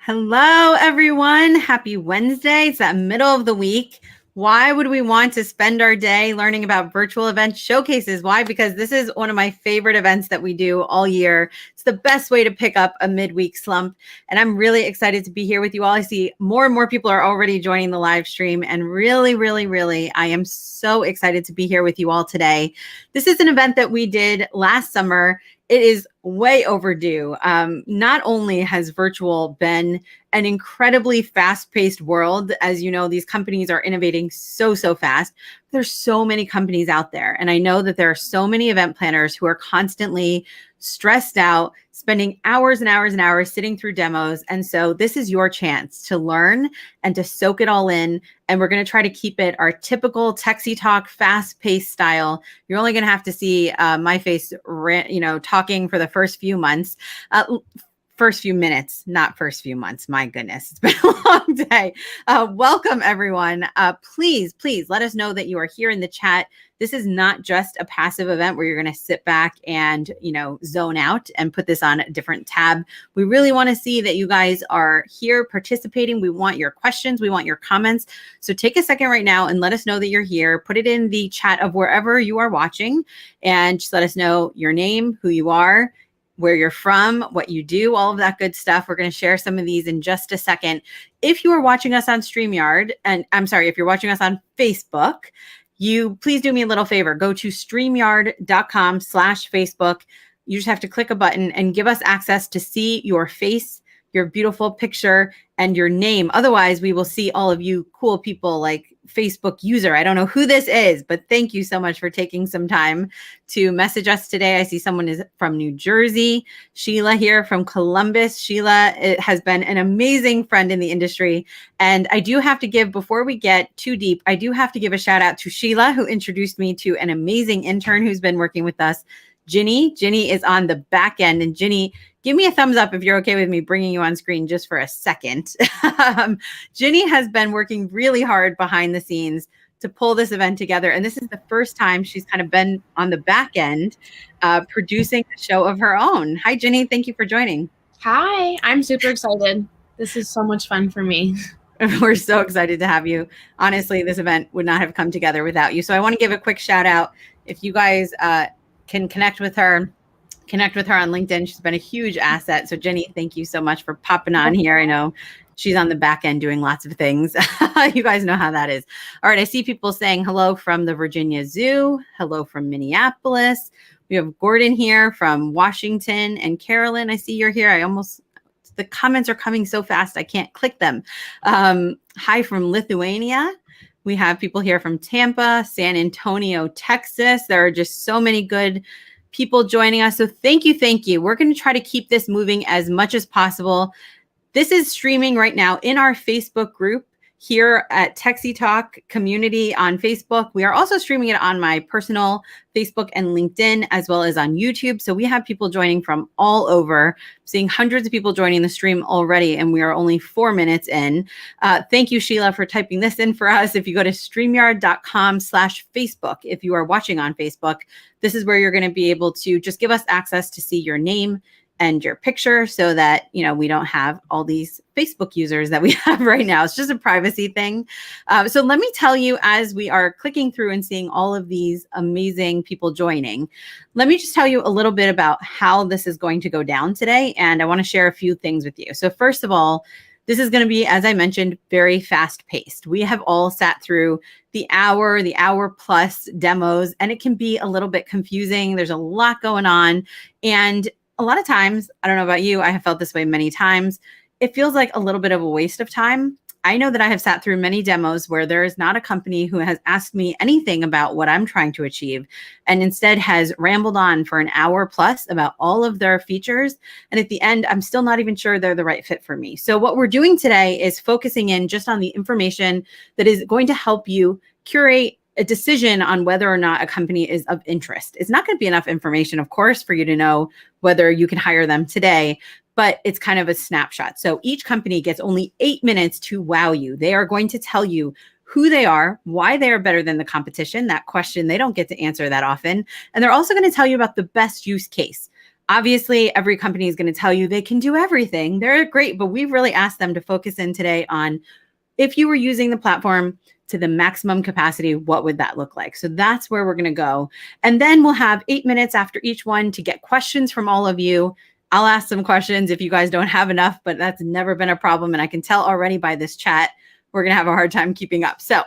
Hello, everyone. Happy Wednesday. It's that middle of the week. Why would we want to spend our day learning about virtual event showcases? Why? Because this is one of my favorite events that we do all year. It's the best way to pick up a midweek slump. And I'm really excited to be here with you all. I see more and more people are already joining the live stream. And really, I am so excited to be here with you all today. This is an event that we did last summer. It is way overdue. Not only has virtual been an incredibly fast-paced world, as you know, these companies are innovating so fast. There's so many companies out there. And I know that there are so many event planners who are constantly stressed out, spending hours and hours sitting through demos. And so this is your chance to learn and to soak it all in. And we're going to try to keep it our typical Techsy Talk, fast-paced style. You're only going to have to see my face, talking for the first few months. First few minutes, not first few months. My goodness, it's been a long day. Welcome, everyone. Please let us know that you are here in the chat. This is not just a passive event where you're going to sit back and, zone out and put this on a different tab. We really want to see that you guys are here participating. We want your questions. We want your comments. So take a second right now and let us know that you're here. Put it in the chat of wherever you are watching and just let us know your name, who you are, where you're from, what you do, all of that good stuff. We're going to share some of these in just a second. If you are watching us on StreamYard, and I'm sorry, if you're watching us on Facebook, you please do me a little favor. Go to streamyard.com/Facebook. You just have to click a button and give us access to see your face, your beautiful picture, and your name. Otherwise, we will see all of you cool people like Facebook user. I don't know who this is, but thank you so much for taking some time to message us today. I see someone is from New Jersey. Sheila here from Columbus. Sheila has been an amazing friend in the industry. And I do have to give, before we get too deep, I do have to give a shout out to Sheila, who introduced me to an amazing intern who's been working with us, Ginny. Ginny is on the back end. And Ginny, give me a thumbs up if you're okay with me bringing you on screen just for a second. Ginny has been working really hard behind the scenes to pull this event together. And this is the first time she's kind of been on the back end producing a show of her own. Hi, Ginny. Thank you for joining. Hi, I'm super excited. This is so much fun for me. We're so excited to have you. Honestly, this event would not have come together without you. So I want to give a quick shout out. If you guys can connect with her on LinkedIn. She's been a huge asset. So Jenny, thank you so much for popping on here. I know she's on the back end doing lots of things. You guys know how that is. All right. I see people saying hello from the Virginia Zoo. Hello from Minneapolis. We have Gordon here from Washington, and Carolyn, I see you're here. The comments are coming so fast, I can't click them. Hi from Lithuania. We have people here from Tampa, San Antonio, Texas. There are just so many good people joining us. So thank you. We're going to try to keep this moving as much as possible. This is streaming right now in our Facebook group here at Techsy Talk community on Facebook. We are also streaming it on my personal Facebook and LinkedIn, as well as on YouTube. So we have people joining from all over. I'm seeing hundreds of people joining the stream already, and we are only 4 minutes in. Thank you, Sheila, for typing this in for us. If you go to streamyard.com/Facebook, if you are watching on Facebook, this is where you're going to be able to just give us access to see your name and your picture so that, we don't have all these Facebook users that we have right now. It's just a privacy thing. So let me tell you, as we are clicking through and seeing all of these amazing people joining, let me just tell you a little bit about how this is going to go down today. And I want to share a few things with you. So first of all, this is going to be, as I mentioned, very fast paced. We have all sat through the hour plus demos, and it can be a little bit confusing. There's a lot going on. And a lot of times, I don't know about you, I have felt this way many times. It feels like a little bit of a waste of time. I know that I have sat through many demos where there is not a company who has asked me anything about what I'm trying to achieve, and instead has rambled on for an hour plus about all of their features. And at the end, I'm still not even sure they're the right fit for me. So what we're doing today is focusing in just on the information that is going to help you curate a decision on whether or not a company is of interest. It's not going to be enough information, of course, for you to know whether you can hire them today, but it's kind of a snapshot. So each company gets only 8 minutes to wow you. They are going to tell you who they are, why they are better than the competition. That question they don't get to answer that often. And they're also going to tell you about the best use case. Obviously, every company is going to tell you they can do everything. They're great, but we've really asked them to focus in today on if you were using the platform to the maximum capacity, what would that look like? So that's where we're going to go. And then we'll have 8 minutes after each one to get questions from all of you. I'll ask some questions if you guys don't have enough, but that's never been a problem. And I can tell already by this chat, we're going to have a hard time keeping up. So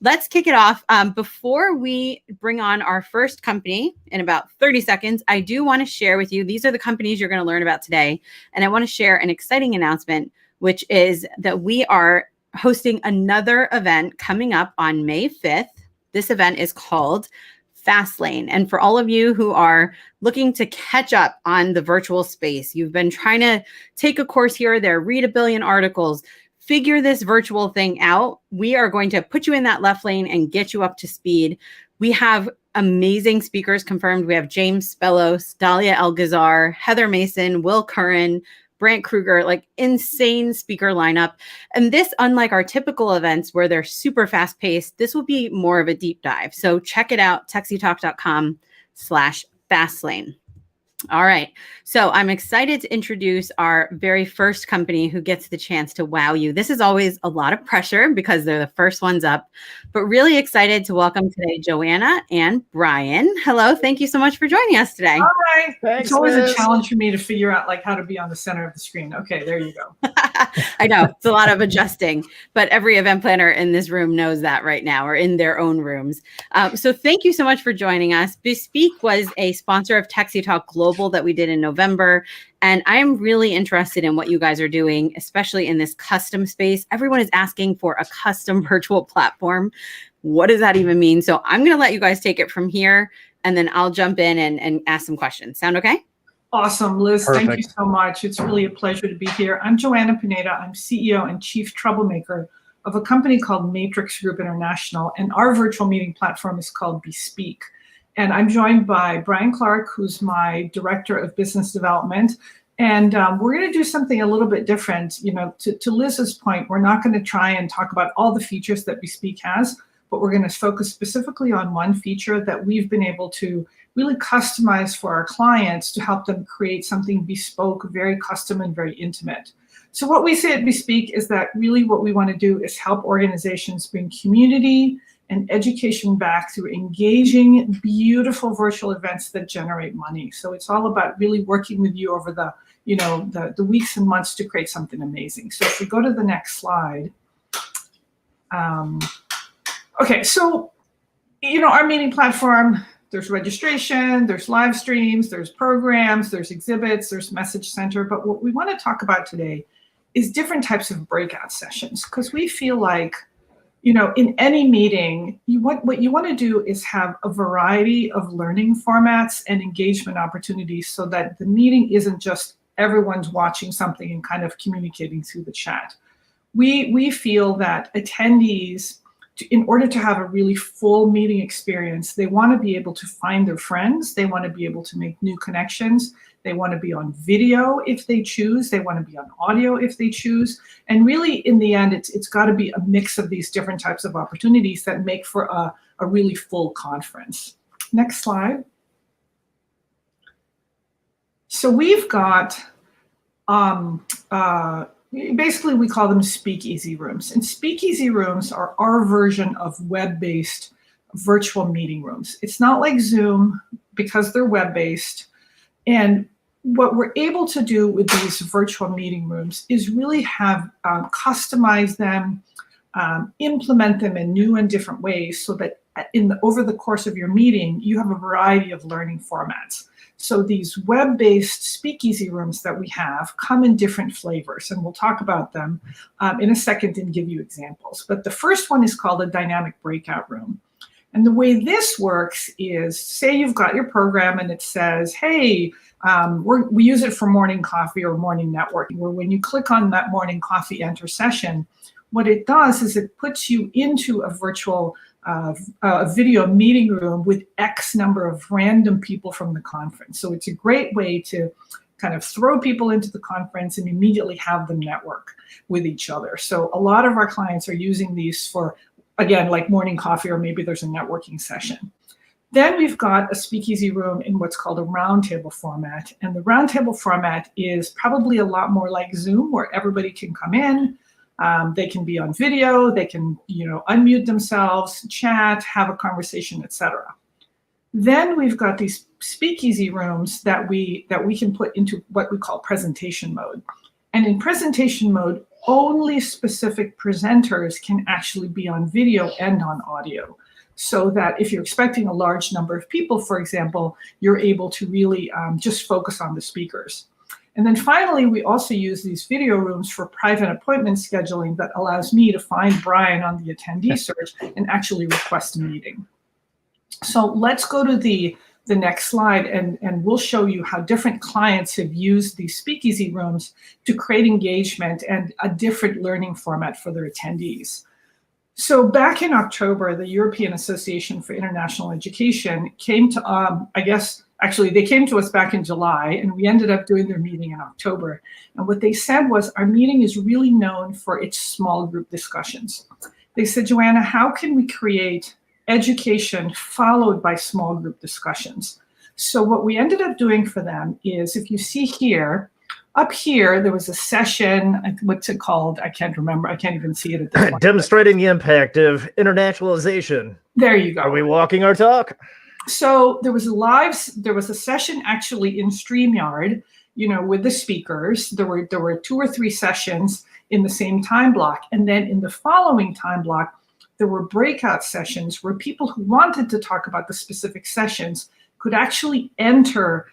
let's kick it off. Before we bring on our first company in about 30 seconds, I do want to share with you, these are the companies you're going to learn about today. And I want to share an exciting announcement, which is that we are hosting another event coming up on May 5th. This event is called Fastlane. And for all of you who are looking to catch up on the virtual space, you've been trying to take a course here or there, read a billion articles, figure this virtual thing out, we are going to put you in that left lane and get you up to speed. We have amazing speakers confirmed. We have James Spellos, Dalia Elgazar, Heather Mason, Will Curran, Brant Kruger, like insane speaker lineup. And this, unlike our typical events where they're super fast paced, this will be more of a deep dive. So check it out, techsytalk.com/fastlane. All right. So I'm excited to introduce our very first company who gets the chance to wow you. This is always a lot of pressure because they're the first ones up, but really excited to welcome today Joanna and Brian. Hello. Thank you so much for joining us today. Hi. Thanks, It's always Liz. a challenge for me to figure out like how to be on the center of the screen. Okay, there you go. I know it's a lot of adjusting, but every event planner in this room knows that right now, or in their own rooms. So thank you so much for joining us. Bespeak was a sponsor of techsytalk Global that we did in November. And I'm really interested in what you guys are doing, especially in this custom space. Everyone is asking for a custom virtual platform. What does that even mean? So I'm going to let you guys take it from here, and then I'll jump in and ask some questions. Sound okay? Awesome, Liz. Thank you Perfect. so much. It's really a pleasure to be here. I'm Joanna Pineda. I'm CEO and Chief Troublemaker of a company called Matrix Group International, and our virtual meeting platform is called Bespeak. And I'm joined by Brian Clark, who's my Director of Business Development. And we're going to do something a little bit different. You know, to Liz's point, we're not going to try and talk about all the features that Bespeak has, but we're going to focus specifically on one feature that we've been able to really customize for our clients to help them create something bespoke, very custom and very intimate. So what we say at Bespeak is that really what we want to do is help organizations bring community and education back through engaging, beautiful virtual events that generate money. So it's all about really working with you over the weeks and months to create something amazing. So if we go to the next slide. Okay, so, our meeting platform, there's registration, there's live streams, there's programs, there's exhibits, there's message center. But what we want to talk about today is different types of breakout sessions, because we feel like, in any meeting, what you want to do is have a variety of learning formats and engagement opportunities so that the meeting isn't just everyone's watching something and kind of communicating through the chat. We feel that attendees, in order to have a really full meeting experience, they want to be able to find their friends. They want to be able to make new connections. They want to be on video if they choose. They want to be on audio if they choose. And really, in the end, it's got to be a mix of these different types of opportunities that make for a really full conference. Next slide. So we've got basically, we call them speakeasy rooms. And speakeasy rooms are our version of web-based virtual meeting rooms. It's not like Zoom because they're web-based. And what we're able to do with these virtual meeting rooms is really have customize them, implement them in new and different ways so that over the course of your meeting, you have a variety of learning formats. So these web-based speakeasy rooms that we have come in different flavors, and we'll talk about them in a second and give you examples. But the first one is called a dynamic breakout room. And the way this works is, say you've got your program and it says, hey, we use it for morning coffee or morning networking, where when you click on that morning coffee enter session, what it does is it puts you into a virtual video meeting room with X number of random people from the conference. So it's a great way to kind of throw people into the conference and immediately have them network with each other. So a lot of our clients are using these for, again, like morning coffee, or maybe there's a networking session. Then we've got a speakeasy room in what's called a roundtable format. And the roundtable format is probably a lot more like Zoom, where everybody can come in. They can be on video, they can, unmute themselves, chat, have a conversation, etc. Then we've got these speakeasy rooms that we can put into what we call presentation mode. And in presentation mode, only specific presenters can actually be on video and on audio. So that if you're expecting a large number of people, for example, you're able to really just focus on the speakers. And then finally, we also use these video rooms for private appointment scheduling that allows me to find Brian on the attendee search and actually request a meeting. So let's go to the next slide, and we'll show you how different clients have used these speakeasy rooms to create engagement and a different learning format for their attendees. So back in October, the European Association for International Education came to, they came to us back in July, and we ended up doing their meeting in October. And what they said was, our meeting is really known for its small group discussions. They said, Joanna, how can we create education followed by small group discussions? So what we ended up doing for them is, if you see here, up here, there was a session, what's it called? I can't remember. I can't even see it at this point. Demonstrating the impact of internationalization. There you go. Are we walking our talk? So there was a session actually in StreamYard, with the speakers. There were 2 or 3 sessions in the same time block. And then in the following time block, there were breakout sessions where people who wanted to talk about the specific sessions could actually enter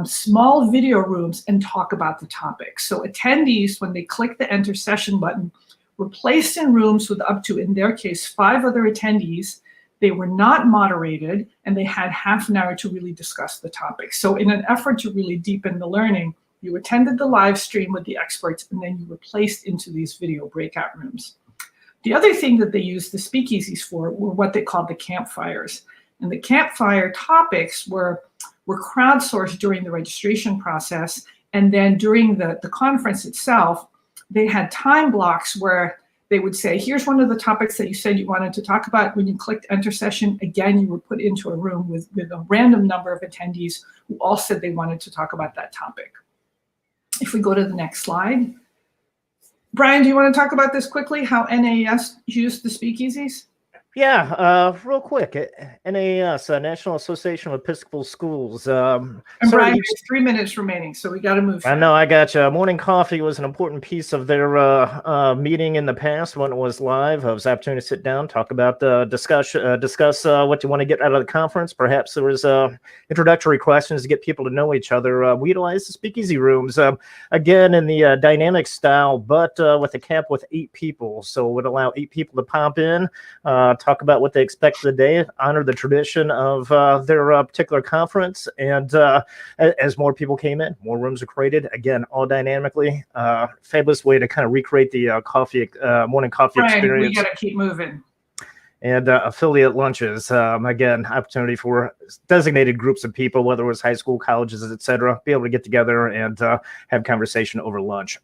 small video rooms and talk about the topic. So attendees, when they click the enter session button, were placed in rooms with up to, in their case, 5 other attendees. They were not moderated, and they had half an hour to really discuss the topic. So in an effort to really deepen the learning, you attended the live stream with the experts, and then you were placed into these video breakout rooms. The other thing that they used the speakeasies for were what they called the campfires. And the campfire topics were crowdsourced during the registration process. And then during the conference itself, they had time blocks where they would say, here's one of the topics that you said you wanted to talk about. When you clicked enter session, again, you were put into a room with a random number of attendees who all said they wanted to talk about that topic. If we go to the next slide. Brian, do you want to talk about this quickly, how NAS used the speakeasies? Yeah, real quick. NAS, National Association of Episcopal Schools. And Brian, there's 3 minutes remaining, so we got to move. I know, I got you. Morning coffee was an important piece of their meeting in the past when it was live. It was an opportunity to sit down, talk about discuss what you want to get out of the conference. Perhaps there was introductory questions to get people to know each other. We utilized the speakeasy rooms, again, in the dynamic style, but with a cap with 8 people. So it would allow 8 people to pop in, talk about what they expect for the day, honor the tradition of their particular conference. And as more people came in, more rooms are created. Again, all dynamically. Fabulous way to kind of recreate the morning coffee experience. We got to keep moving. And affiliate lunches, again, opportunity for designated groups of people, whether it was high school, colleges, etc., be able to get together and have conversation over lunch.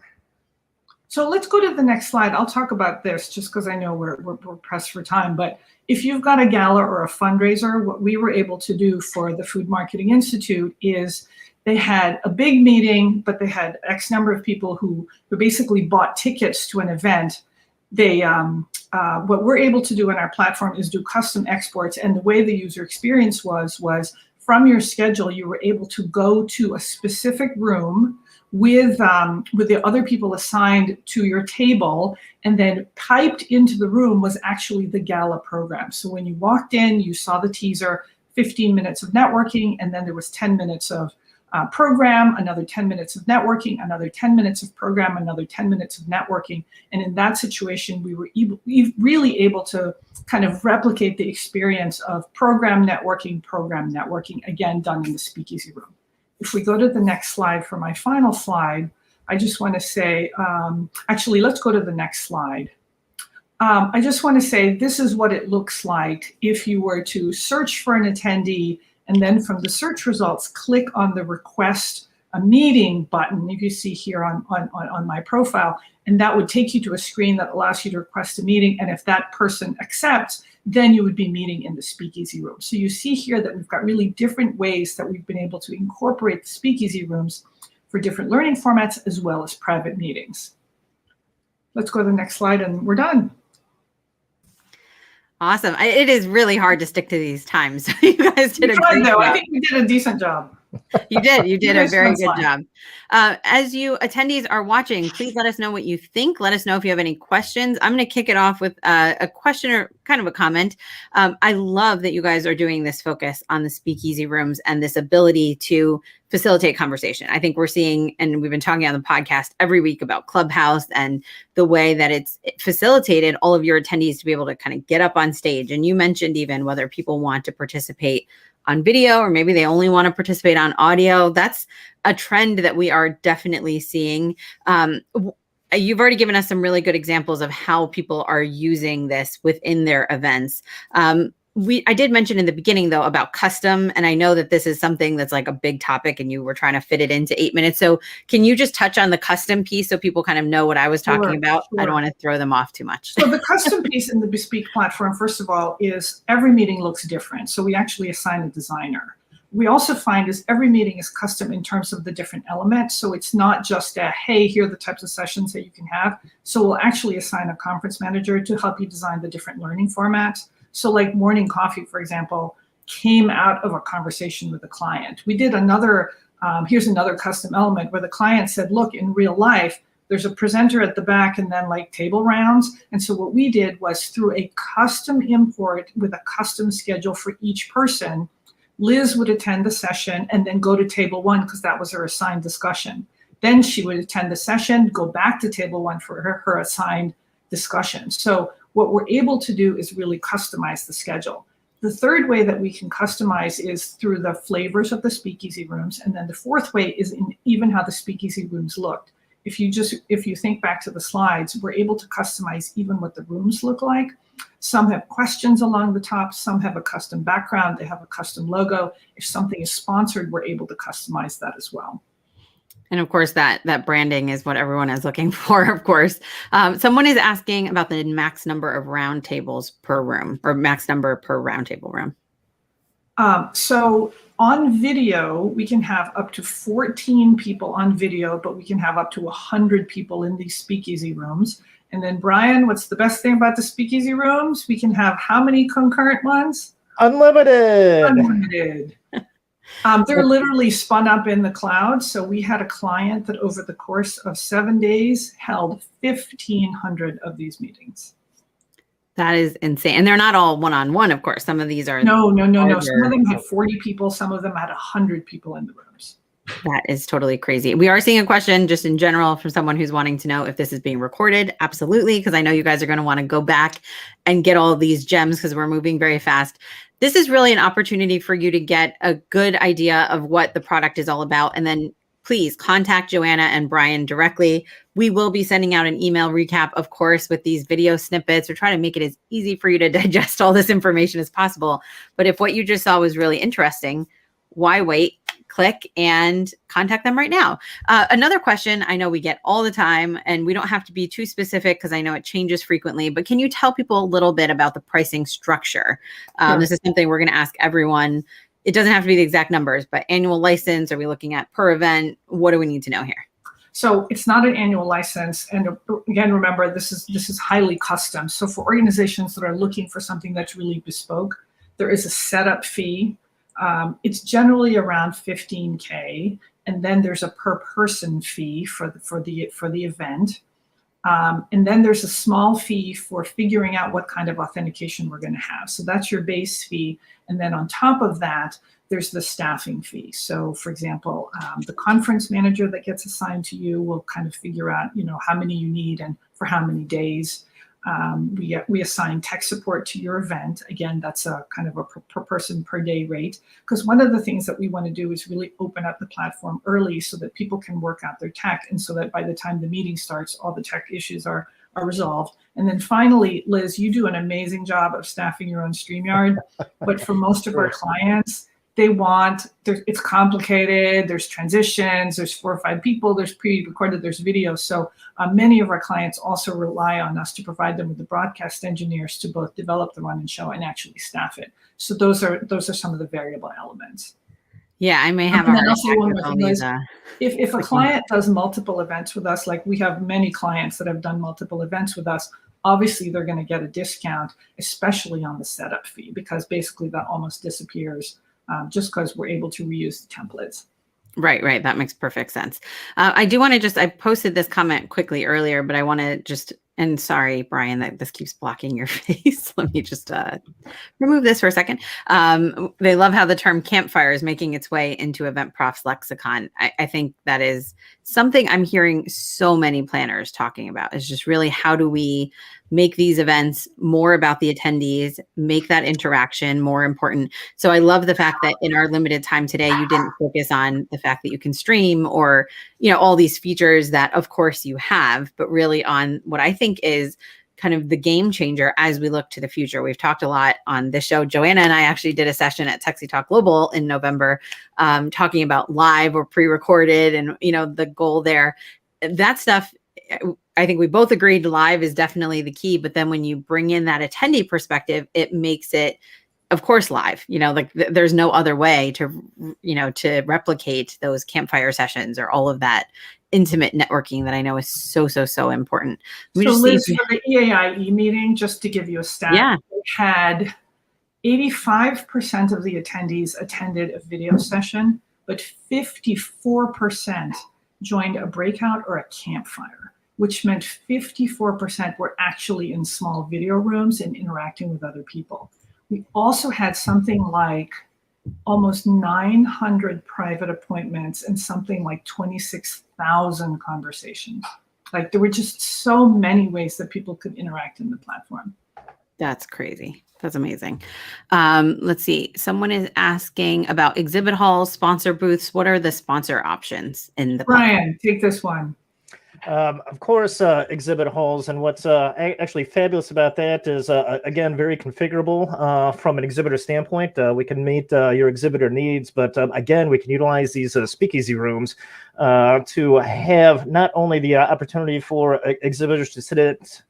So let's go to the next slide. I'll talk about this just because I know we're pressed for time. But if you've got a gala or a fundraiser, what we were able to do for the Food Marketing Institute is they had a big meeting, but they had X number of people who basically bought tickets to an event. They what we're able to do in our platform is do custom exports. And the way the user experience was from your schedule, you were able to go to a specific room with the other people assigned to your table, and then piped into the room was actually the gala program. So when you walked in, you saw the teaser, 15 minutes of networking, and then there was 10 minutes of program, another 10 minutes of networking, another 10 minutes of program, another 10 minutes of networking. And in that situation, we were really able to kind of replicate the experience of program networking, again, done in the speakeasy room. If we go to the next slide for my final slide, I just want to say, actually, let's go to the next slide. I just want to say this is what it looks like if you were to search for an attendee, and then from the search results, click on the request a meeting button, if you see here on my profile, and that would take you to a screen that allows you to request a meeting. And if that person accepts, then you would be meeting in the speakeasy room. So you see here that we've got really different ways that we've been able to incorporate the speakeasy rooms for different learning formats as well as private meetings. Let's go to the next slide and we're done. Awesome. It is really hard to stick to these times. You guys did a great job. I think we did a decent job. You did a very good job. As you attendees are watching, please let us know what you think. Let us know if you have any questions. I'm going to kick it off with a question or kind of a comment. I love that you guys are doing this focus on the speakeasy rooms and this ability to facilitate conversation. I think we're seeing, and we've been talking on the podcast every week about Clubhouse and the way that it's facilitated all of your attendees to be able to kind of get up on stage. And you mentioned even whether people want to participate on video or maybe they only want to participate on audio. That's a trend that we are definitely seeing. You've already given us some really good examples of how people are using this within their events. I did mention in the beginning though about custom, and I know that this is something that's like a big topic and you were trying to fit it into 8 minutes. So can you just touch on the custom piece so people kind of know what I was talking about? Sure. I don't want to throw them off too much. So the custom piece in the Bespeak platform, first of all, is every meeting looks different. So we actually assign a designer. We also find is every meeting is custom in terms of the different elements. So it's not just a, hey, here are the types of sessions that you can have. So we'll actually assign a conference manager to help you design the different learning formats. So like morning coffee, for example, came out of a conversation with a client. We did another, here's another custom element where the client said, look, in real life, there's a presenter at the back and then like table rounds. And so what we did was through a custom import with a custom schedule for each person, Liz would attend the session and then go to table one because that was her assigned discussion. Then she would attend the session, go back to table one for her assigned discussion. So what we're able to do is really customize the schedule. The third way that we can customize is through the flavors of the speakeasy rooms. And then the fourth way is in even how the speakeasy rooms looked. If you think back to the slides, we're able to customize even what the rooms look like. Some have questions along the top, some have a custom background, they have a custom logo. If something is sponsored, we're able to customize that as well. And of course, that branding is what everyone is looking for, of course. Someone is asking about the max number of round tables per room or max number per round table room. So on video, we can have up to 14 people on video, but we can have up to 100 people in these speakeasy rooms. And then Brian, what's the best thing about the speakeasy rooms? We can have how many concurrent ones? Unlimited. Unlimited. They're literally spun up in the cloud. So we had a client that over the course of 7 days held 1,500 of these meetings. That is insane. And they're not all one-on-one, of course. Some of these are No. Some of them had 40 people. Some of them had 100 people in the rooms. That is totally crazy. We are seeing a question just in general from someone who's wanting to know if this is being recorded. Absolutely, because I know you guys are going to want to go back and get all of these gems because we're moving very fast. This is really an opportunity for you to get a good idea of what the product is all about. And then please contact Joanna and Brian directly. We will be sending out an email recap, of course, with these video snippets. We're trying to make it as easy for you to digest all this information as possible. But if what you just saw was really interesting, why wait? Click and contact them right now. Another question I know we get all the time, and we don't have to be too specific because I know it changes frequently, but can you tell people a little bit about the pricing structure? Sure. This is something we're going to ask everyone. It doesn't have to be the exact numbers, but annual license, are we looking at per event? What do we need to know here? So it's not an annual license. And again, remember, this is highly custom. So for organizations that are looking for something that's really bespoke, there is a setup fee. It's generally around $15K, and then there's a per person fee for the event, and then there's a small fee for figuring out what kind of authentication we're going to have. So that's your base fee, and then on top of that, there's the staffing fee. So, for example, the conference manager that gets assigned to you will kind of figure out, how many you need and for how many days. We assign tech support to your event. Again, that's a kind of a per person per day rate, because one of the things that we want to do is really open up the platform early so that people can work out their tech, and so that by the time the meeting starts, all the tech issues are resolved. And then finally, Liz, you do an amazing job of staffing your own StreamYard, but for most of our clients, it's complicated, there's transitions, there's 4 or 5 people, there's pre-recorded, there's video. So many of our clients also rely on us to provide them with the broadcast engineers to both develop the run and show and actually staff it. So those are some of the variable elements. Yeah, I may have And a then hard I'll say time one with more all thing these. is, if a client does multiple events with us, like we have many clients that have done multiple events with us, obviously they're going to get a discount, especially on the setup fee, because basically that almost disappears just because we're able to reuse the templates. Right. That makes perfect sense. I do want to I posted this comment quickly earlier, but I want to and sorry, Brian, that this keeps blocking your face. Let me just remove this for a second. They love how the term campfire is making its way into EventProf's lexicon. I think that is something I'm hearing so many planners talking about, is just really how do we make these events more about the attendees, make that interaction more important. So I love the fact that in our limited time today, you didn't focus on the fact that you can stream or, all these features that of course you have, but really on what I think is kind of the game changer as we look to the future. We've talked a lot on this show. Joanna and I actually did a session at techsytalk Global in November talking about live or pre-recorded and, the goal there. That stuff, I think we both agreed live is definitely the key. But then when you bring in that attendee perspective, it makes it, of course, live, there's no other way to replicate those campfire sessions or all of that intimate networking that I know is so important. So Liz, for the EAIE meeting, just to give you a stat, we had 85% of the attendees attended a video session, but 54% joined a breakout or a campfire, which meant 54% were actually in small video rooms and interacting with other people. We also had something like almost 900 private appointments and something like 26,000 conversations. Like there were just so many ways that people could interact in the platform. That's crazy. That's amazing. Let's see. Someone is asking about exhibit halls, sponsor booths. What are the sponsor options in the platform? Brian, take this one. Of course, exhibit halls, and what's actually fabulous about that is, again, very configurable from an exhibitor standpoint. We can meet your exhibitor needs, but again, we can utilize these speakeasy rooms to have not only the opportunity for exhibitors to sit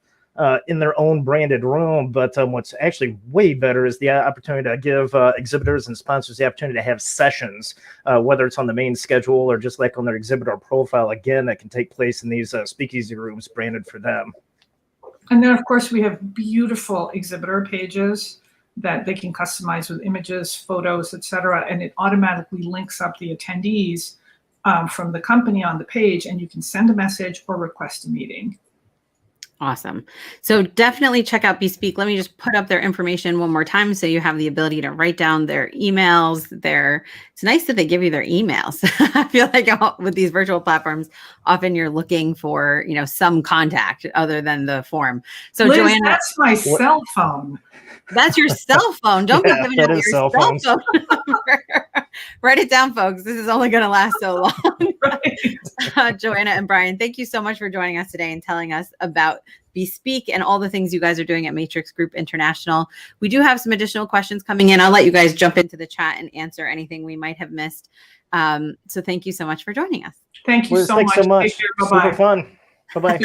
in their own branded room, but what's actually way better is the opportunity to give exhibitors and sponsors the opportunity to have sessions, whether it's on the main schedule or just like on their exhibitor profile, again, that can take place in these speakeasy rooms branded for them. And then, of course, we have beautiful exhibitor pages that they can customize with images, photos, etc., and it automatically links up the attendees from the company on the page, and you can send a message or request a meeting. Awesome. So definitely check out Bespeak. Let me just put up their information one more time so you have the ability to write down their emails. It's nice that they give you their emails. I feel like with these virtual platforms, often you're looking for, some contact other than the form. So Liz, Joanna, that's my cell phone. That's your cell phone. Don't be giving out your cell phone number. Write it down, folks. This is only going to last so long. Right. Joanna and Brian, thank you so much for joining us today and telling us about Bespeak and all the things you guys are doing at Matrix Group International. We do have some additional questions coming in. I'll let you guys jump into the chat and answer anything we might have missed. So thank you so much for joining us. Thank you Liz, so thanks much. so much. Super fun. Bye-bye.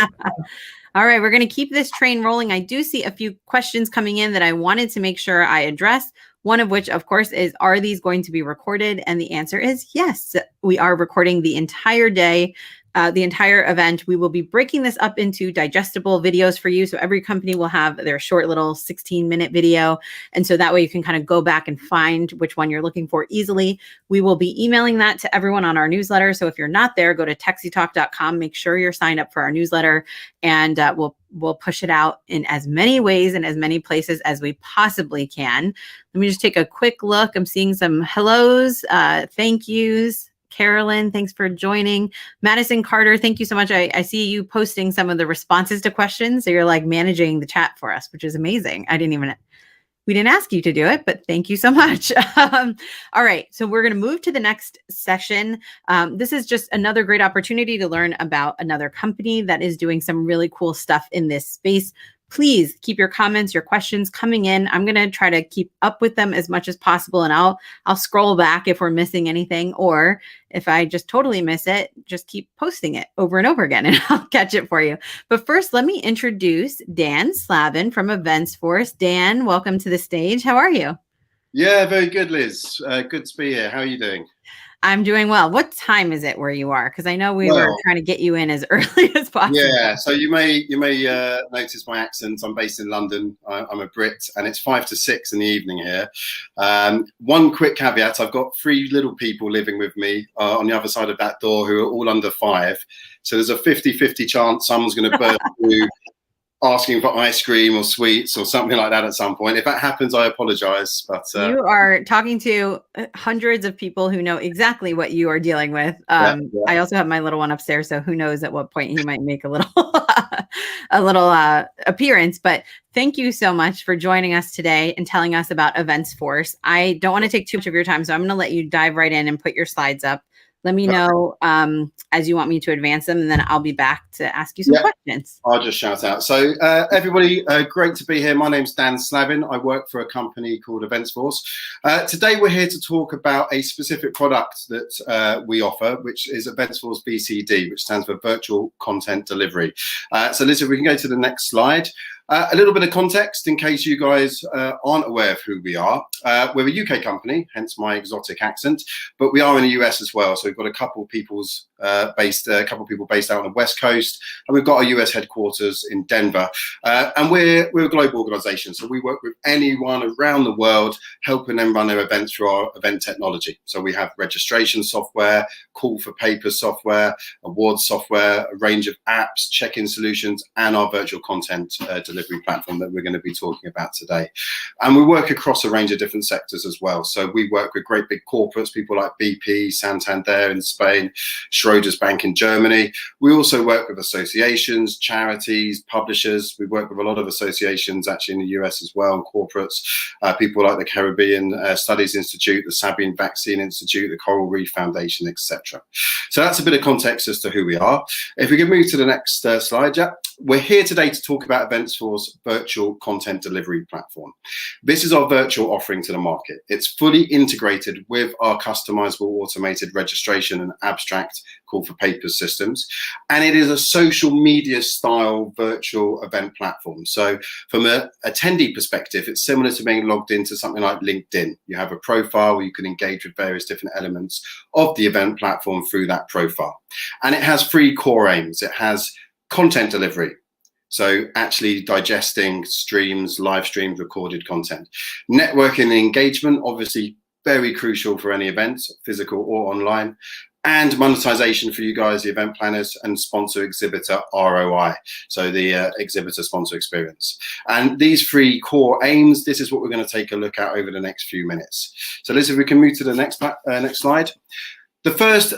All right, we're going to keep this train rolling. I do see a few questions coming in that I wanted to make sure I address. One of which, of course, is, are these going to be recorded? And the answer is yes. We are recording the entire day, the entire event. We will be breaking this up into digestible videos for you. So every company will have their short little 16-minute video. And so that way you can kind of go back and find which one you're looking for easily. We will be emailing that to everyone on our newsletter. So if you're not there, go to techsytalk.com. Make sure you're signed up for our newsletter, and we'll push it out in as many ways and as many places as we possibly can. Let me just take a quick look. I'm seeing some hellos, thank yous. Carolyn, thanks for joining. Madison Carter, thank you so much. I see you posting some of the responses to questions. So you're like managing the chat for us, which is amazing. We didn't ask you to do it, but thank you so much. All right, so we're going to move to the next session. This is just another great opportunity to learn about another company that is doing some really cool stuff in this space. Please keep your comments, your questions coming in. I'm going to try to keep up with them as much as possible, and I'll scroll back if we're missing anything, or if I just totally miss it, just keep posting it over and over again and I'll catch it for you. But first, let me introduce Dan Slavin from Events Force. Dan, welcome to the stage. How are you? Yeah, very good, Liz. Good to be here. How are you doing? I'm doing well. What time is it where you are? Because I know we were trying to get you in as early as possible. Yeah, so you may notice my accent. I'm based in London. I'm a Brit, and it's 5 to 6 in the evening here. One quick caveat: I've got 3 little people living with me on the other side of that door who are all under 5. So there's a 50-50 chance someone's going to burst through asking for ice cream or sweets or something like that at some point. If that happens, I apologize. But you are talking to hundreds of people who know exactly what you are dealing with. Yeah. I also have my little one upstairs, so who knows at what point he might make a little appearance. But thank you so much for joining us today and telling us about Events Force. I don't want to take too much of your time, so I'm going to let you dive right in and put your slides up. Let me know as you want me to advance them, and then I'll be back to ask you some questions. I'll just shout out. So everybody, great to be here. My name's Dan Slavin. I work for a company called Events Force. Today we're here to talk about a specific product that we offer, which is Events Force VCD, which stands for Virtual Content Delivery. So Liz, if we can go to the next slide. A little bit of context in case you guys aren't aware of who we are. We're a UK company, hence my exotic accent, but we are in the US as well. So we've got a couple of people based out on the West Coast, and we've got our US headquarters in Denver. And we're a global organization, so we work with anyone around the world, helping them run their events through our event technology. So we have registration software, call for papers software, awards software, a range of apps, check-in solutions, and our virtual content delivery platform that we're going to be talking about today. And we work across a range of different sectors as well. So we work with great big corporates, people like BP, Santander in Spain, Schroders Bank in Germany. We also work with associations, charities, publishers. We work with a lot of associations actually in the US as well, and corporates, people like the Caribbean Studies Institute, the Sabine Vaccine Institute, the Coral Reef Foundation, etc. So that's a bit of context as to who we are. If we can move to the next slide, Jack. We're here today to talk about Events Force Virtual Content Delivery Platform. This is our virtual offering to the market. It's fully integrated with our customizable automated registration and abstract call for papers systems. And it is a social media style virtual event platform. So from an attendee perspective, it's similar to being logged into something like LinkedIn. You have a profile where you can engage with various different elements of the event platform through that profile. And it has 3 core aims. It has content delivery. So actually digesting streams, live streams, recorded content. Networking and engagement, obviously very crucial for any event, physical or online. And monetization for you guys, the event planners, and sponsor exhibitor ROI. So the exhibitor sponsor experience. And these 3 core aims, this is what we're going to take a look at over the next few minutes. So Liz, if we can move to the next slide. The first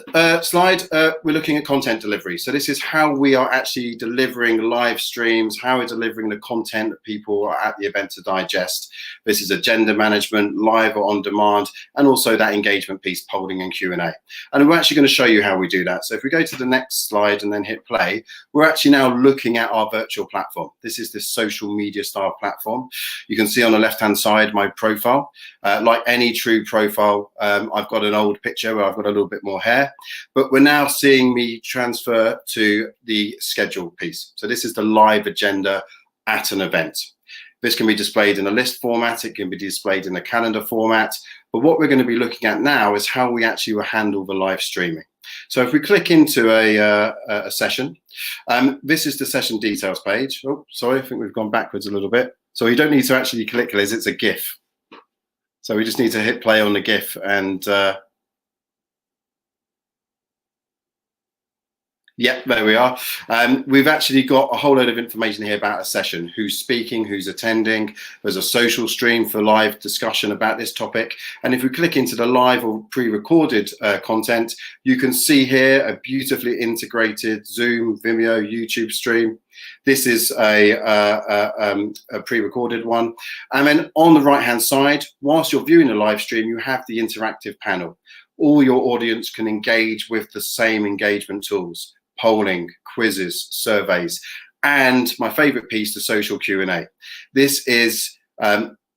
slide, we're looking at content delivery. So this is how we are actually delivering live streams, how we're delivering the content that people are at the event to digest. This is agenda management, live or on demand, and also that engagement piece, polling and Q&A. And we're actually going to show you how we do that. So if we go to the next slide and then hit play, we're actually now looking at our virtual platform. This is this social media style platform. You can see on the left-hand side my profile. Like any true profile, I've got an old picture where I've got a little bit more hair, but we're now seeing me transfer to the schedule piece. So this is the live agenda at an event. This can be displayed in a list format, it can be displayed in a calendar format, but what we're going to be looking at now is how we actually will handle the live streaming. So if we click into a session, this is the session details page. Oh, sorry, I think we've gone backwards a little bit. So you don't need to actually click, Liz, it's a GIF. So we just need to hit play on the GIF and yeah, there we are. We've actually got a whole load of information here about a session, who's speaking, who's attending. There's a social stream for live discussion about this topic. And if we click into the live or pre-recorded content, you can see here a beautifully integrated Zoom, Vimeo, YouTube stream. This is a pre-recorded one. And then on the right-hand side, whilst you're viewing the live stream, you have the interactive panel. All your audience can engage with the same engagement tools. Polling, quizzes, surveys, and my favorite piece, the social Q&A. This is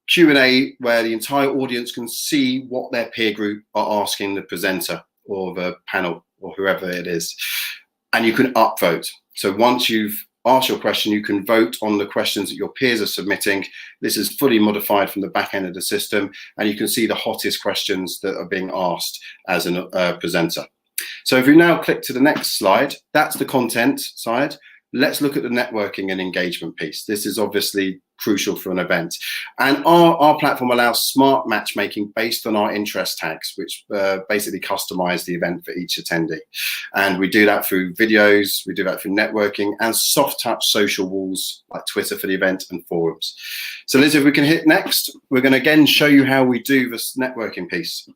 Q&A where the entire audience can see what their peer group are asking the presenter or the panel or whoever it is, and you can upvote. So once you've asked your question, you can vote on the questions that your peers are submitting. This is fully modified from the back end of the system, and you can see the hottest questions that are being asked as a presenter. So if we now click to the next slide, that's the content side. Let's look at the networking and engagement piece. This is obviously crucial for an event. And our platform allows smart matchmaking based on our interest tags, which basically customize the event for each attendee. And we do that through videos, we do that through networking and soft touch social walls like Twitter for the event and forums. So Liz, if we can hit next, we're going to again show you how we do this networking piece.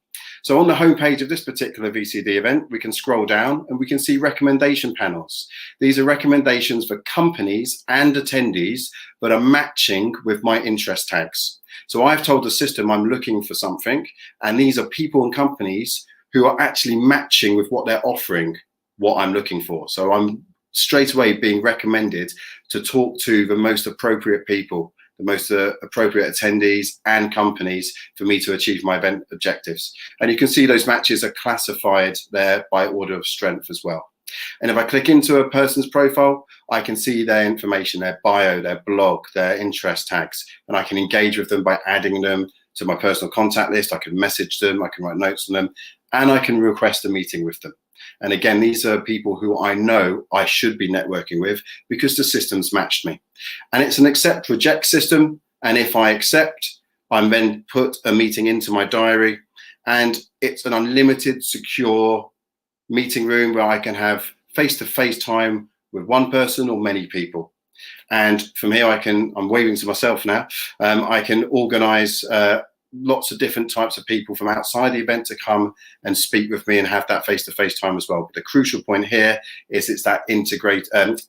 So on the homepage of this particular VCD event, we can scroll down and we can see recommendation panels. These are recommendations for companies and attendees that are matching with my interest tags. So I've told the system I'm looking for something, and these are people and companies who are actually matching with what they're offering, what I'm looking for. So I'm straight away being recommended to talk to the most appropriate people, the most appropriate attendees and companies for me to achieve my event objectives. And you can see those matches are classified there by order of strength as well. And if I click into a person's profile, I can see their information, their bio, their blog, their interest tags, and I can engage with them by adding them to my personal contact list. I can message them, I can write notes on them, and I can request a meeting with them. And again, these are people who I know I should be networking with because the system's matched me. And it's an accept reject system. And if I accept, I'm then put a meeting into my diary, and it's an unlimited, secure meeting room where I can have face-to-face time with one person or many people. And from here, I'm waving to myself now, I can organize lots of different types of people from outside the event to come and speak with me and have that face-to-face time as well. But the crucial point here is it's that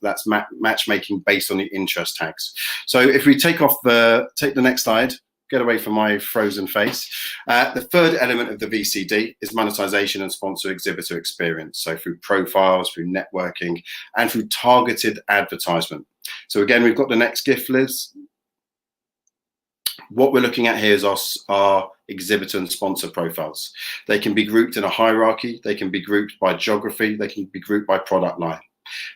that's matchmaking based on the interest tags. So if we take the next slide, get away from my frozen face. The third element of the VCD is monetization and sponsor exhibitor experience. So through profiles, through networking, and through targeted advertisement. So again, we've got the next GIF, Liz. What we're looking at here is our exhibitor and sponsor profiles. They can be grouped in a hierarchy. They can be grouped by geography. They can be grouped by product line.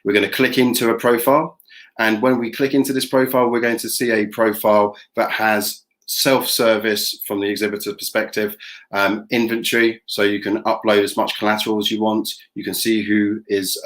We're going to click into a profile. And when we click into this profile, we're going to see a profile that has self-service from the exhibitor perspective, inventory. So you can upload as much collateral as you want. You can see who is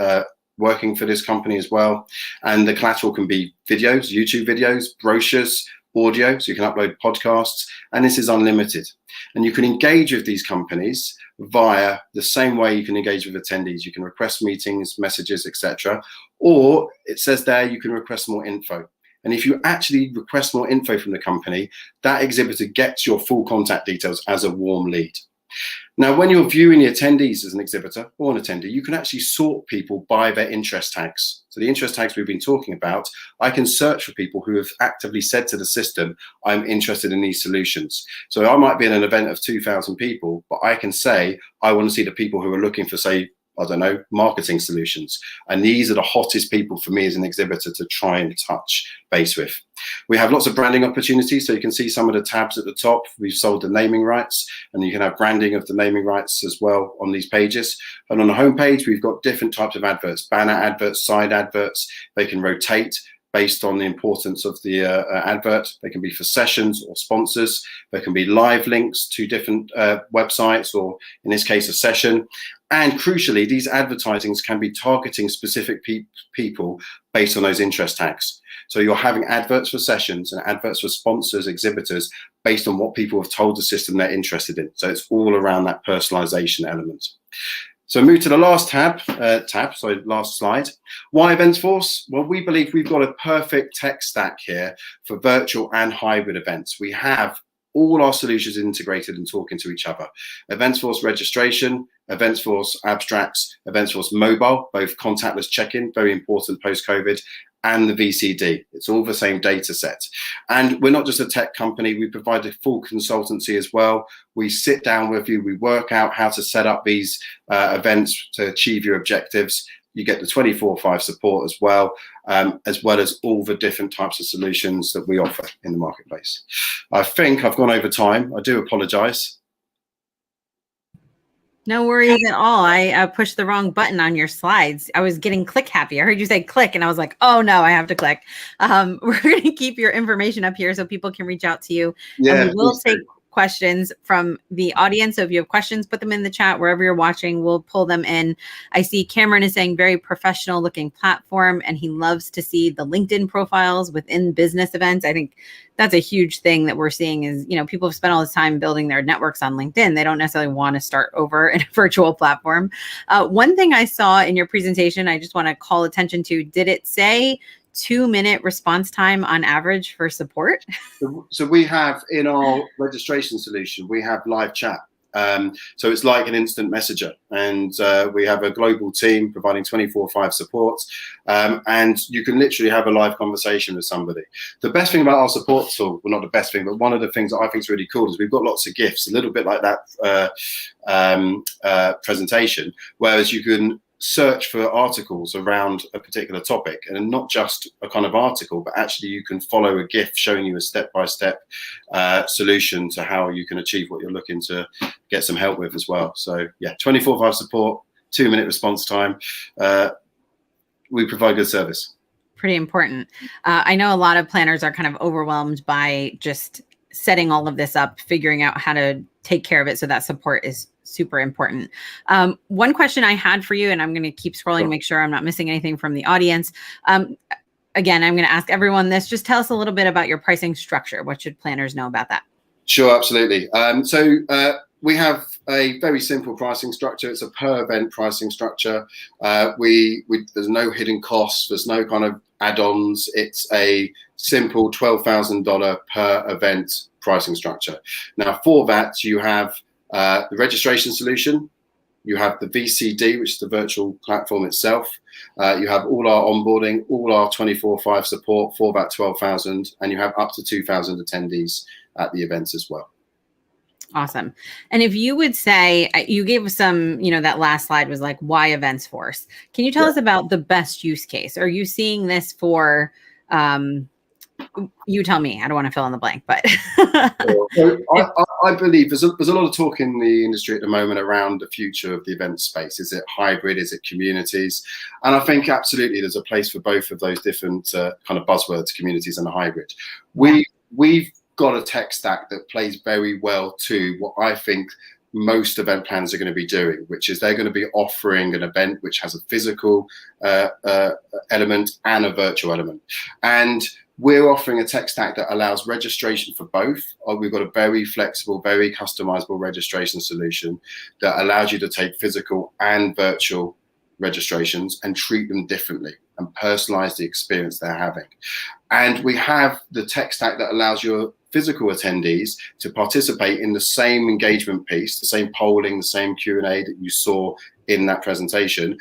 working for this company as well. And the collateral can be videos, YouTube videos, brochures, audio, so you can upload podcasts, and this is unlimited. And you can engage with these companies via the same way you can engage with attendees. You can request meetings, messages, etc. Or it says there you can request more info. And if you actually request more info from the company, that exhibitor gets your full contact details as a warm lead. Now, when you're viewing the attendees as an exhibitor or an attendee, you can actually sort people by their interest tags. So the interest tags we've been talking about, I can search for people who have actively said to the system, I'm interested in these solutions. So I might be in an event of 2,000 people, but I can say, I want to see the people who are looking for, say, I don't know, marketing solutions. And these are the hottest people for me as an exhibitor to try and touch base with. We have lots of branding opportunities. So you can see some of the tabs at the top. We've sold the naming rights, and you can have branding of the naming rights as well on these pages. And on the homepage, we've got different types of adverts, banner adverts, side adverts. They can rotate based on the importance of the advert. They can be for sessions or sponsors. There can be live links to different websites, or in this case, a session. And crucially, these advertisings can be targeting specific people based on those interest tags. So you're having adverts for sessions and adverts for sponsors, exhibitors, based on what people have told the system they're interested in. So it's all around that personalization element. So move to the last last slide. Why EventsForce? Well, we believe we've got a perfect tech stack here for virtual and hybrid events. We have all our solutions integrated and talking to each other. EventsForce registration, EventsForce abstracts, EventsForce mobile, both contactless check-in, very important post-COVID, and the VCD. It's all the same data set. And we're not just a tech company, we provide a full consultancy as well. We sit down with you, we work out how to set up these events to achieve your objectives. you get the 24/5 support as well as all the different types of solutions that we offer in the marketplace. I think I've gone over time. I do apologize. No worries at all. I pushed the wrong button on your slides. I was getting click happy. I heard you say click and I was like, oh no, I have to click. We're going to keep your information up here so people can reach out to you. Yeah, and we will take questions from the audience. So if you have questions, put them in the chat wherever you're watching. We'll pull them in. I see Cameron is saying very professional looking platform, and he loves to see the LinkedIn profiles within business events. I think that's a huge thing that we're seeing is, people have spent all this time building their networks on LinkedIn. They don't necessarily want to start over in a virtual platform. One thing I saw in your presentation, I just want to call attention to, did it say 2-minute response time on average for support? So we have in our registration solution, we have live chat. So it's like an instant messenger, and we have a global team providing 24/5 support, and you can literally have a live conversation with somebody. The best thing about our support tool, well, not the best thing, but one of the things that I think is really cool is we've got lots of GIFs, a little bit like that presentation, whereas you can search for articles around a particular topic, and not just a kind of article, but actually you can follow a GIF showing you a step-by-step solution to how you can achieve what you're looking to get some help with as well. So yeah, 24/5 support, 2-minute response time. We provide good service. Pretty important. I know a lot of planners are kind of overwhelmed by just setting all of this up, figuring out how to take care of it. So that support is super important. One question I had for you, and I'm going to keep scrolling to make sure I'm not missing anything from the audience. Again, I'm going to ask everyone this. Just tell us a little bit about your pricing structure. What should planners know about that? Sure, absolutely. We have a very simple pricing structure. It's a per event pricing structure. There's no hidden costs. There's no kind of add-ons. It's a simple $12,000 per event pricing structure. Now, for that, you have the registration solution. You have the VCD, which is the virtual platform itself. You have all our onboarding, all our 24/5 support for that 12,000, and you have up to 2,000 attendees at the events as well. Awesome. And if you would say, you gave us some, that last slide was like, why Events Force? Can you tell us about the best use case? Are you seeing this for, you tell me, I don't want to fill in the blank, but. So I believe there's a lot of talk in the industry at the moment around the future of the event space. Is it hybrid? Is it communities? And I think absolutely there's a place for both of those different kind of buzzwords, communities and hybrid. We've got a tech stack that plays very well to what I think most event planners are going to be doing, which is they're going to be offering an event which has a physical element and a virtual element. And we're offering a tech stack that allows registration for both. We've got a very flexible, very customizable registration solution that allows you to take physical and virtual registrations and treat them differently and personalize the experience they're having. And we have the tech stack that allows your physical attendees to participate in the same engagement piece, the same polling, the same Q&A that you saw in that presentation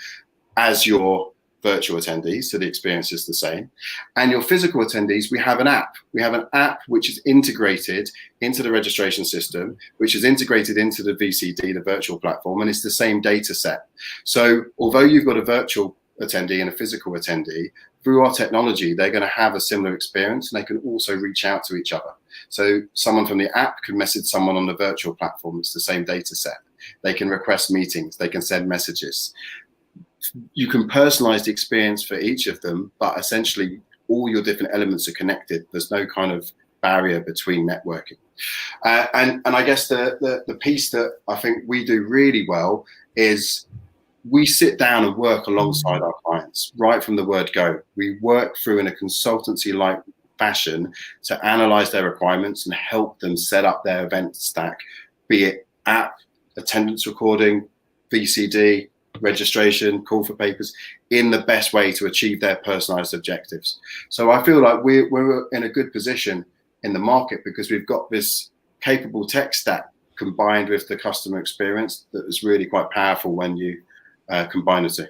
as your virtual attendees, so the experience is the same. And your physical attendees, we have an app. We have an app which is integrated into the registration system, which is integrated into the VCD, the virtual platform, and it's the same data set. So although you've got a virtual attendee and a physical attendee, through our technology, they're going to have a similar experience, and they can also reach out to each other. So someone from the app can message someone on the virtual platform. It's the same data set. They can request meetings. They can send messages. You can personalize the experience for each of them, but essentially all your different elements are connected. There's no kind of barrier between networking. And I guess the piece that I think we do really well is we sit down and work alongside our clients right from the word go. We work through in a consultancy-like fashion to analyze their requirements and help them set up their event stack, be it app, attendance recording, VCD, registration, call for papers, in the best way to achieve their personalized objectives. So I feel like we're in a good position in the market because we've got this capable tech stack combined with the customer experience that is really quite powerful when you combine the two.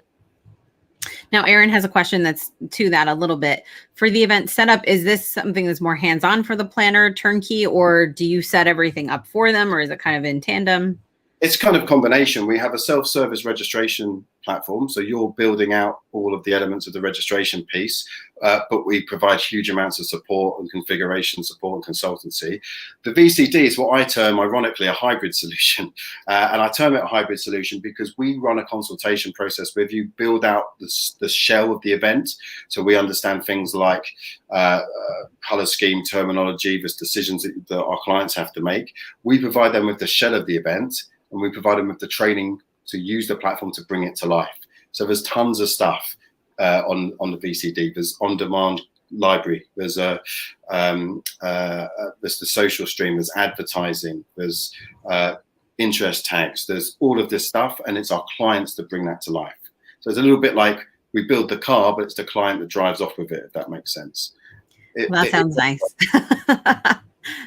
Now, Aaron has a question that's to that a little bit. For the event setup, is this something that's more hands-on for the planner, turnkey, or do you set everything up for them, or is it kind of in tandem? It's kind of a combination. We have a self-service registration platform, so you're building out all of the elements of the registration piece, but we provide huge amounts of support and configuration support and consultancy. The VCD is what I term, ironically, a hybrid solution, and I term it a hybrid solution because we run a consultation process where you build out the shell of the event, so we understand things like color scheme, terminology, there's decisions that our clients have to make. We provide them with the shell of the event, and we provide them with the training to use the platform to bring it to life. So there's tons of stuff on the VCD. There's on-demand library. There's there's the social stream. There's advertising. There's interest tags. There's all of this stuff, and it's our clients that bring that to life. So it's a little bit like we build the car, but it's the client that drives off with it. If that makes sense. That sounds nice.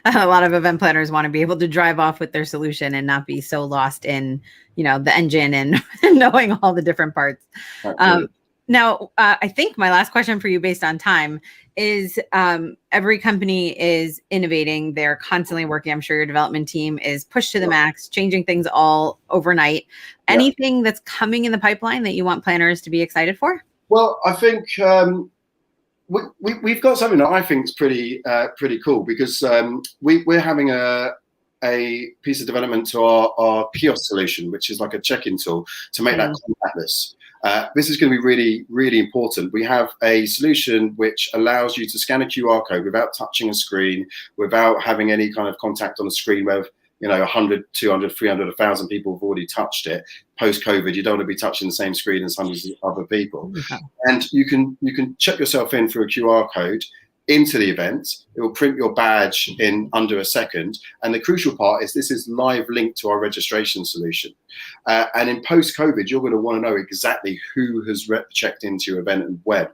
A lot of event planners want to be able to drive off with their solution and not be so lost in, the engine and knowing all the different parts. Now, I think my last question for you based on time is every company is innovating. They're constantly working. I'm sure your development team is pushed to the max, changing things all overnight. Anything that's coming in the pipeline that you want planners to be excited for? Well, I think we've got something that I think is pretty cool because we're having a piece of development to our kiosk solution, which is like a check-in tool to make that contactless. This is going to be really, really important. We have a solution which allows you to scan a QR code without touching a screen, without having any kind of contact on the screen where 100, 200, 300, 1,000 people have already touched it. Post-COVID, you don't want to be touching the same screen as hundreds of other people. And you can check yourself in through a QR code into the event. It will print your badge in under a second. And the crucial part is this is live linked to our registration solution. And in post-COVID, you're going to want to know exactly who has checked into your event and when.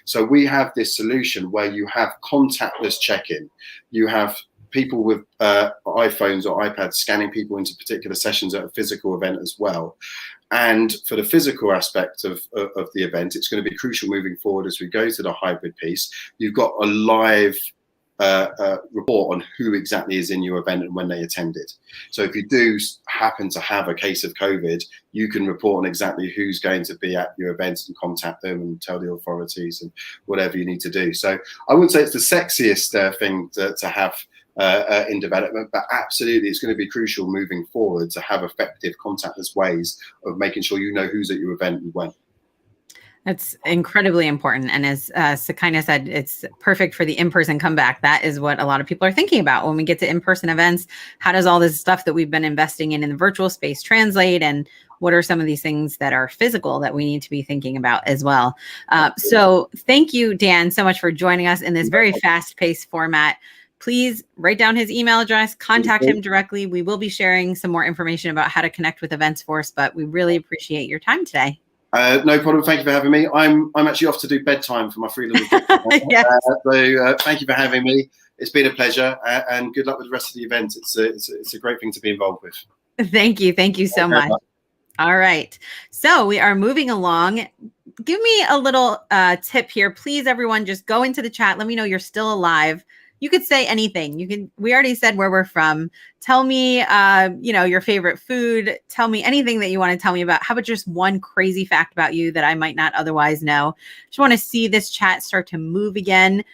So we have this solution where you have contactless check-in. You have people with iPhones or iPads scanning people into particular sessions at a physical event as well. And for the physical aspect of the event, it's going to be crucial moving forward as we go to the hybrid piece. You've got a live report on who exactly is in your event and when they attended. So if you do happen to have a case of COVID, you can report on exactly who's going to be at your event and contact them and tell the authorities and whatever you need to do. So I wouldn't say it's the sexiest thing to have in development, but absolutely it's going to be crucial moving forward to have effective contactless ways of making sure you know who's at your event and when. That's incredibly important. And as Sakina said, it's perfect for the in-person comeback. That is what a lot of people are thinking about when we get to in-person events. How does all this stuff that we've been investing in the virtual space translate? And what are some of these things that are physical that we need to be thinking about as well? So thank you, Dan, so much for joining us in this very fast-paced format. Please write down his email address, contact him directly. We will be sharing some more information about how to connect with Events Force, but we really appreciate your time today. No problem. Thank you for having me. I'm actually off to do bedtime for my free little Yes. So thank you for having me. It's been a pleasure, and good luck with the rest of the event. It's a great thing to be involved with. Thank you. Thank you so much. All right. So we are moving along. Give me a little tip here. Please, everyone, just go into the chat. Let me know you're still alive. You could say anything. We already said where we're from. Tell me, your favorite food. Tell me anything that you want to tell me about. How about just one crazy fact about you that I might not otherwise know? Just want to see this chat start to move again.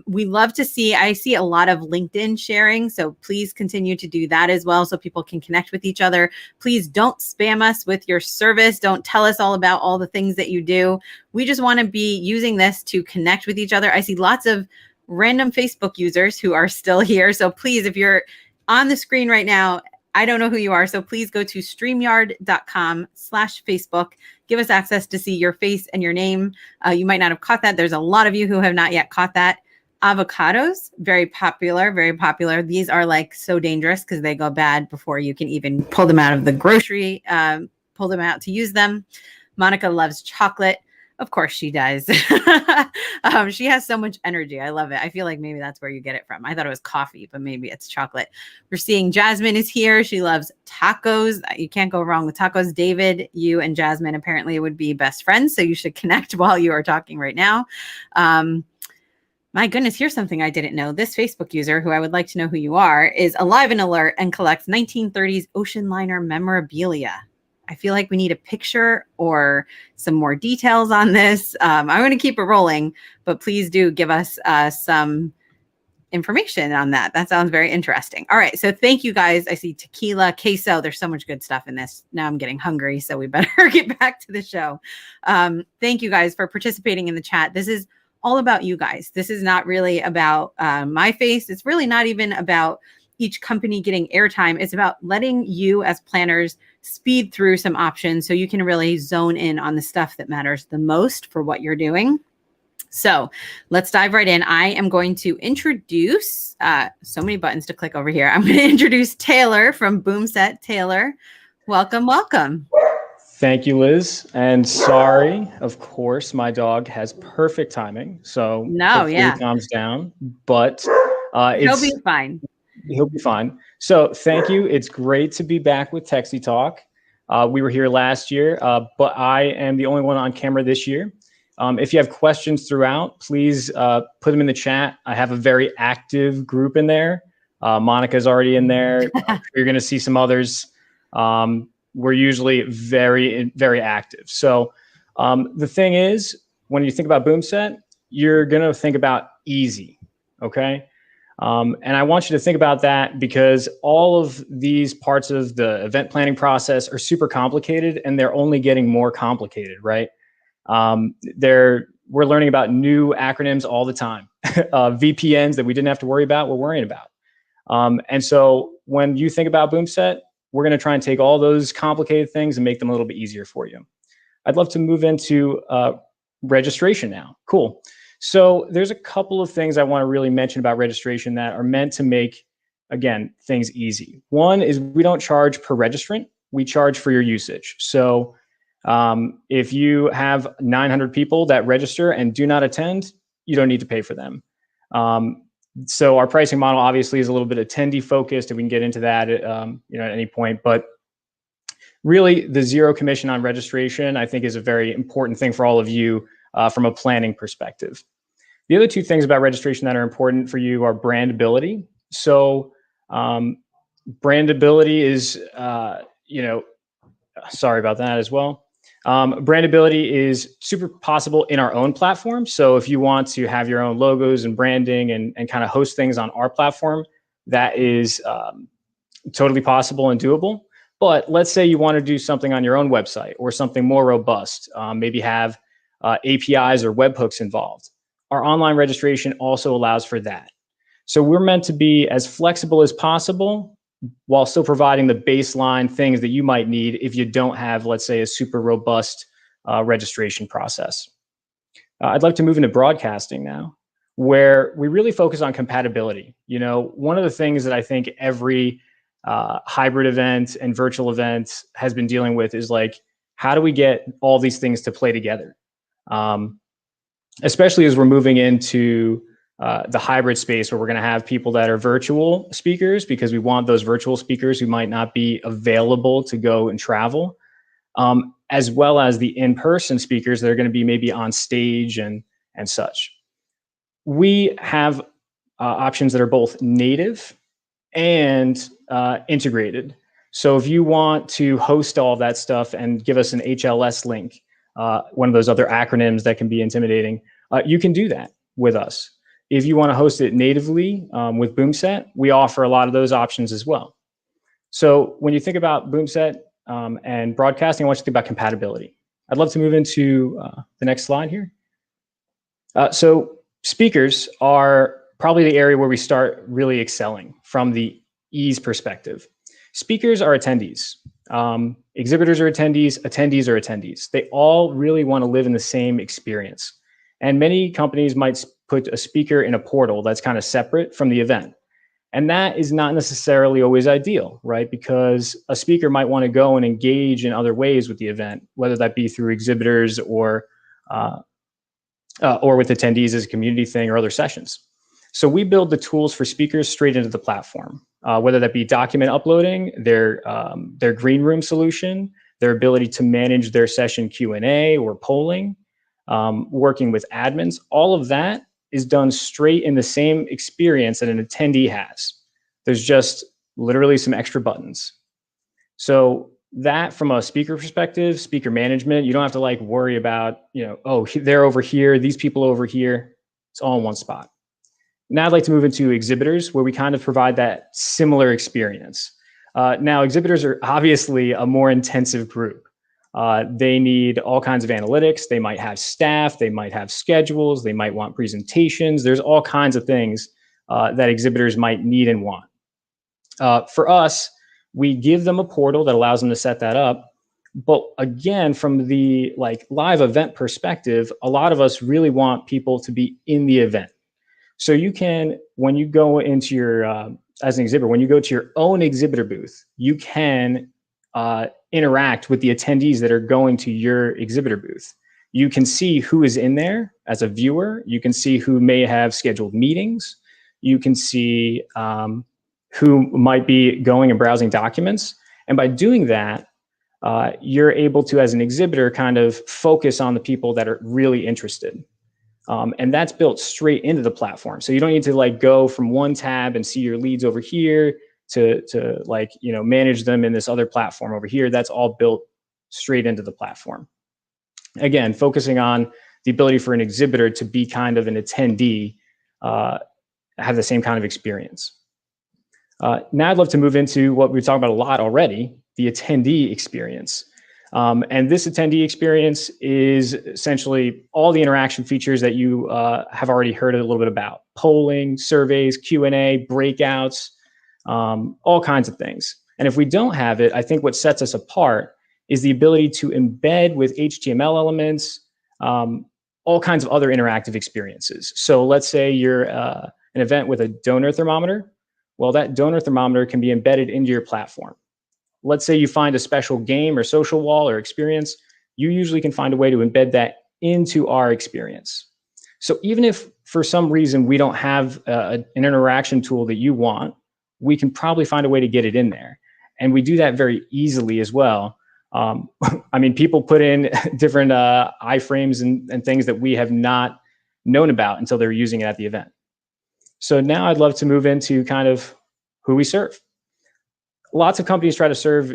We love to see, I see a lot of LinkedIn sharing. So please continue to do that as well so people can connect with each other. Please don't spam us with your service. Don't tell us all about all the things that you do. We just want to be using this to connect with each other. I see lots of random Facebook users who are still here. So please, if you're on the screen right now, I don't know who you are. So please go to streamyard.com/Facebook. Give us access to see your face and your name. You might not have caught that. There's a lot of you who have not yet caught that. Avocados, very popular, very popular. These are like so dangerous because they go bad before you can even pull them out of the grocery, pull them out to use them. Monica loves chocolate. Of course she does. She has so much energy. I love it. I feel like maybe that's where you get it from. I thought it was coffee, but maybe it's chocolate. We're seeing Jasmine is here. She loves tacos. You can't go wrong with tacos. David, you and Jasmine apparently would be best friends. So you should connect while you are talking right now. My goodness, here's something I didn't know. This Facebook user, who I would like to know who you are, is alive and alert and collects 1930s ocean liner memorabilia. I feel like we need a picture or some more details on this. I'm going to keep it rolling, but please do give us some information on that. That sounds very interesting. All right. So thank you guys. I see tequila, queso. There's so much good stuff in this. Now I'm getting hungry, so we better get back to the show. Thank you guys for participating in the chat. This is all about you guys. This is not really about my face. It's really not even about each company getting airtime. It's about letting you as planners speed through some options so you can really zone in on the stuff that matters the most for what you're doing. So let's dive right in. I am going to introduce, so many buttons to click over here. I'm going to introduce Taylor from Boomset. Taylor, welcome, welcome. Thank you, Liz. And sorry, of course, my dog has perfect timing. So hopefully he calms down, but he'll be fine. He'll be fine. So thank you. It's great to be back with Techsy Talk. We were here last year, but I am the only one on camera this year. If you have questions throughout, please put them in the chat. I have a very active group in there. Monica's already in there. You're going to see some others. We're usually very, very active. So the thing is, when you think about Boomset, you're going to think about easy, okay? And I want you to think about that because all of these parts of the event planning process are super complicated and they're only getting more complicated, right? We're learning about new acronyms all the time. VPNs that we didn't have to worry about, we're worrying about. And so when you think about Boomset, we're going to try and take all those complicated things and make them a little bit easier for you. I'd love to move into registration now. Cool. So there's a couple of things I want to really mention about registration that are meant to make, again, things easy. One is we don't charge per registrant. We charge for your usage. So if you have 900 people that register and do not attend, you don't need to pay for them. So our pricing model obviously is a little bit attendee focused, and we can get into that at any point. But really, the zero commission on registration, I think, is a very important thing for all of you from a planning perspective. The other two things about registration that are important for you are brandability. So brandability is, sorry about that as well. Brandability is super possible in our own platform. So if you want to have your own logos and branding and kind of host things on our platform, that is totally possible and doable. But let's say you want to do something on your own website or something more robust, maybe have APIs or webhooks involved. Our online registration also allows for that. So we're meant to be as flexible as possible while still providing the baseline things that you might need if you don't have, let's say, a super robust registration process. I'd like to move into broadcasting now, where we really focus on compatibility. One of the things that I think every hybrid event and virtual event has been dealing with is like, how do we get all these things to play together? Especially as we're moving into the hybrid space where we're going to have people that are virtual speakers because we want those virtual speakers who might not be available to go and travel, as well as the in-person speakers that are going to be maybe on stage and such. We have options that are both native and integrated. So if you want to host all that stuff and give us an HLS link, one of those other acronyms that can be intimidating, you can do that with us. If you want to host it natively with Boomset, we offer a lot of those options as well. So when you think about Boomset and broadcasting, I want you to think about compatibility. I'd love to move into the next slide here. So speakers are probably the area where we start really excelling from the ease perspective. Speakers are attendees. Exhibitors are attendees. Attendees are attendees. They all really want to live in the same experience. And many companies might put a speaker in a portal that's kind of separate from the event. And that is not necessarily always ideal, right? Because a speaker might want to go and engage in other ways with the event, whether that be through exhibitors or with attendees as a community thing or other sessions. So we build the tools for speakers straight into the platform, whether that be document uploading, their green room solution, their ability to manage their session Q&A or polling, working with admins. All of that is done straight in the same experience that an attendee has. There's just literally some extra buttons. So that, from a speaker perspective, speaker management, you don't have to like worry about, oh, they're over here, these people over here. It's all in one spot. Now I'd like to move into exhibitors, where we kind of provide that similar experience. Now, exhibitors are obviously a more intensive group. They need all kinds of analytics. They might have staff. They might have schedules. They might want presentations. There's all kinds of things that exhibitors might need and want. For us, we give them a portal that allows them to set that up. But again, from the live event perspective, a lot of us really want people to be in the event. So you can, when you go into your, as an exhibitor, when you go to your own exhibitor booth, you can interact with the attendees that are going to your exhibitor booth. You can see who is in there as a viewer. You can see who may have scheduled meetings. You can see who might be going and browsing documents. And by doing that, you're able to, as an exhibitor, kind of focus on the people that are really interested. And that's built straight into the platform. So you don't need to go from one tab and see your leads over here to manage them in this other platform over here. That's all built straight into the platform. Again, focusing on the ability for an exhibitor to be kind of an attendee, have the same kind of experience. Now I'd love to move into what we've talked about a lot already, the attendee experience. And this attendee experience is essentially all the interaction features that you have already heard a little bit about: polling, surveys, Q&A, breakouts, all kinds of things. And if we don't have it, I think what sets us apart is the ability to embed with HTML elements, all kinds of other interactive experiences. So let's say you're an event with a donor thermometer. Well, that donor thermometer can be embedded into your platform. Let's say you find a special game or social wall or experience, you usually can find a way to embed that into our experience. So even if for some reason we don't have an interaction tool that you want, we can probably find a way to get it in there. And we do that very easily as well. I mean, people put in different iframes and things that we have not known about until they're using it at the event. So now I'd love to move into kind of who we serve. Lots of companies try to serve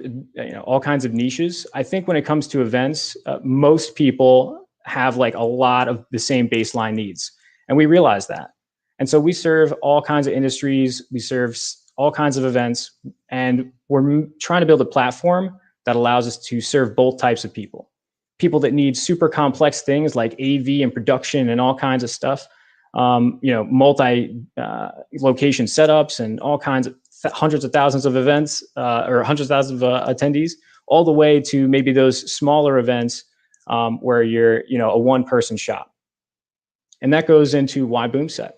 all kinds of niches. I think when it comes to events, most people have a lot of the same baseline needs, and we realize that. And so we serve all kinds of industries, we serve all kinds of events, and we're trying to build a platform that allows us to serve both types of people. People that need super complex things like AV and production and all kinds of stuff, multi-location setups and all kinds of hundreds of thousands of events or hundreds of thousands of attendees, all the way to maybe those smaller events where you're a one-person shop. And that goes into why Boomset.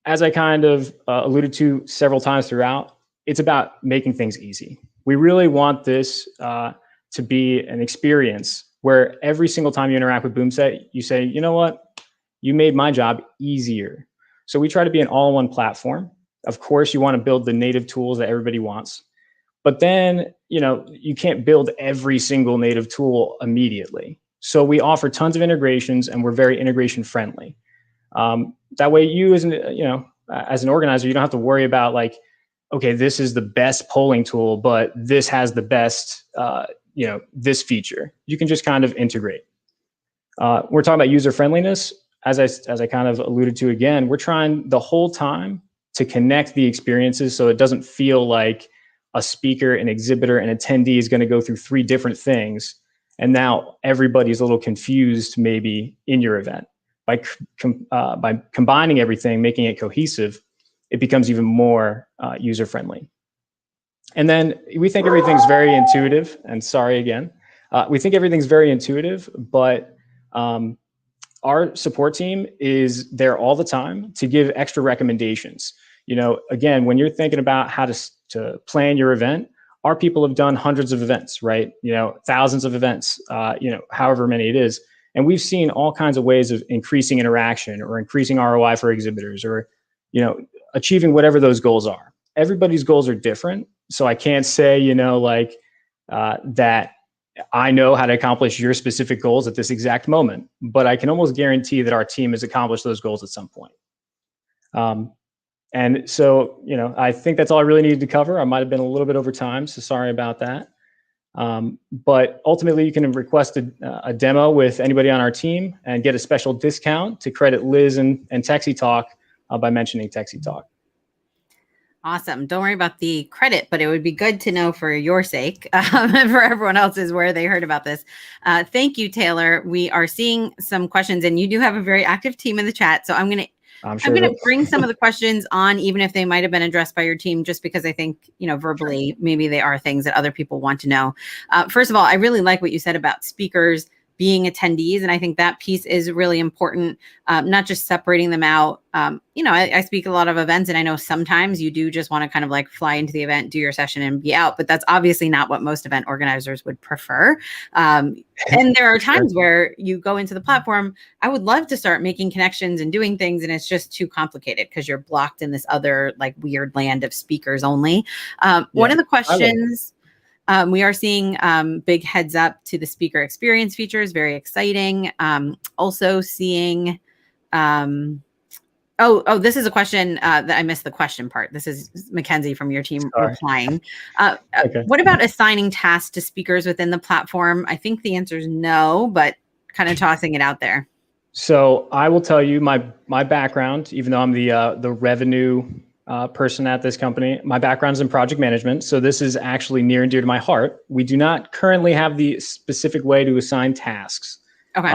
As I kind of alluded to several times throughout, it's about making things easy. We really want this to be an experience where every single time you interact with Boomset, you say, you know what, you made my job easier. So we try to be an all-in-one platform. Of course, you want to build the native tools that everybody wants, but then, you can't build every single native tool immediately. So we offer tons of integrations, and we're very integration friendly. That way you as an organizer, you don't have to worry about okay, this is the best polling tool, but this has the best, this feature. You can just kind of integrate. We're talking about user friendliness. As I kind of alluded to again, we're trying the whole time to connect the experiences so it doesn't feel like a speaker, an exhibitor, an attendee is going to go through 3 different things. And now everybody's a little confused maybe in your event. By combining everything, making it cohesive, it becomes even more user-friendly. And then we think everything's very intuitive, and sorry again. We think everything's very intuitive, but our support team is there all the time to give extra recommendations. Again, when you're thinking about how to plan your event, our people have done hundreds of events, right? Thousands of events, however many it is. And we've seen all kinds of ways of increasing interaction or increasing ROI for exhibitors or, achieving whatever those goals are. Everybody's goals are different. So I can't say, that I know how to accomplish your specific goals at this exact moment, but I can almost guarantee that our team has accomplished those goals at some point. And so, I think that's all I really needed to cover. I might have been a little bit over time, so sorry about that. But ultimately, you can request a demo with anybody on our team and get a special discount to credit Liz and techsytalk by mentioning techsytalk. Awesome. Don't worry about the credit, but it would be good to know for your sake and for everyone else's where they heard about this. Thank you, Taylor. We are seeing some questions, and you do have a very active team in the chat. So I'm going to bring some of the questions on, even if they might have been addressed by your team, just because I think, verbally, maybe they are things that other people want to know. First of all, I really like what you said about speakers being attendees. And I think that piece is really important, not just separating them out. I speak a lot of events, and I know sometimes you do just want to kind of like fly into the event, do your session and be out, but that's obviously not what most event organizers would prefer. And there are times where you go into the platform, I would love to start making connections and doing things, and it's just too complicated because you're blocked in this other like weird land of speakers only. One of the questions... we are seeing big heads up to the speaker experience features. Very exciting. Also seeing, this is a question that I missed the question part. This is Mackenzie from your team replying. Okay. What about assigning tasks to speakers within the platform? I think the answer is no, but kind of tossing it out there. So I will tell you my background, even though I'm the revenue person at this company. My background is in project management, so this is actually near and dear to my heart. We do not currently have the specific way to assign tasks. Okay.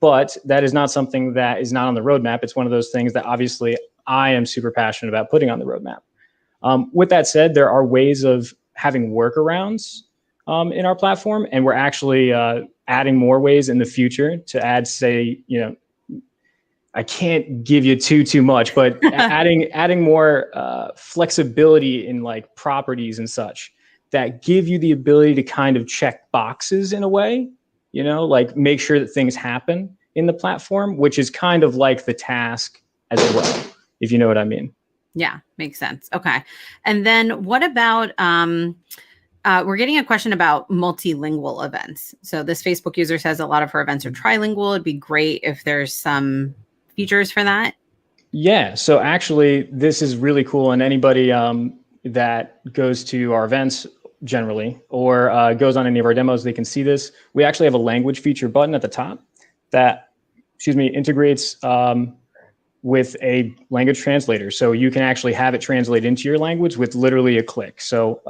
But that is not something that is not on the roadmap. It's one of those things that obviously I am super passionate about putting on the roadmap. With that said, there are ways of having workarounds in our platform, and we're actually adding more ways in the future to add, say, I can't give you too much, but adding more flexibility in like properties and such that give you the ability to kind of check boxes in a way, like make sure that things happen in the platform, which is kind of like the task as well, if you know what I mean. Yeah, makes sense. Okay. And then what about, we're getting a question about multilingual events. So this Facebook user says a lot of her events are trilingual. It'd be great if there's some features for that. Yeah, so actually this is really cool, and anybody that goes to our events generally or goes on any of our demos, they can see this. We actually have a language feature button at the top that integrates with a language translator, so you can actually have it translate into your language with literally a click. So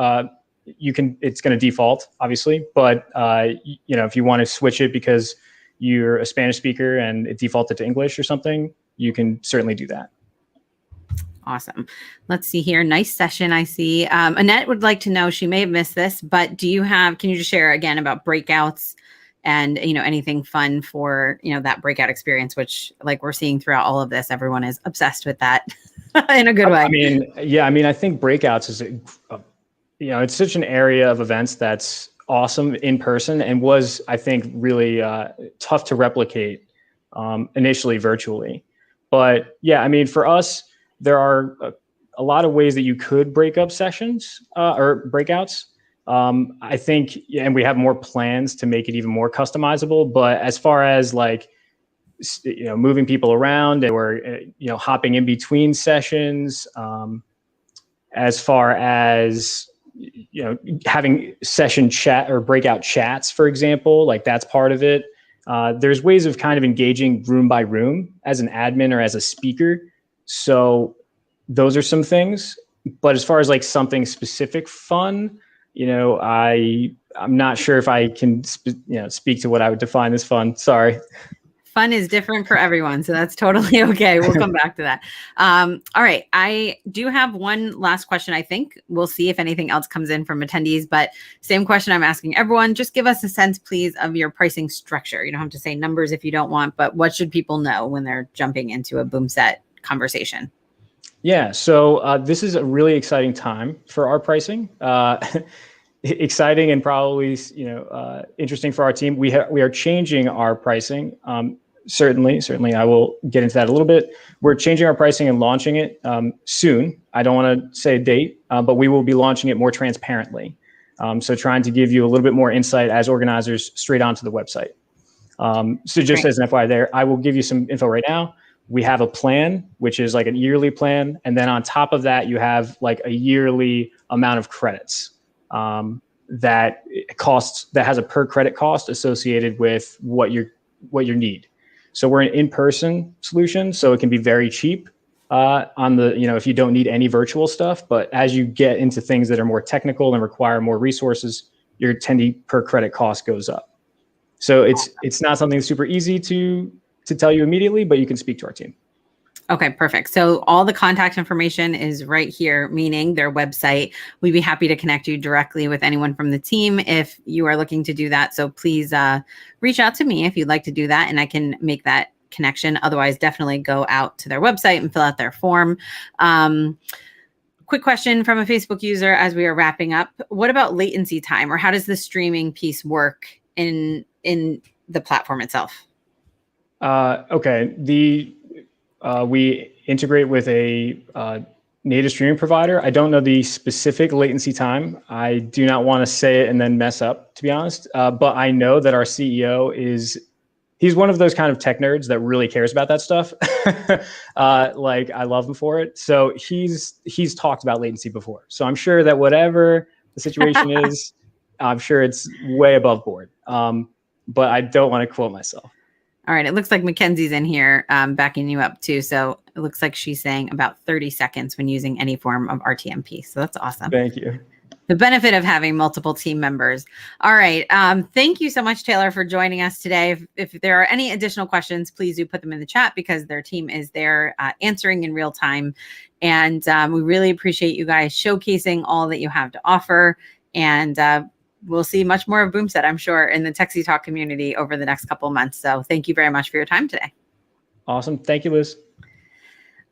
it's going to default obviously, but if you want to switch it because you're a Spanish speaker and it defaulted to English or something, you can certainly do that. Awesome. Let's see here. Nice session. I see. Annette would like to know, she may have missed this, but can you just share again about breakouts and, anything fun for, that breakout experience, which like we're seeing throughout all of this, everyone is obsessed with that in a good way. I think breakouts is, it's such an area of events that's awesome in person and was, I think, really tough to replicate initially virtually. But yeah, for us, there are a lot of ways that you could break up sessions or breakouts. I think, and we have more plans to make it even more customizable. But as far as like, moving people around or, hopping in between sessions, as far as, having session chat or breakout chats, for example, like that's part of it. There's ways of kind of engaging room by room as an admin or as a speaker. So those are some things. But as far as like something specific fun, I'm not sure if I can speak to what I would define as fun. Sorry. Fun is different for everyone, so that's totally okay. We'll come back to that. All right. I do have one last question, I think. We'll see if anything else comes in from attendees, but same question I'm asking everyone. Just give us a sense, please, of your pricing structure. You don't have to say numbers if you don't want, but what should people know when they're jumping into a boom set conversation? Yeah, so this is a really exciting time for our pricing. Exciting and probably interesting for our team. We are changing our pricing. Certainly, I will get into that a little bit. We're changing our pricing and launching it soon. I don't want to say a date, but we will be launching it more transparently. So trying to give you a little bit more insight as organizers straight onto the website. So just as an FYI there, I will give you some info right now. We have a plan, which is like a yearly plan. And then on top of that, you have like a yearly amount of credits that has a per credit cost associated with what you need. So we're an in-person solution, so it can be very cheap on the, if you don't need any virtual stuff. But as you get into things that are more technical and require more resources, your attendee per credit cost goes up. So it's not something super easy to tell you immediately, but you can speak to our team. Okay, perfect. So all the contact information is right here, meaning their website. We'd be happy to connect you directly with anyone from the team if you are looking to do that. So please reach out to me if you'd like to do that, and I can make that connection. Otherwise, definitely go out to their website and fill out their form. Quick question from a Facebook user as we are wrapping up. What about latency time, or how does the streaming piece work in the platform itself? Okay. We integrate with a native streaming provider. I don't know the specific latency time. I do not want to say it and then mess up, to be honest. But I know that our CEO he's one of those kind of tech nerds that really cares about that stuff. Like I love him for it. So he's talked about latency before. So I'm sure that whatever the situation is, I'm sure it's way above board. But I don't want to quote myself. All right. It looks like Mackenzie's in here backing you up too. So it looks like she's saying about 30 seconds when using any form of RTMP. So that's awesome. Thank you. The benefit of having multiple team members. All right. Thank you so much, Taylor, for joining us today. If there are any additional questions, please do put them in the chat because their team is there answering in real time. And we really appreciate you guys showcasing all that you have to offer. And we'll see much more of Boomset, I'm sure, in the techsytalk community over the next couple of months. So thank you very much for your time today. Awesome. Thank you, Liz.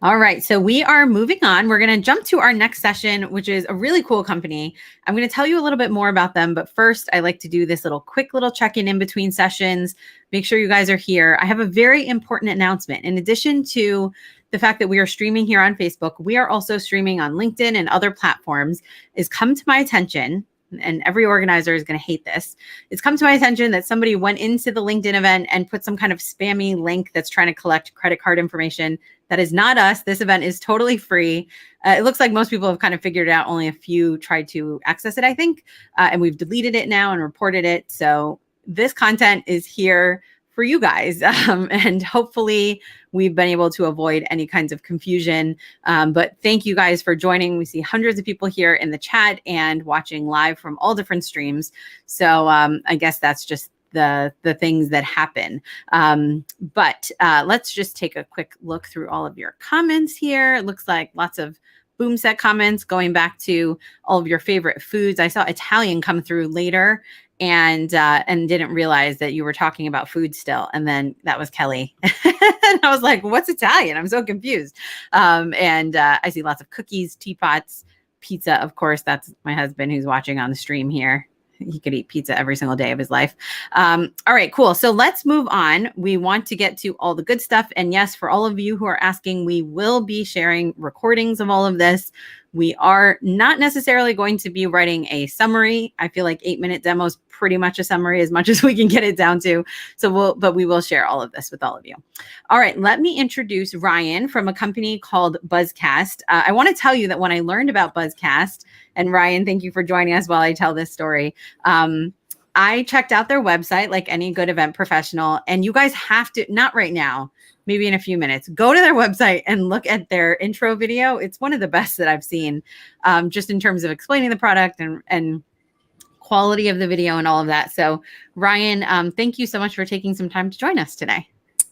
All right. So we are moving on. We're going to jump to our next session, which is a really cool company. I'm going to tell you a little bit more about them. But first, I like to do this quick little check-in in between sessions. Make sure you guys are here. I have a very important announcement. In addition to the fact that we are streaming here on Facebook, we are also streaming on LinkedIn and other platforms. Is come to my attention, and every organizer is going to hate this. It's come to my attention that somebody went into the LinkedIn event and put some kind of spammy link that's trying to collect credit card information. That is not us. This event is totally free. It looks like most people have kind of figured it out. Only a few tried to access it, I think. And we've deleted it now and reported it. So this content is here for you guys. And hopefully we've been able to avoid any kinds of confusion. But thank you guys for joining. We see hundreds of people here in the chat and watching live from all different streams. So I guess that's just the things that happen. But let's just take a quick look through all of your comments here. It looks like lots of Boomset comments going back to all of your favorite foods. I saw Italian come through later and didn't realize that you were talking about food still. And then that was Kelly. And I was like, what's Italian? I'm so confused. I see lots of cookies, teapots, pizza. Of course, that's my husband who's watching on the stream here. He could eat pizza every single day of his life. All right, cool. So let's move on. We want to get to all the good stuff. And yes, for all of you who are asking, we will be sharing recordings of all of this. We are not necessarily going to be writing a summary. I feel like 8-minute demo is pretty much a summary as much as we can get it down to. But we will share all of this with all of you. All right, let me introduce Ryan from a company called Buzzcast. I want to tell you that when I learned about Buzzcast, and Ryan, thank you for joining us while I tell this story. I checked out their website like any good event professional, and you guys have to, not right now, maybe in a few minutes, go to their website and look at their intro video. It's one of the best that I've seen, just in terms of explaining the product and quality of the video and all of that. So Ryan, thank you so much for taking some time to join us today.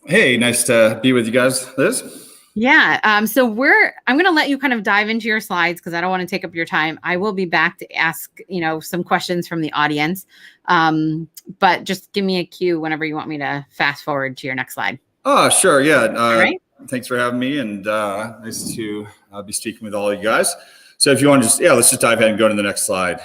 Hey, nice to be with you guys, Liz. Yeah. I'm going to let you kind of dive into your slides because I don't want to take up your time. I will be back to ask, some questions from the audience. But just give me a cue whenever you want me to fast forward to your next slide. Oh, sure. Yeah. All right. Thanks for having me, and nice to be speaking with all of you guys. So if you want to let's just dive ahead and go to the next slide.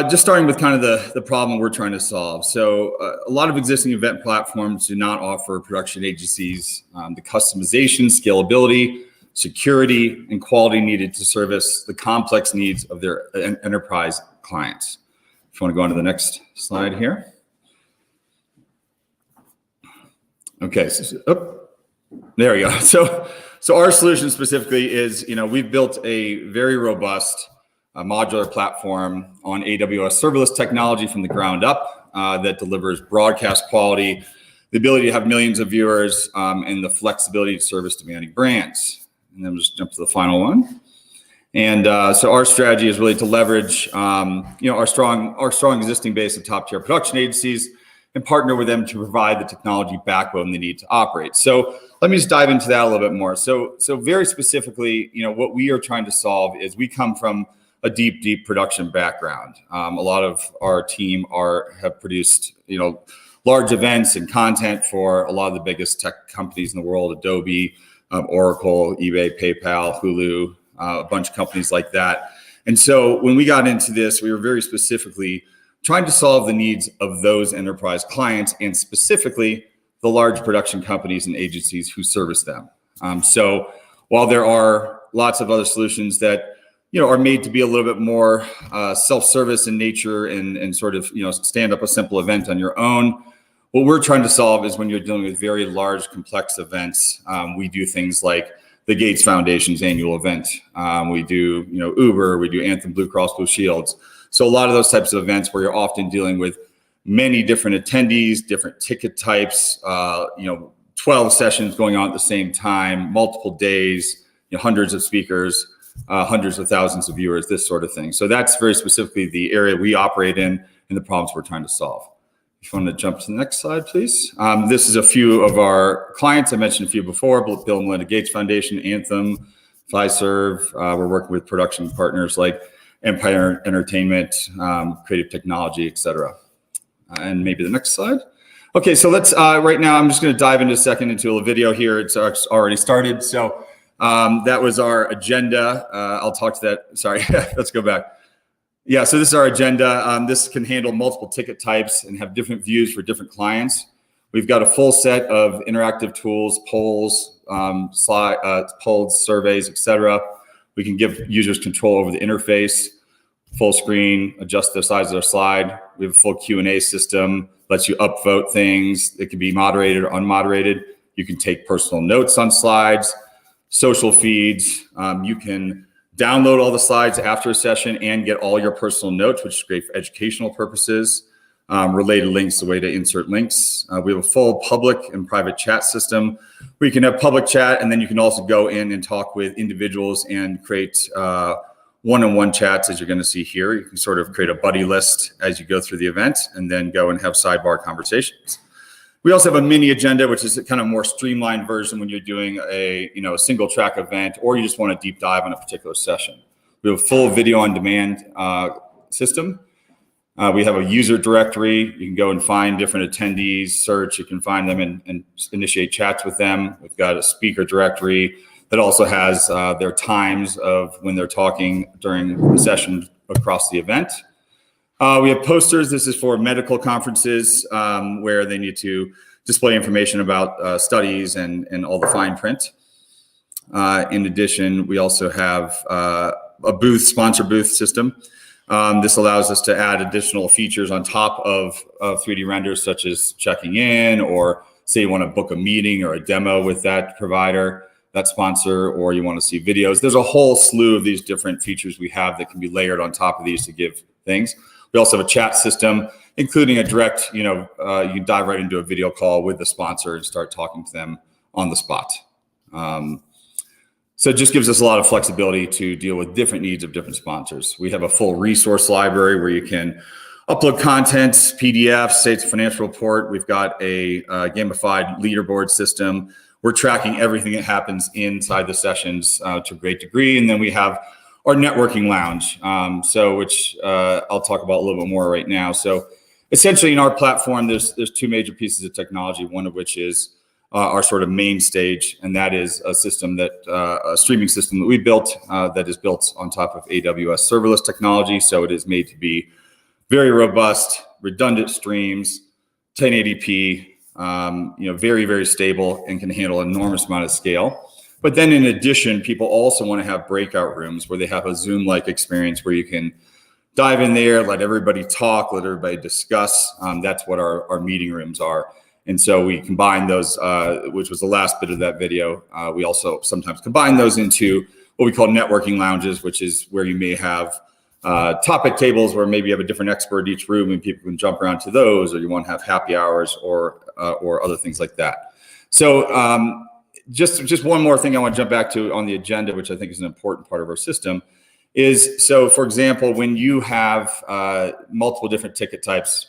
Just starting with kind of the problem we're trying to solve. So a lot of existing event platforms do not offer production agencies the customization, scalability, security, and quality needed to service the complex needs of their enterprise clients. If you want to go on to the next slide here. Okay, there we go. So our solution specifically is, we've built a very robust modular platform on AWS serverless technology from the ground up that delivers broadcast quality, the ability to have millions of viewers, and the flexibility to service demanding brands. And then we'll just jump to the final one. And so our strategy is really to leverage, our strong existing base of top tier production agencies and partner with them to provide the technology backbone they need to operate. So let me just dive into that a little bit more. So very specifically, what we are trying to solve is we come from a deep production background. A lot of our team have produced, large events and content for a lot of the biggest tech companies in the world: Adobe, Oracle, eBay, PayPal, Hulu, a bunch of companies like that. And so when we got into this, we were very specifically trying to solve the needs of those enterprise clients, and specifically the large production companies and agencies who service them. So while there are lots of other solutions that are made to be a little bit more self-service in nature and sort of stand up a simple event on your own, what we're trying to solve is when you're dealing with very large, complex events. We do things like the Gates Foundation's annual event. We do Uber, we do Anthem Blue Cross Blue Shields. So a lot of those types of events where you're often dealing with many different attendees, different ticket types, 12 sessions going on at the same time, multiple days, hundreds of speakers, hundreds of thousands of viewers, this sort of thing. So that's very specifically the area we operate in and the problems we're trying to solve. If you want to jump to the next slide, please. This is a few of our clients. I mentioned a few before: Bill and Melinda Gates Foundation, Anthem, Fiserv. We're working with production partners like Empire Entertainment, Creative Technology, et cetera. And maybe the next slide. Okay, so let's, right now, I'm just going to dive into a second into a video here. It's already started. So that was our agenda. I'll talk to that. Sorry, let's go back. Yeah, so this is our agenda. This can handle multiple ticket types and have different views for different clients. We've got a full set of interactive tools, polls, polls, surveys, et cetera. We can give users control over the interface, full screen, adjust the size of their slide. We have a full Q&A system, lets you upvote things. It can be moderated or unmoderated. You can take personal notes on slides, social feeds. You can download all the slides after a session and get all your personal notes, which is great for educational purposes. Related links, the way to insert links. We have a full public and private chat system where you can have public chat, and then you can also go in and talk with individuals and create one-on-one chats, as you're going to see here. You can sort of create a buddy list as you go through the event and then go and have sidebar conversations. We also have a mini agenda, which is a kind of more streamlined version when you're doing a single track event, or you just want to deep dive on a particular session. We have a full video on demand system. We have a user directory. You can go and find different attendees, search. You can find them and initiate chats with them. We've got a speaker directory that also has their times of when they're talking during the session across the event. We have posters. This is for medical conferences where they need to display information about studies and all the fine print. In addition, we also have a sponsor booth system. This allows us to add additional features on top of 3D renders, such as checking in, or say you want to book a meeting or a demo with that provider, that sponsor, or you want to see videos. There's a whole slew of these different features we have that can be layered on top of these to give things. We also have a chat system, including a direct, you can dive right into a video call with the sponsor and start talking to them on the spot. So it just gives us a lot of flexibility to deal with different needs of different sponsors. We have a full resource library where you can upload content, PDFs, say it's a financial report. We've got a gamified leaderboard system. We're tracking everything that happens inside the sessions to a great degree. And then we have our networking lounge, which I'll talk about a little bit more right now. So essentially in our platform, there's two major pieces of technology, one of which is our sort of main stage, and that is a system a streaming system that we built that is built on top of AWS serverless technology. So it is made to be very robust, redundant streams, 1080p, very, very stable, and can handle an enormous amount of scale. But then in addition, people also want to have breakout rooms where they have a Zoom-like experience where you can dive in there, let everybody talk, let everybody discuss. That's what our meeting rooms are. And so we combine those, which was the last bit of that video. We also sometimes combine those into what we call networking lounges, which is where you may have topic tables where maybe you have a different expert in each room and people can jump around to those, or you want to have happy hours or other things like that. So just one more thing I want to jump back to on the agenda, which I think is an important part of our system, is so, for example, when you have multiple different ticket types,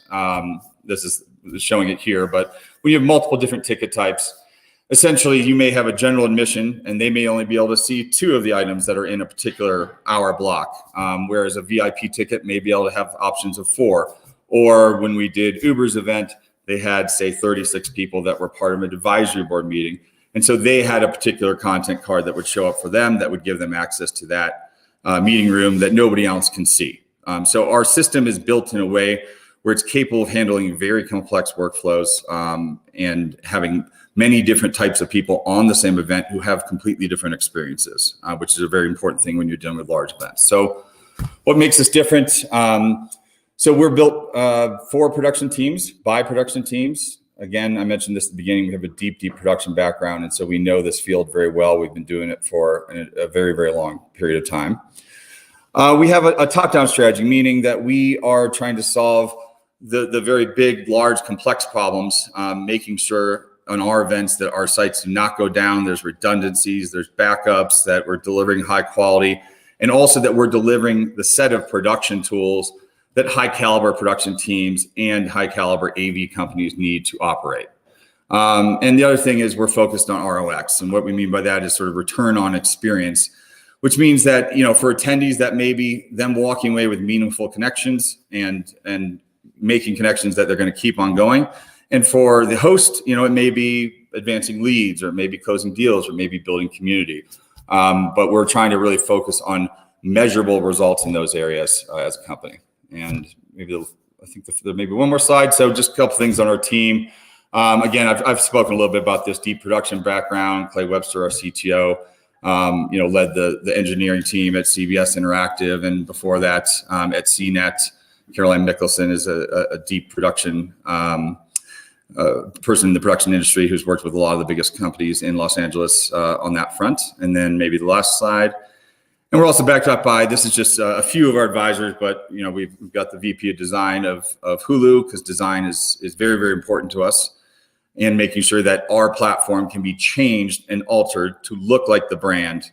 this is showing it here, but when you have multiple different ticket types, essentially you may have a general admission and they may only be able to see 2 of the items that are in a particular hour block, whereas a VIP ticket may be able to have options of 4. Or when we did Uber's event, they had, say, 36 people that were part of an advisory board meeting. And so they had a particular content card that would show up for them that would give them access to that meeting room that nobody else can see. So our system is built in a way where it's capable of handling very complex workflows and having many different types of people on the same event who have completely different experiences, which is a very important thing when you're dealing with large events. So what makes us different? So we're built for production teams, by production teams. Again, I mentioned this at the beginning, we have a deep production background, and so we know this field very well. We've been doing it for a very, very long period of time. We have a top-down strategy, meaning that we are trying to solve the very big, large, complex problems, making sure on our events that our sites do not go down, there's redundancies, there's backups, that we're delivering high quality, and also that we're delivering the set of production tools that high caliber production teams and high caliber AV companies need to operate. And the other thing is we're focused on ROX. And what we mean by that is sort of return on experience, which means that, you know, for attendees, that may be them walking away with meaningful connections and making connections that they're going to keep on going. And for the host, you know, it may be advancing leads, or it may be closing deals, or maybe building community. But we're trying to really focus on measurable results in those areas as a company. And maybe I think there may be one more slide. So just a couple things on our team. Again, I've spoken a little bit about this deep production background. Clay Webster, our CTO, you know, led the engineering team at CBS Interactive, and before that at CNET. Caroline Mickelson is a deep production person in the production industry who's worked with a lot of the biggest companies in Los Angeles on that front. And then maybe the last slide. And we're also backed up by, this is just a few of our advisors, but you know, we've got the VP of design of Hulu, because design is very, very important to us, and making sure that our platform can be changed and altered to look like the brand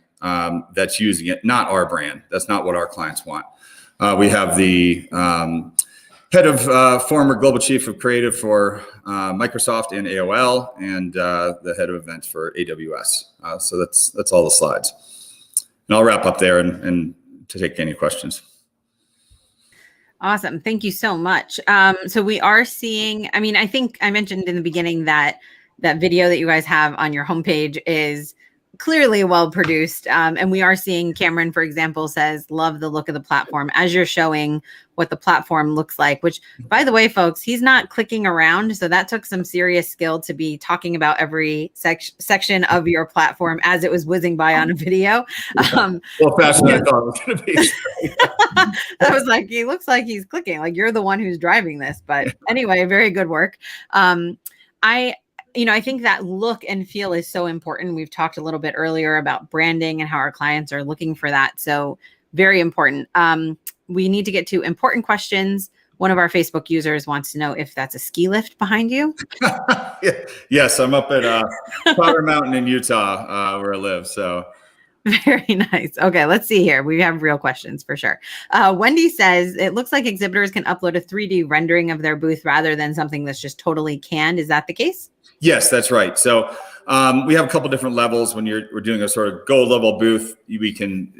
that's using it, not our brand. That's not what our clients want. We have the head of former global chief of creative for Microsoft and AOL, and the head of events for AWS. So that's all the slides. And I'll wrap up there and to take any questions. Awesome. Thank you so much. So we are seeing, I mean, I think I mentioned in the beginning that that video that you guys have on your homepage is clearly well produced. And we are seeing Cameron, for example, says, love the look of the platform, as you're showing what the platform looks like, which, by the way, folks, he's not clicking around. So that took some serious skill to be talking about every section of your platform as it was whizzing by on a video. Well, faster than I thought it was going to be. I was like, he looks like he's clicking, like you're the one who's driving this. But anyway, very good work. I think that look and feel is so important. We've talked a little bit earlier about branding and how our clients are looking for that. So very important. We need to get to important questions. One of our Facebook users wants to know if that's a ski lift behind you. Yes, I'm up at Powder Mountain in Utah, where I live. So very nice. Okay, let's see here. We have real questions for sure. Wendy says, it looks like exhibitors can upload a 3D rendering of their booth rather than something that's just totally canned. Is that the case? Yes, that's right. So we have a couple different levels. When we're doing a sort of gold level booth, you can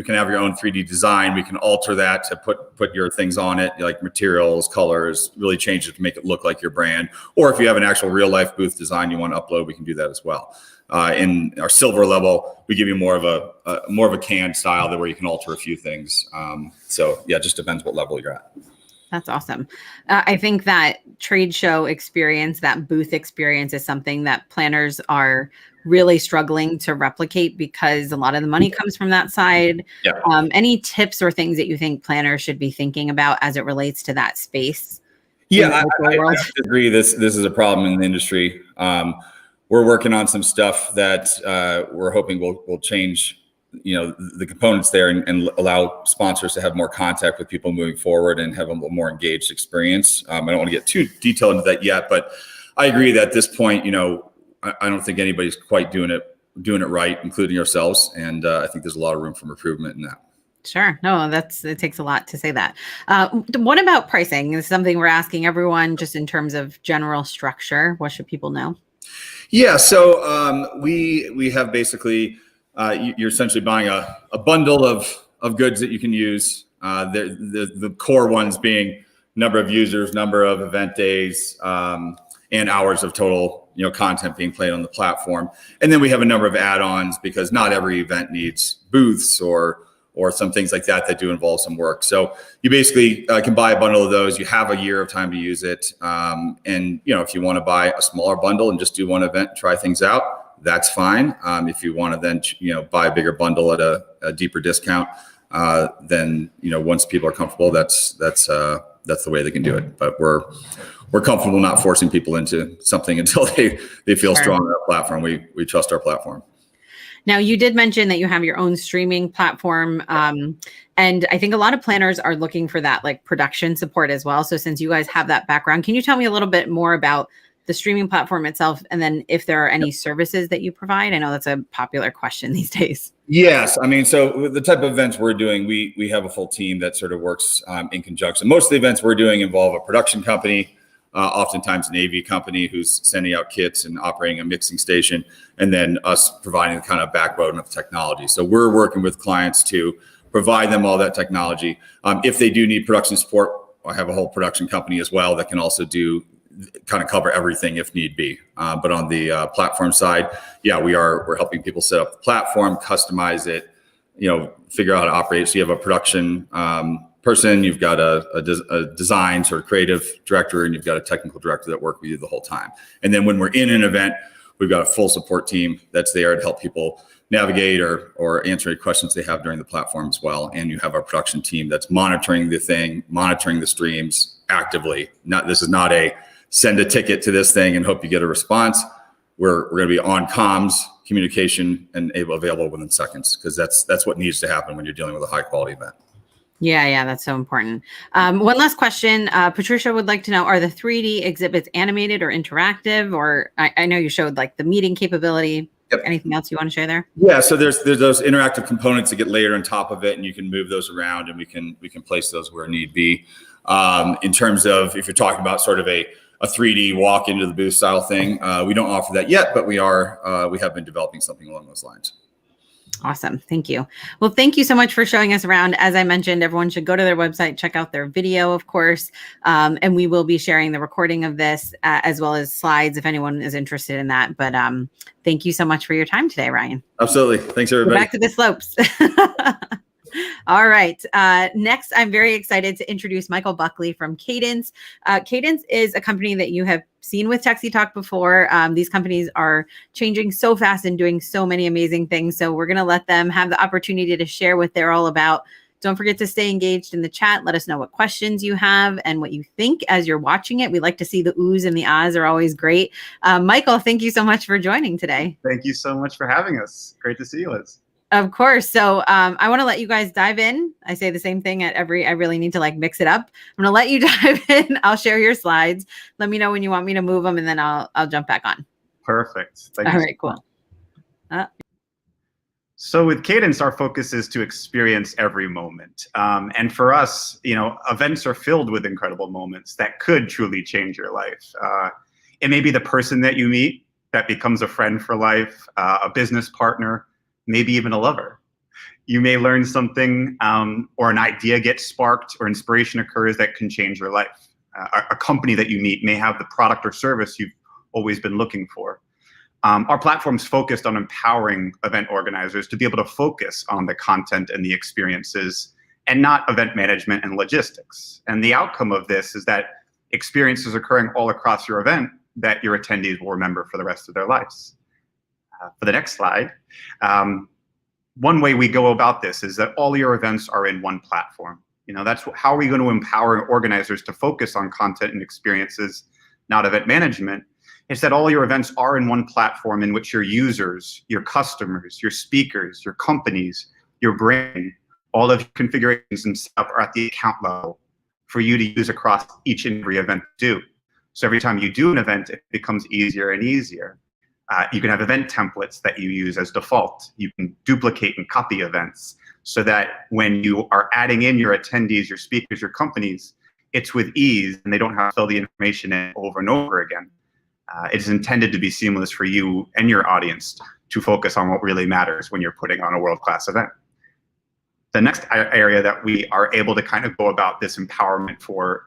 have your own 3D design. We can alter that to put your things on it, like materials, colors, really change it to make it look like your brand. Or if you have an actual real life booth design you want to upload, we can do that as well. In our silver level, we give you more of a canned style where you can alter a few things. So yeah, it just depends what level you're at. That's awesome. I think that trade show experience, that booth experience is something that planners are really struggling to replicate because a lot of the money comes from that side. Yeah. Any tips or things that you think planners should be thinking about as it relates to that space? Yeah, in the virtual world? I agree. This is a problem in the industry. We're working on some stuff that we're hoping will change, the components there and allow sponsors to have more contact with people moving forward and have a more engaged experience. I don't want to get too detailed into that yet, but I agree that at this point, I don't think anybody's quite doing it right, including ourselves. And I think there's a lot of room for improvement in that. Sure. No, it takes a lot to say that. What about pricing? This is something we're asking everyone just in terms of general structure. What should people know? Yeah. So we have basically, you're essentially buying a bundle of goods that you can use. The core ones being number of users, number of event days, and hours of total content being played on the platform. And then we have a number of add-ons because not every event needs booths or some things like that do involve some work. So you basically can buy a bundle of those. You have a year of time to use it. And if you want to buy a smaller bundle and just do one event, try things out, that's fine. If you want to then buy a bigger bundle at a deeper discount, then once people are comfortable, that's the way they can do it. But we're comfortable not forcing people into something until they feel strong on our platform. We trust our platform. Now, you did mention that you have your own streaming platform. And I think a lot of planners are looking for that like production support as well. So since you guys have that background, can you tell me a little bit more about the streaming platform itself? And then if there are any services that you provide? I know that's a popular question these days. Yes. I mean, so the type of events we're doing, we have a full team that sort of works in conjunction. Most of the events we're doing involve a production company, oftentimes an AV company who's sending out kits and operating a mixing station, and then us providing the kind of backbone of technology. So we're working with clients to provide them all that technology. If they do need production support, I have a whole production company as well that can also cover everything if need be. But on the platform side, yeah, we're helping people set up the platform, customize it, figure out how to operate. So you have a production person, you've got a design sort of creative director, and you've got a technical director that work with you the whole time. And then when we're in an event, we've got a full support team that's there to help people navigate or answer any questions they have during the platform as well. And you have our production team that's monitoring the streams actively. This is not a send a ticket to this thing and hope you get a response. We're going to be on comms, communication, and available within seconds, because that's what needs to happen when you're dealing with a high quality event. Yeah, that's so important. One last question. Patricia would like to know, are the 3D exhibits animated or interactive? Or I know you showed like the meeting capability. Yep. Anything else you want to share there? Yeah, so there's those interactive components that get layered on top of it, and you can move those around, and we can place those where need be. In terms of if you're talking about sort of a 3D walk into the booth style thing, we don't offer that yet, but we have been developing something along those lines. Awesome. Thank you. Well, thank you so much for showing us around. As I mentioned, everyone should go to their website, check out their video, of course. And we will be sharing the recording of this as well as slides if anyone is interested in that. But thank you so much for your time today, Ryan. Absolutely. Thanks, everybody. Back to the slopes. All right. Next, I'm very excited to introduce Michael Buckley from Cadence. Cadence is a company that you have seen with techsytalk before. These companies are changing so fast and doing so many amazing things. So we're going to let them have the opportunity to share what they're all about. Don't forget to stay engaged in the chat. Let us know what questions you have and what you think as you're watching it. We like to see the oohs and the ahs are always great. Michael, thank you so much for joining today. Thank you so much for having us. Great to see you, Liz. Of course. So I want to let you guys dive in. I say the same thing I really need to like mix it up. I'm going to let you dive in. I'll share your slides. Let me know when you want me to move them, and then I'll jump back on. Perfect. All right, cool. So with Cadence, our focus is to experience every moment. And for us, events are filled with incredible moments that could truly change your life. It may be the person that you meet that becomes a friend for life, a business partner, maybe even a lover. You may learn something or an idea gets sparked or inspiration occurs that can change your life. A company that you meet may have the product or service you've always been looking for. Our platform's focused on empowering event organizers to be able to focus on the content and the experiences and not event management and logistics. And the outcome of this is that experiences occurring all across your event that your attendees will remember for the rest of their lives. For the next slide, one way we go about this is that all your events are in one platform. That's how are we going to empower organizers to focus on content and experiences, not event management. It's that all your events are in one platform in which your users, your customers, your speakers, your companies, your brand, all of your configurations and stuff are at the account level for you to use across each and every event you do. So every time you do an event, it becomes easier and easier. You can have event templates that you use as default. You can duplicate and copy events so that when you are adding in your attendees, your speakers, your companies, it's with ease and they don't have to fill the information in over and over again. It is intended to be seamless for you and your audience to focus on what really matters when you're putting on a world-class event. The next area that we are able to kind of go about this empowerment for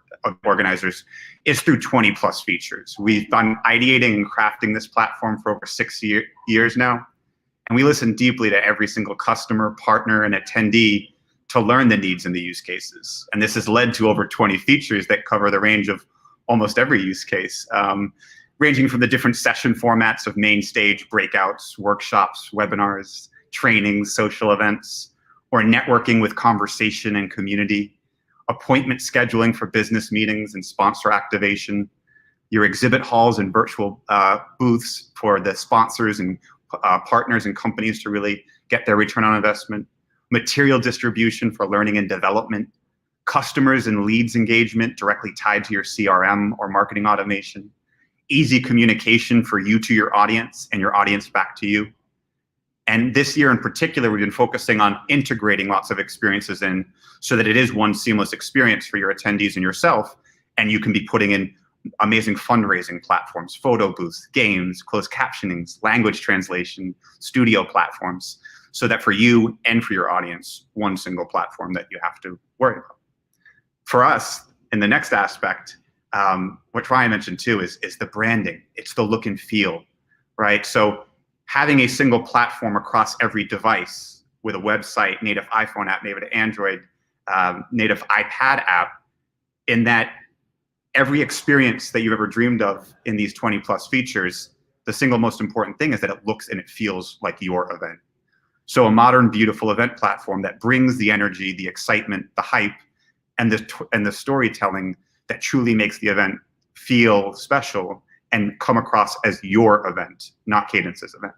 organizers is through 20+ features. We've been ideating and crafting this platform for over 6 years now, and we listen deeply to every single customer, partner, and attendee to learn the needs and the use cases. And this has led to over 20 features that cover the range of almost every use case, ranging from the different session formats of main stage, breakouts, workshops, webinars, trainings, social events, or networking with conversation and community, appointment scheduling for business meetings and sponsor activation, your exhibit halls and virtual booths for the sponsors and partners and companies to really get their return on investment, material distribution for learning and development, customers and leads engagement directly tied to your CRM or marketing automation, easy communication for you to your audience and your audience back to you. And this year in particular, we've been focusing on integrating lots of experiences in so that it is one seamless experience for your attendees and yourself. And you can be putting in amazing fundraising platforms, photo booths, games, closed captionings, language translation, studio platforms, so that for you and for your audience, one single platform that you have to worry about. For us, in the next aspect, what Ryan mentioned too is the branding. It's the look and feel, right? So having a single platform across every device with a website, native iPhone app, native Android, native iPad app, in that every experience that you've ever dreamed of in these 20+ features, the single most important thing is that it looks and it feels like your event. So a modern, beautiful event platform that brings the energy, the excitement, the hype, and the storytelling that truly makes the event feel special and come across as your event, not Cadence's event.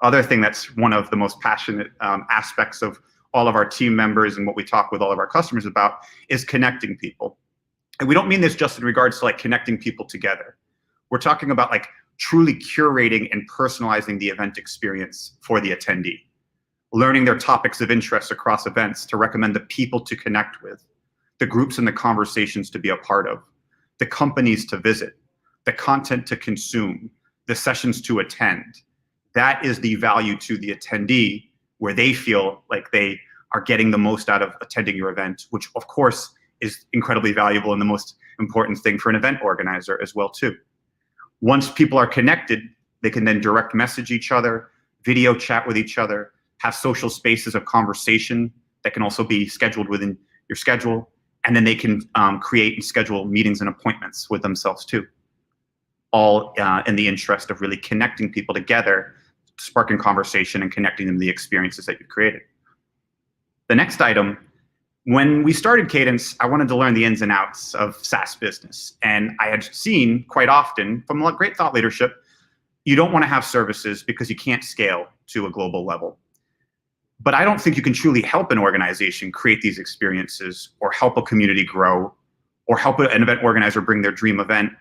Other thing that's one of the most passionate aspects of all of our team members and what we talk with all of our customers about is connecting people. And we don't mean this just in regards to like connecting people together. We're talking about like truly curating and personalizing the event experience for the attendee, learning their topics of interest across events to recommend the people to connect with, the groups and the conversations to be a part of, the companies to visit, the content to consume, the sessions to attend. That is the value to the attendee, where they feel like they are getting the most out of attending your event, which of course is incredibly valuable and the most important thing for an event organizer as well too. Once people are connected, they can then direct message each other, video chat with each other, have social spaces of conversation that can also be scheduled within your schedule, and then they can create and schedule meetings and appointments with themselves too, all in the interest of really connecting people together, sparking conversation and connecting them to the experiences that you've created. The next item, when we started Cadence, I wanted to learn the ins and outs of SaaS business. And I had seen quite often from great thought leadership, you don't want to have services because you can't scale to a global level. But I don't think you can truly help an organization create these experiences or help a community grow or help an event organizer bring their dream event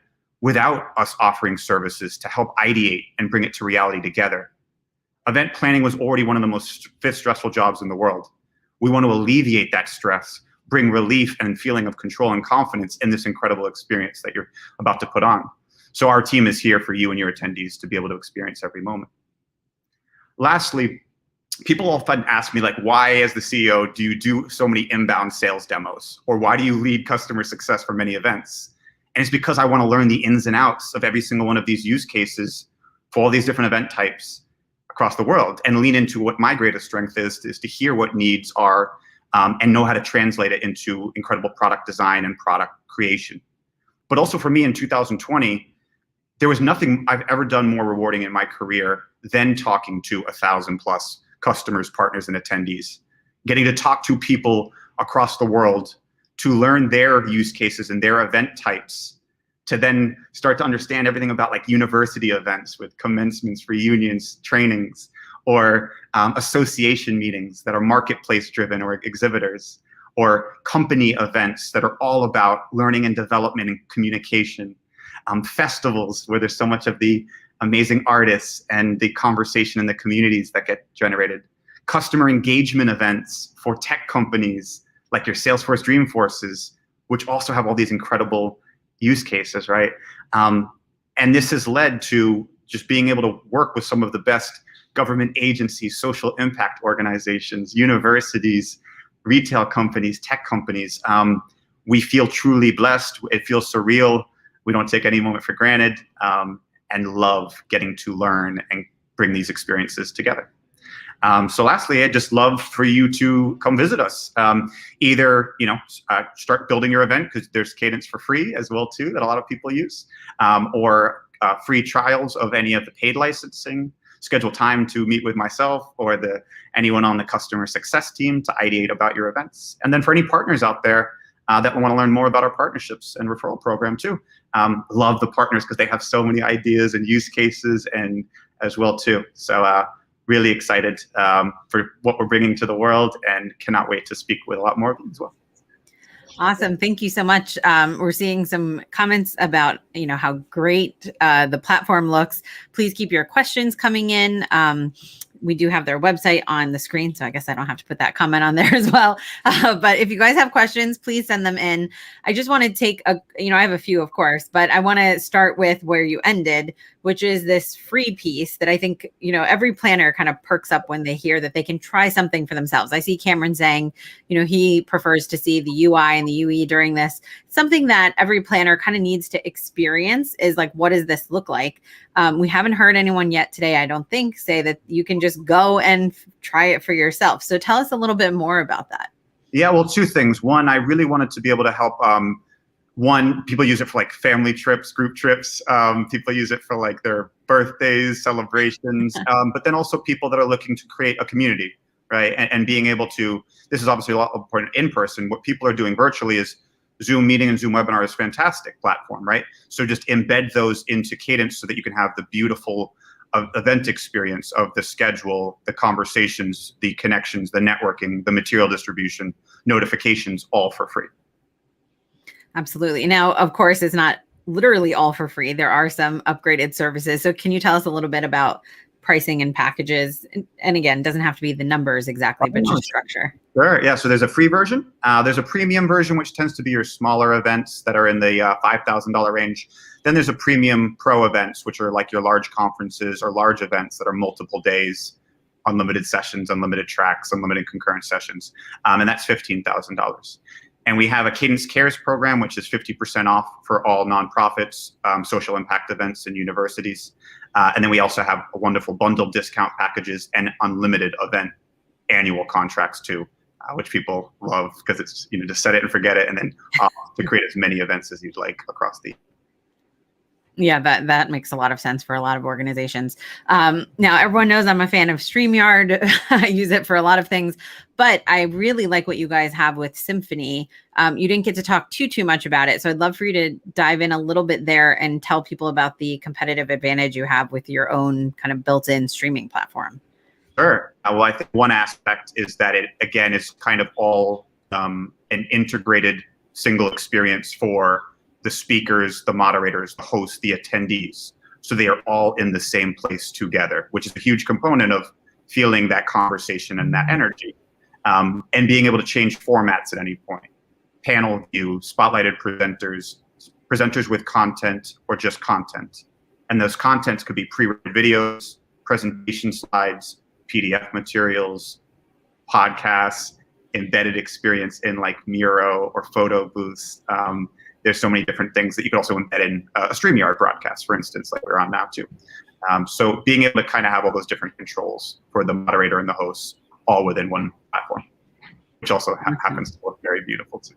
without us offering services to help ideate and bring it to reality together. Event planning was already one of the most stressful jobs in the world. We want to alleviate that stress, bring relief and feeling of control and confidence in this incredible experience that you're about to put on. So our team is here for you and your attendees to be able to experience every moment. Lastly, people often ask me, like, why as the CEO do you do so many inbound sales demos? Or why do you lead customer success for many events? And it's because I want to learn the ins and outs of every single one of these use cases for all these different event types across the world and lean into what my greatest strength is to hear what needs are and know how to translate it into incredible product design and product creation. But also for me in 2020, there was nothing I've ever done more rewarding in my career than talking to 1,000+ customers, partners, and attendees. Getting to talk to people across the world to learn their use cases and their event types, to then start to understand everything about like university events with commencements, reunions, trainings, or association meetings that are marketplace driven, or exhibitors, or company events that are all about learning and development and communication, festivals where there's so much of the amazing artists and the conversation in the communities that get generated, customer engagement events for tech companies like your Salesforce Dreamforces, which also have all these incredible use cases, right? And this has led to just being able to work with some of the best government agencies, social impact organizations, universities, retail companies, tech companies. We feel truly blessed. It feels surreal. We don't take any moment for granted, and love getting to learn and bring these experiences together. So lastly, I'd just love for you to come visit us. Either, start building your event, because there's Cadence for free as well too, that a lot of people use, or free trials of any of the paid licensing. Schedule time to meet with myself or anyone on the customer success team to ideate about your events. And then for any partners out there that want to learn more about our partnerships and referral program too. Love the partners because they have so many ideas and use cases and as well too. So really excited for what we're bringing to the world, and cannot wait to speak with a lot more of you as well. Awesome. Thank you so much. We're seeing some comments about, how great the platform looks. Please keep your questions coming in. We do have their website on the screen, so I guess I don't have to put that comment on there as well. But if you guys have questions, please send them in. I just want to take I have a few, of course, but I want to start with where you ended, which is this free piece that I think, every planner kind of perks up when they hear that they can try something for themselves. I see Cameron saying, he prefers to see the UI and the UE during this. Something that every planner kind of needs to experience is like, what does this look like? We haven't heard anyone yet today, I don't think, say that you can just go and try it for yourself. So tell us a little bit more about that. Yeah, well, two things. One, I really wanted to be able to help. One, people use it for like family trips, group trips. People use it for like their birthdays, celebrations, but then also people that are looking to create a community, right? And being able to, this is obviously a lot important in person. What people are doing virtually is Zoom meeting and Zoom webinar is a fantastic platform, right? So just embed those into Cadence so that you can have the beautiful event experience of the schedule, the conversations, the connections, the networking, the material distribution, notifications, all for free. Absolutely. Now, of course, it's not literally all for free. There are some upgraded services. So can you tell us a little bit about pricing and packages? And again, it doesn't have to be the numbers exactly, but just structure. Sure. Yeah. So there's a free version. There's a premium version, which tends to be your smaller events that are in the $5,000 range. Then there's a premium pro events, which are like your large conferences or large events that are multiple days, unlimited sessions, unlimited tracks, unlimited concurrent sessions. And that's $15,000. And we have a Cadence Cares program, which is 50% off for all nonprofits, social impact events, and universities. And then we also have a wonderful bundled discount packages and unlimited event annual contracts too, which people love because it's, just set it and forget it, and then to create as many events as you'd like across the. Yeah, that makes a lot of sense for a lot of organizations. Now, everyone knows I'm a fan of StreamYard. I use it for a lot of things, but I really like what you guys have with Symphony. You didn't get to talk too much about it, so I'd love for you to dive in a little bit there and tell people about the competitive advantage you have with your own kind of built-in streaming platform. Sure. Well, I think one aspect is that it, again, is kind of all an integrated single experience for the speakers, the moderators, the hosts, the attendees. So they are all in the same place together, which is a huge component of feeling that conversation and that energy, and being able to change formats at any point. Panel view, spotlighted presenters with content, or just content. And those contents could be pre-recorded videos, presentation slides, PDF materials, podcasts, embedded experience in like Miro or photo booths. There's so many different things that you could also embed in a StreamYard broadcast, for instance, like we're on now too. So being able to kind of have all those different controls for the moderator and the hosts all within one platform. which also happens to look very beautiful too.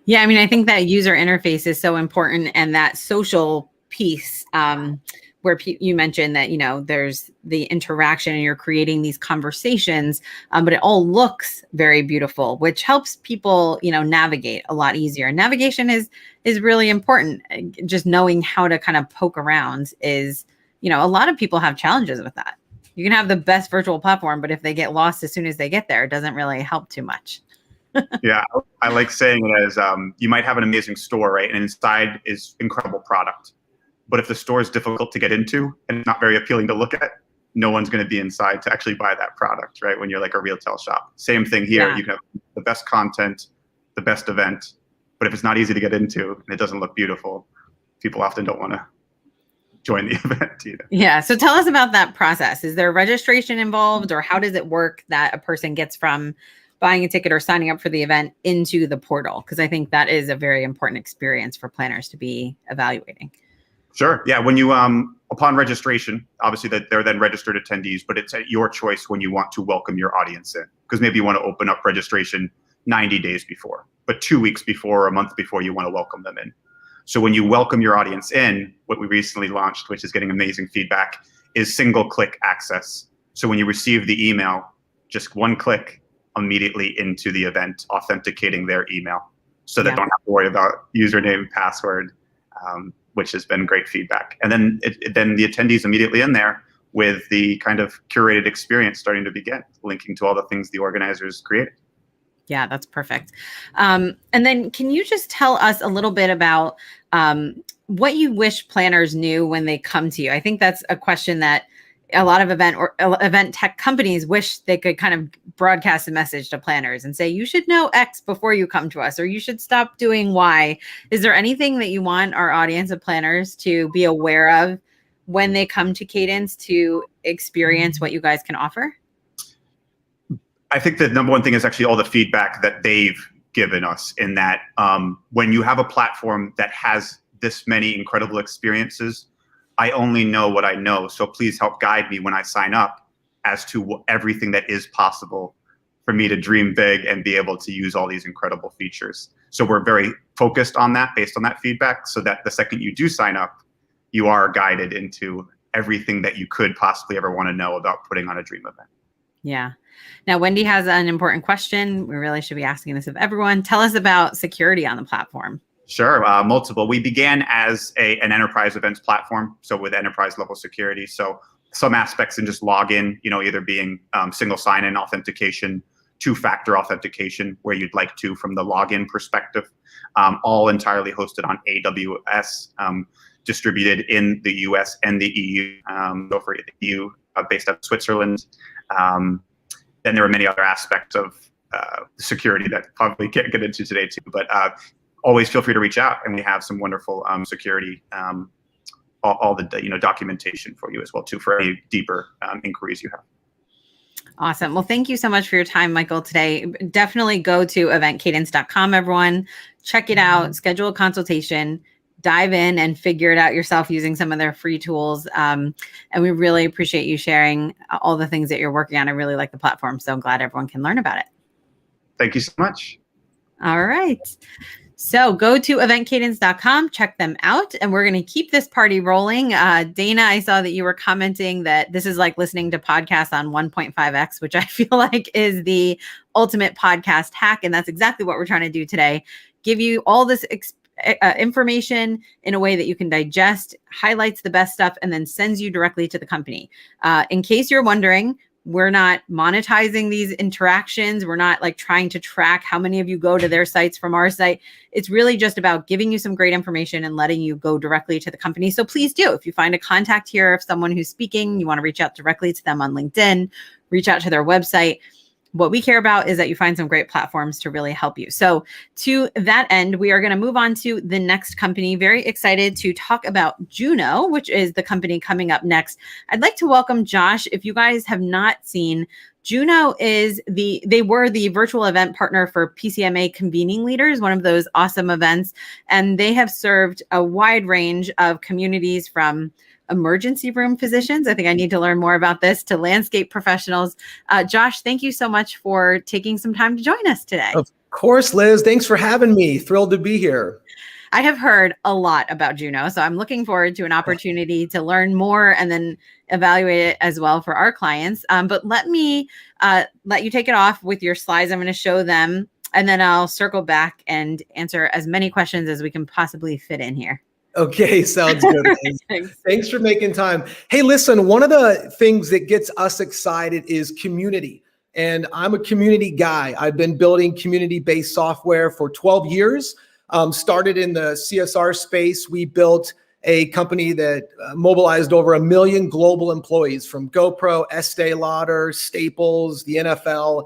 Yeah, I mean, I think that user interface is so important, and that social piece, where you mentioned that, there's the interaction and you're creating these conversations, but it all looks very beautiful, which helps people, navigate a lot easier. Navigation is really important. Just knowing how to kind of poke around is, a lot of people have challenges with that. You can have the best virtual platform, but if they get lost as soon as they get there, it doesn't really help too much. Yeah, I like saying it as you might have an amazing store, right? And inside is incredible product. But if the store is difficult to get into and not very appealing to look at, no one's going to be inside to actually buy that product, right? When you're like a retail shop. Same thing here. Yeah. You can have the best content, the best event, but if it's not easy to get into and it doesn't look beautiful, people often don't want to join the event either. Yeah. So tell us about that process. Is there registration involved, or how does it work that a person gets from buying a ticket or signing up for the event into the portal? Because I think that is a very important experience for planners to be evaluating. Sure. Yeah. When you, upon registration, obviously that they're then registered attendees, but it's at your choice when you want to welcome your audience in, because maybe you want to open up registration 90 days before, but 2 weeks before or a month before you want to welcome them in. So when you welcome your audience in, what we recently launched, which is getting amazing feedback, is single click access. So when you receive the email, just one click immediately into the event, authenticating their email, so they don't have to worry about username, password, which has been great feedback. And then then the attendees immediately in there with the kind of curated experience starting to begin, linking to all the things the organizers created. Yeah, that's perfect. And then can you just tell us a little bit about what you wish planners knew when they come to you? I think that's a question that a lot of event tech companies wish they could kind of broadcast a message to planners and say, you should know X before you come to us, or you should stop doing Y. Is there anything that you want our audience of planners to be aware of when they come to Cadence to experience what you guys can offer? I think the number one thing is actually all the feedback that they've given us, in that when you have a platform that has this many incredible experiences, I only know what I know. So please help guide me when I sign up as to everything that is possible for me to dream big and be able to use all these incredible features. So we're very focused on that based on that feedback, so that the second you do sign up, you are guided into everything that you could possibly ever want to know about putting on a dream event. Yeah. Now, Wendy has an important question. We really should be asking this of everyone. Tell us about security on the platform. Sure, multiple. We began as an enterprise events platform, so with enterprise level security. So some aspects in just login, either being single sign-in authentication, two-factor authentication, where you'd like to from the login perspective, all entirely hosted on AWS, distributed in the US and the EU, so for the EU, based out of Switzerland. Then there are many other aspects of security that probably can't get into today too, but always feel free to reach out, and we have some wonderful security, all the documentation for you as well too, for any deeper inquiries you have. Awesome. Well, thank you so much for your time, Michael, today. Definitely go to eventcadence.com, everyone. Check it out, schedule a consultation, dive in and figure it out yourself using some of their free tools. And we really appreciate you sharing all the things that you're working on. I really like the platform, so I'm glad everyone can learn about it. Thank you so much. All right. So go to eventcadence.com, check them out, and we're going to keep this party rolling. Dana, I saw that you were commenting that this is like listening to podcasts on 1.5x, which I feel like is the ultimate podcast hack. And that's exactly what we're trying to do today. Give you all this information in a way that you can digest, highlights the best stuff, and then sends you directly to the company. In case you're wondering, we're not monetizing these interactions. We're not like trying to track how many of you go to their sites from our site. It's really just about giving you some great information and letting you go directly to the company. So please do. If you find a contact here of someone who's speaking, you want to reach out directly to them on LinkedIn, reach out to their website. What we care about is that you find some great platforms to really help you. So to that end, we are going to move on to the next company. Very excited to talk about Juno, which is the company coming up next. I'd like to welcome Josh. If you guys have not seen, Juno is they were the virtual event partner for PCMA Convening Leaders, one of those awesome events. And they have served a wide range of communities, from emergency room physicians. I think I need to learn more about this, to landscape professionals. Josh, thank you so much for taking some time to join us today. Of course, Liz. Thanks for having me. Thrilled to be here. I have heard a lot about Juno, so I'm looking forward to an opportunity to learn more and then evaluate it as well for our clients. But let me let you take it off with your slides. I'm going to show them, and then I'll circle back and answer as many questions as we can possibly fit in here. Okay, sounds good. Thanks for making time. Hey, listen, one of the things that gets us excited is community. And I'm a community guy. I've been building community-based software for 12 years. Started in the CSR space. We built a company that mobilized over 1 million global employees from GoPro, Estee Lauder, Staples, the NFL,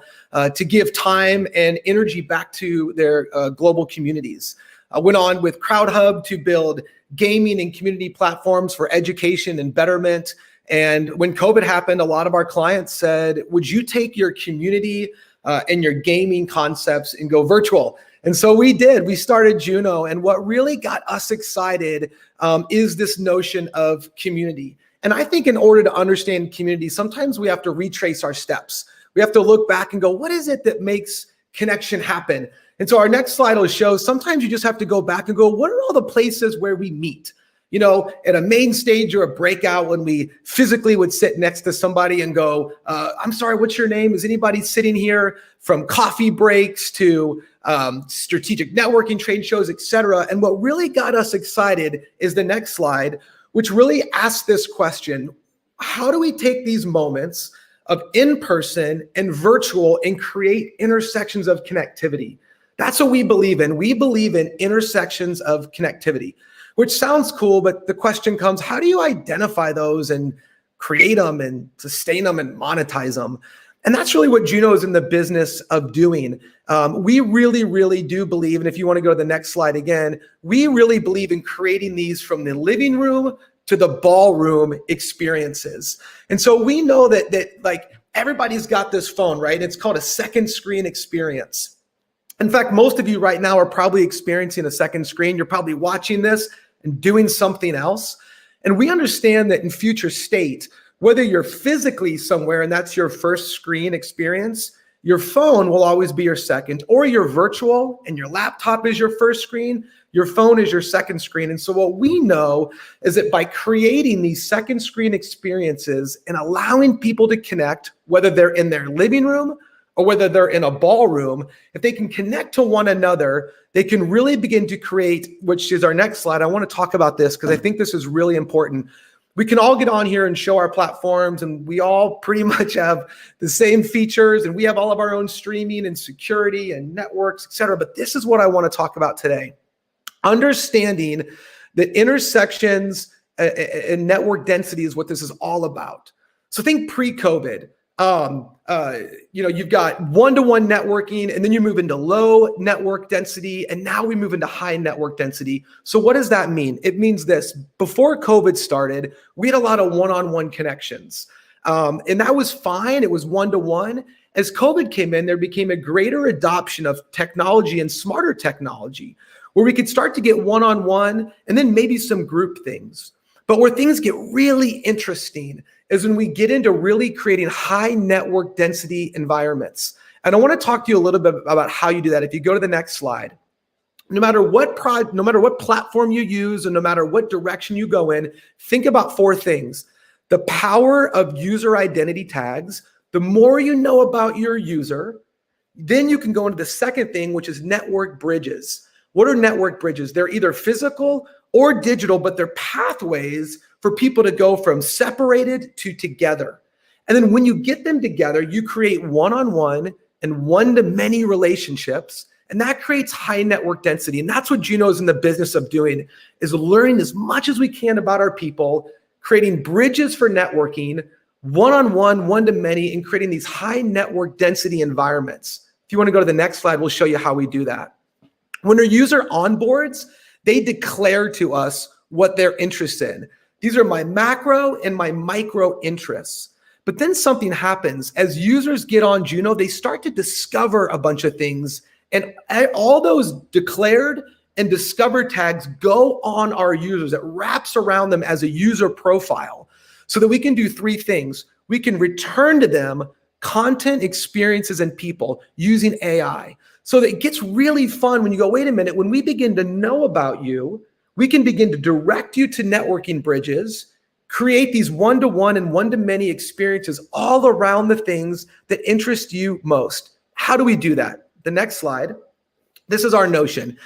to give time and energy back to their global communities. I went on with CrowdHub to build gaming and community platforms for education and betterment. And when COVID happened, a lot of our clients said, would you take your community and your gaming concepts and go virtual? And so we did. We started Juno. And what really got us excited is this notion of community. And I think in order to understand community, sometimes we have to retrace our steps. We have to look back and go, what is it that makes connection happen? And so our next slide will show sometimes you just have to go back and go, what are all the places where we meet? You know, at a main stage or a breakout, when we physically would sit next to somebody and go, I'm sorry, what's your name? Is anybody sitting here? From coffee breaks to strategic networking, trade shows, et cetera. And what really got us excited is the next slide, which really asks this question: how do we take these moments of in-person and virtual and create intersections of connectivity? That's what we believe in. We believe in intersections of connectivity, which sounds cool, but the question comes, how do you identify those and create them and sustain them and monetize them? And that's really what Juno is in the business of doing. We really, really do believe, and if you want to go to the next slide again, we really believe in creating these from the living room to the ballroom experiences. And so we know that like everybody's got this phone, right? It's called a second screen experience. In fact, most of you right now are probably experiencing a second screen. You're probably watching this and doing something else. And we understand that in future state, whether you're physically somewhere and that's your first screen experience, your phone will always be your second, or you're virtual and your laptop is your first screen, your phone is your second screen. And so what we know is that by creating these second screen experiences and allowing people to connect, whether they're in their living room or whether they're in a ballroom, if they can connect to one another, they can really begin to create, which is our next slide. I want to talk about this because I think this is really important. We can all get on here and show our platforms, and we all pretty much have the same features, and we have all of our own streaming and security and networks, et cetera. But this is what I want to talk about today. Understanding that intersections and network density is what this is all about. So think pre-COVID. You've got one-to-one networking, and then you move into low network density, and now we move into high network density. So what does that mean? It means this: before COVID started, we had a lot of one-on-one connections, and that was fine. It was one-to-one. As COVID came in, there became a greater adoption of technology and smarter technology, where we could start to get one-on-one and then maybe some group things. But where things get really interesting is when we get into really creating high network density environments. And I want to talk to you a little bit about how you do that. If you go to the next slide, no matter what platform you use and no matter what direction you go in, think about 4 things. The power of user identity tags. The more you know about your user, then you can go into the second thing, which is network bridges. What are network bridges? They're either physical or digital, but they're pathways for people to go from separated to together. And then when you get them together, you create one-on-one and one-to-many relationships, and that creates high network density. And that's what Juno is in the business of doing, is learning as much as we can about our people, creating bridges for networking, one-on-one, one-to-many, and creating these high network density environments. If you want to go to the next slide, we'll show you how we do that. When a user onboards, they declare to us what they're interested in. These are my macro and my micro interests. But then something happens. As users get on Juno, they start to discover a bunch of things. And all those declared and discover tags go on our users. It wraps around them as a user profile so that we can do three things. We can return to them content, experiences, and people using AI. So that it gets really fun when you go, wait a minute, when we begin to know about you, we can begin to direct you to networking bridges, create these one-to-one and one-to-many experiences all around the things that interest you most. How do we do that? The next slide. This is our notion.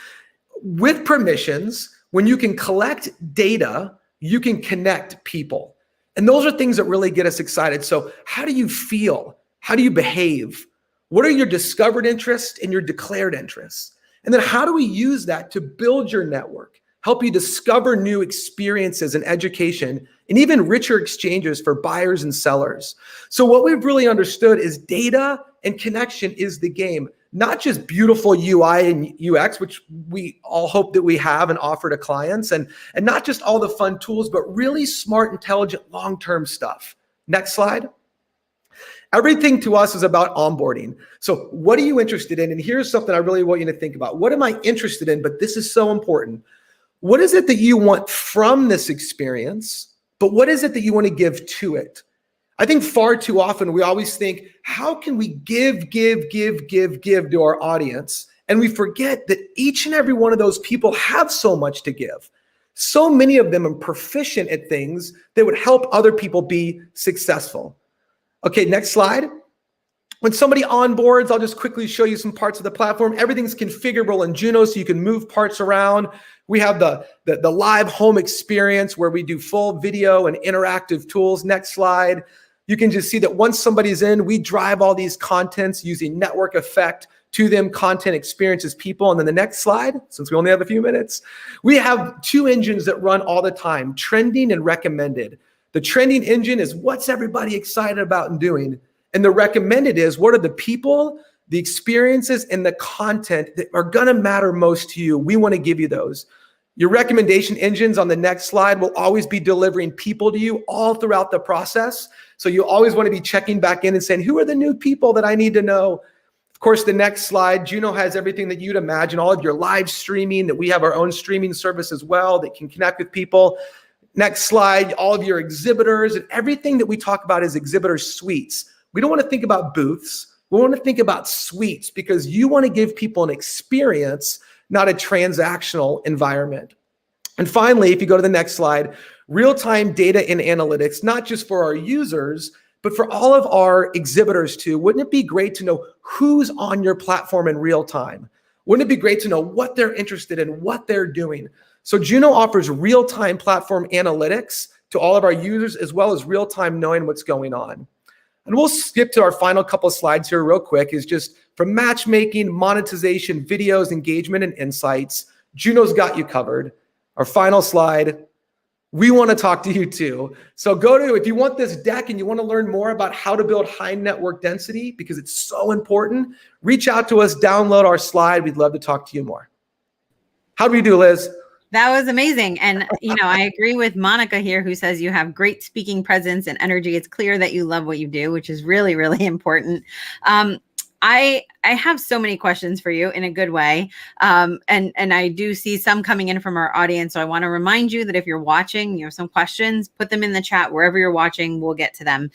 With permissions, when you can collect data, you can connect people. And those are things that really get us excited. So how do you feel? How do you behave? What are your discovered interests and your declared interests? And then how do we use that to build your network, help you discover new experiences and education, and even richer exchanges for buyers and sellers? So what we've really understood is data and connection is the game, not just beautiful UI and UX, which we all hope that we have and offer to clients, and not just all the fun tools, but really smart, intelligent, long-term stuff. Next slide. Everything to us is about onboarding. So what are you interested in? And here's something I really want you to think about. What am I interested in? But this is so important. What is it that you want from this experience? But what is it that you want to give to it? I think far too often we always think, how can we give to our audience? And we forget that each and every one of those people have so much to give. So many of them are proficient at things that would help other people be successful. Okay, next slide. When somebody onboards, I'll just quickly show you some parts of the platform. Everything's configurable in Juno, so you can move parts around. We have the live home experience where we do full video and interactive tools. Next slide. You can just see that once somebody's in, we drive all these contents using network effect to them, content, experiences, people. And then the next slide, since we only have a few minutes, we have two engines that run all the time, trending and recommended. The trending engine is what's everybody excited about and doing. And the recommended is what are the people, the experiences, and the content that are gonna matter most to you. We wanna give you those. Your recommendation engines on the next slide will always be delivering people to you all throughout the process. So you always wanna be checking back in and saying, who are the new people that I need to know? Of course, the next slide, Juno has everything that you'd imagine, all of your live streaming, that we have our own streaming service as well that can connect with people. Next slide, all of your exhibitors and everything that we talk about is exhibitor suites. We don't want to think about booths. We want to think about suites because you want to give people an experience, not a transactional environment. And finally, if you go to the next slide, real-time data and analytics, not just for our users, but for all of our exhibitors too. Wouldn't it be great to know who's on your platform in real time? Wouldn't it be great to know what they're interested in, what they're doing? So Juno offers real-time platform analytics to all of our users, as well as real-time knowing what's going on. And we'll skip to our final couple of slides here real quick, is just from matchmaking, monetization, videos, engagement, and insights. Juno's got you covered. Our final slide, we want to talk to you too. So go to, if you want this deck and you want to learn more about how to build high network density, because it's so important, reach out to us, download our slide. We'd love to talk to you more. How do we do, Liz? That was amazing. And, I agree with Monica here, who says you have great speaking presence and energy. It's clear that you love what you do, which is really, really important. I have so many questions for you in a good way. And I do see some coming in from our audience. So I want to remind you that if you're watching, you have some questions, put them in the chat wherever you're watching, we'll get to them.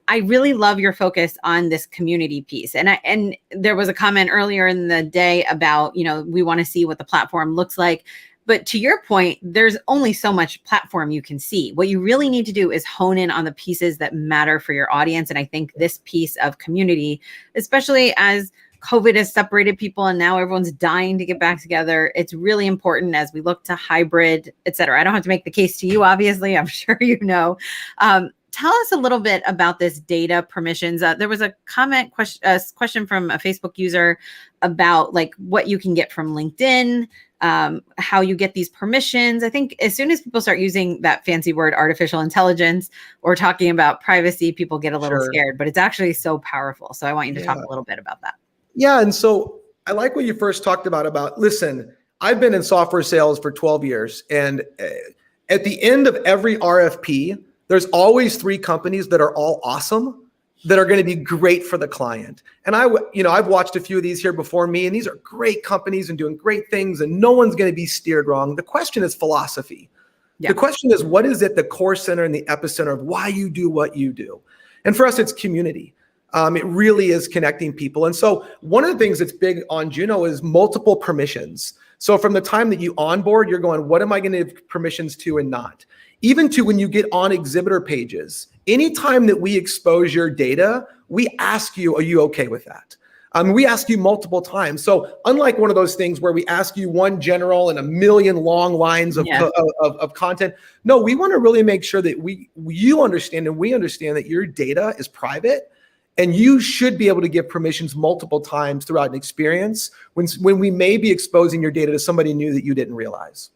I really love your focus on this community piece. And there was a comment earlier in the day about, we want to see what the platform looks like. But to your point, there's only so much platform you can see. What you really need to do is hone in on the pieces that matter for your audience. And I think this piece of community, especially as COVID has separated people and now everyone's dying to get back together, it's really important as we look to hybrid, et cetera. I don't have to make the case to you, obviously, I'm sure you know. Tell us a little bit about this data permissions. There was a question from a Facebook user about what you can get from LinkedIn, how you get these permissions. I think as soon as people start using that fancy word, artificial intelligence, or talking about privacy, people get a little scared, but it's actually so powerful. So I want you to talk a little bit about that. Yeah, and so I like what you first talked about, listen, I've been in software sales for 12 years, and at the end of every RFP, there's always 3 companies that are all awesome, that are going to be great for the client. And I've watched a few of these here before me, and these are great companies and doing great things, and no one's going to be steered wrong. The question is philosophy. Yeah. The question is, what is at the core center and the epicenter of why you do what you do? And for us, it's community. It really is connecting people. And so one of the things that's big on Juno is multiple permissions. So from the time that you onboard, you're going, what am I going to give permissions to and not? Even to when you get on exhibitor pages, anytime that we expose your data, we ask you, are you okay with that? We ask you multiple times. So unlike one of those things where we ask you one general and a million long lines of content, no, we want to really make sure that you understand and we understand that your data is private, and you should be able to give permissions multiple times throughout an experience when we may be exposing your data to somebody new that you didn't realize.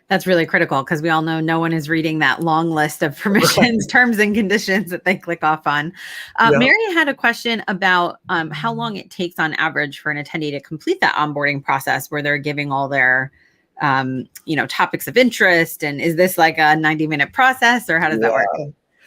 That's really critical because we all know no one is reading that long list of permissions, terms and conditions that they click off on. Mary had a question about how long it takes on average for an attendee to complete that onboarding process where they're giving all their topics of interest. And is this like a 90-minute process, or how does that work?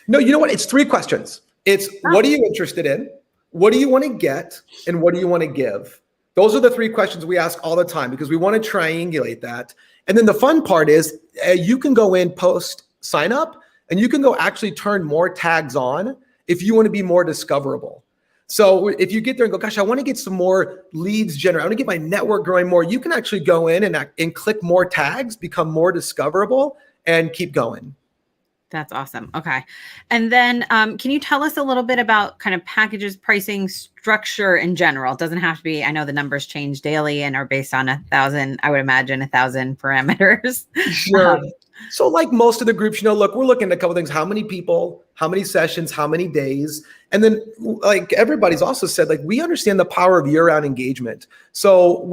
No, you know what? It's 3 questions. It's what are you interested in? What do you want to get? And what do you want to give? Those are the 3 questions we ask all the time because we want to triangulate that. And then the fun part is you can go in post sign up and you can go actually turn more tags on if you want to be more discoverable. So if you get there and go, gosh, I want to get some more leads generated, I want to get my network growing more, you can actually go in and click more tags, become more discoverable, and keep going. That's awesome. Okay. And then can you tell us a little bit about kind of packages, pricing, structure in general? It doesn't have to be, I know the numbers change daily and are based on 1,000, I would imagine 1,000 parameters. Sure. So like most of the groups, look, we're looking at a couple of things, how many people, how many sessions, how many days. And then like everybody's also said, like, we understand the power of year-round engagement. So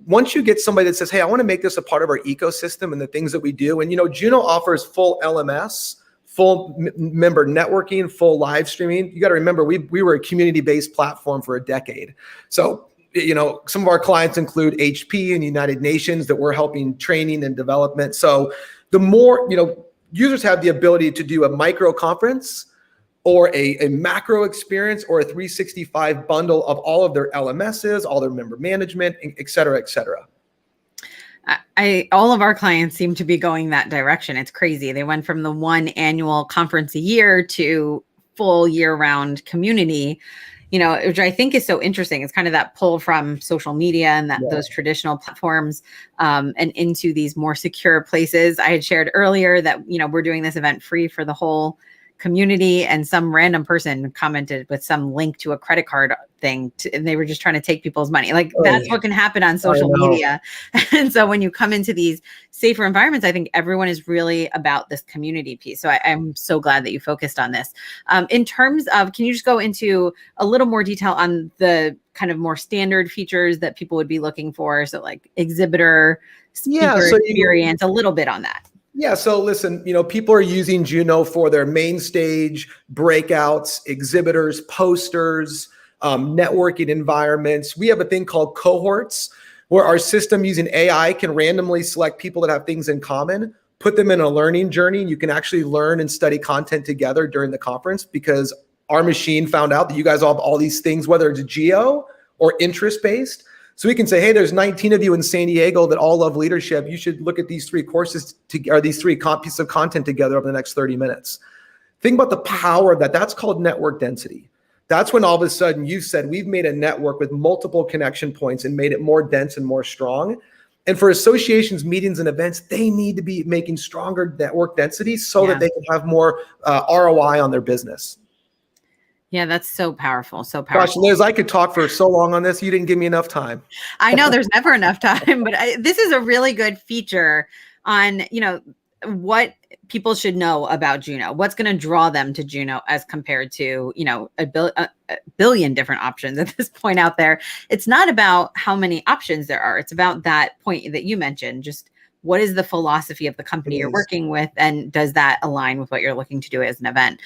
once you get somebody that says, hey, I want to make this a part of our ecosystem and the things that we do. And, Juno offers full LMS, full member networking, full live streaming. You got to remember, we were a community-based platform for a decade. So, some of our clients include HP and United Nations that we're helping training and development. So the more, users have the ability to do a micro conference or a macro experience or a 365 bundle of all of their LMSs, all their member management, et cetera, et cetera. All of our clients seem to be going that direction. It's crazy. They went from the one annual conference a year to full year-round community, which I think is so interesting. It's kind of that pull from social media and those traditional platforms and into these more secure places. I had shared earlier that, we're doing this event free for the whole community, and some random person commented with some link to a credit card thing and they were just trying to take people's money. Like that's what can happen on social media. And so when you come into these safer environments, I think everyone is really about this community piece. So I'm so glad that you focused on this. In terms of, can you just go into a little more detail on the kind of more standard features that people would be looking for? So like exhibitor, speaker experience, a little bit on that. Yeah. So listen, people are using Juno for their main stage, breakouts, exhibitors, posters, networking environments. We have a thing called cohorts where our system using AI can randomly select people that have things in common, put them in a learning journey. And you can actually learn and study content together during the conference because our machine found out that you guys all have all these things, whether it's geo or interest-based. So we can say, hey, there's 19 of you in San Diego that all love leadership. You should look at these 3 courses or these 3 pieces of content together over the next 30 minutes. Think about the power of that. That's called network density. That's when all of a sudden you said, we've made a network with multiple connection points and made it more dense and more strong. And for associations, meetings, and events, they need to be making stronger network density so that they can have more ROI on their business. Yeah, that's so powerful. So powerful. Gosh, Liz, I could talk for so long on this. You didn't give me enough time. I know there's never enough time, but this is a really good feature on, what people should know about Juno. What's going to draw them to Juno as compared to, a billion different options at this point out there. It's not about how many options there are. It's about that point that you mentioned, just what is the philosophy of the company you're working with, and does that align with what you're looking to do as an event?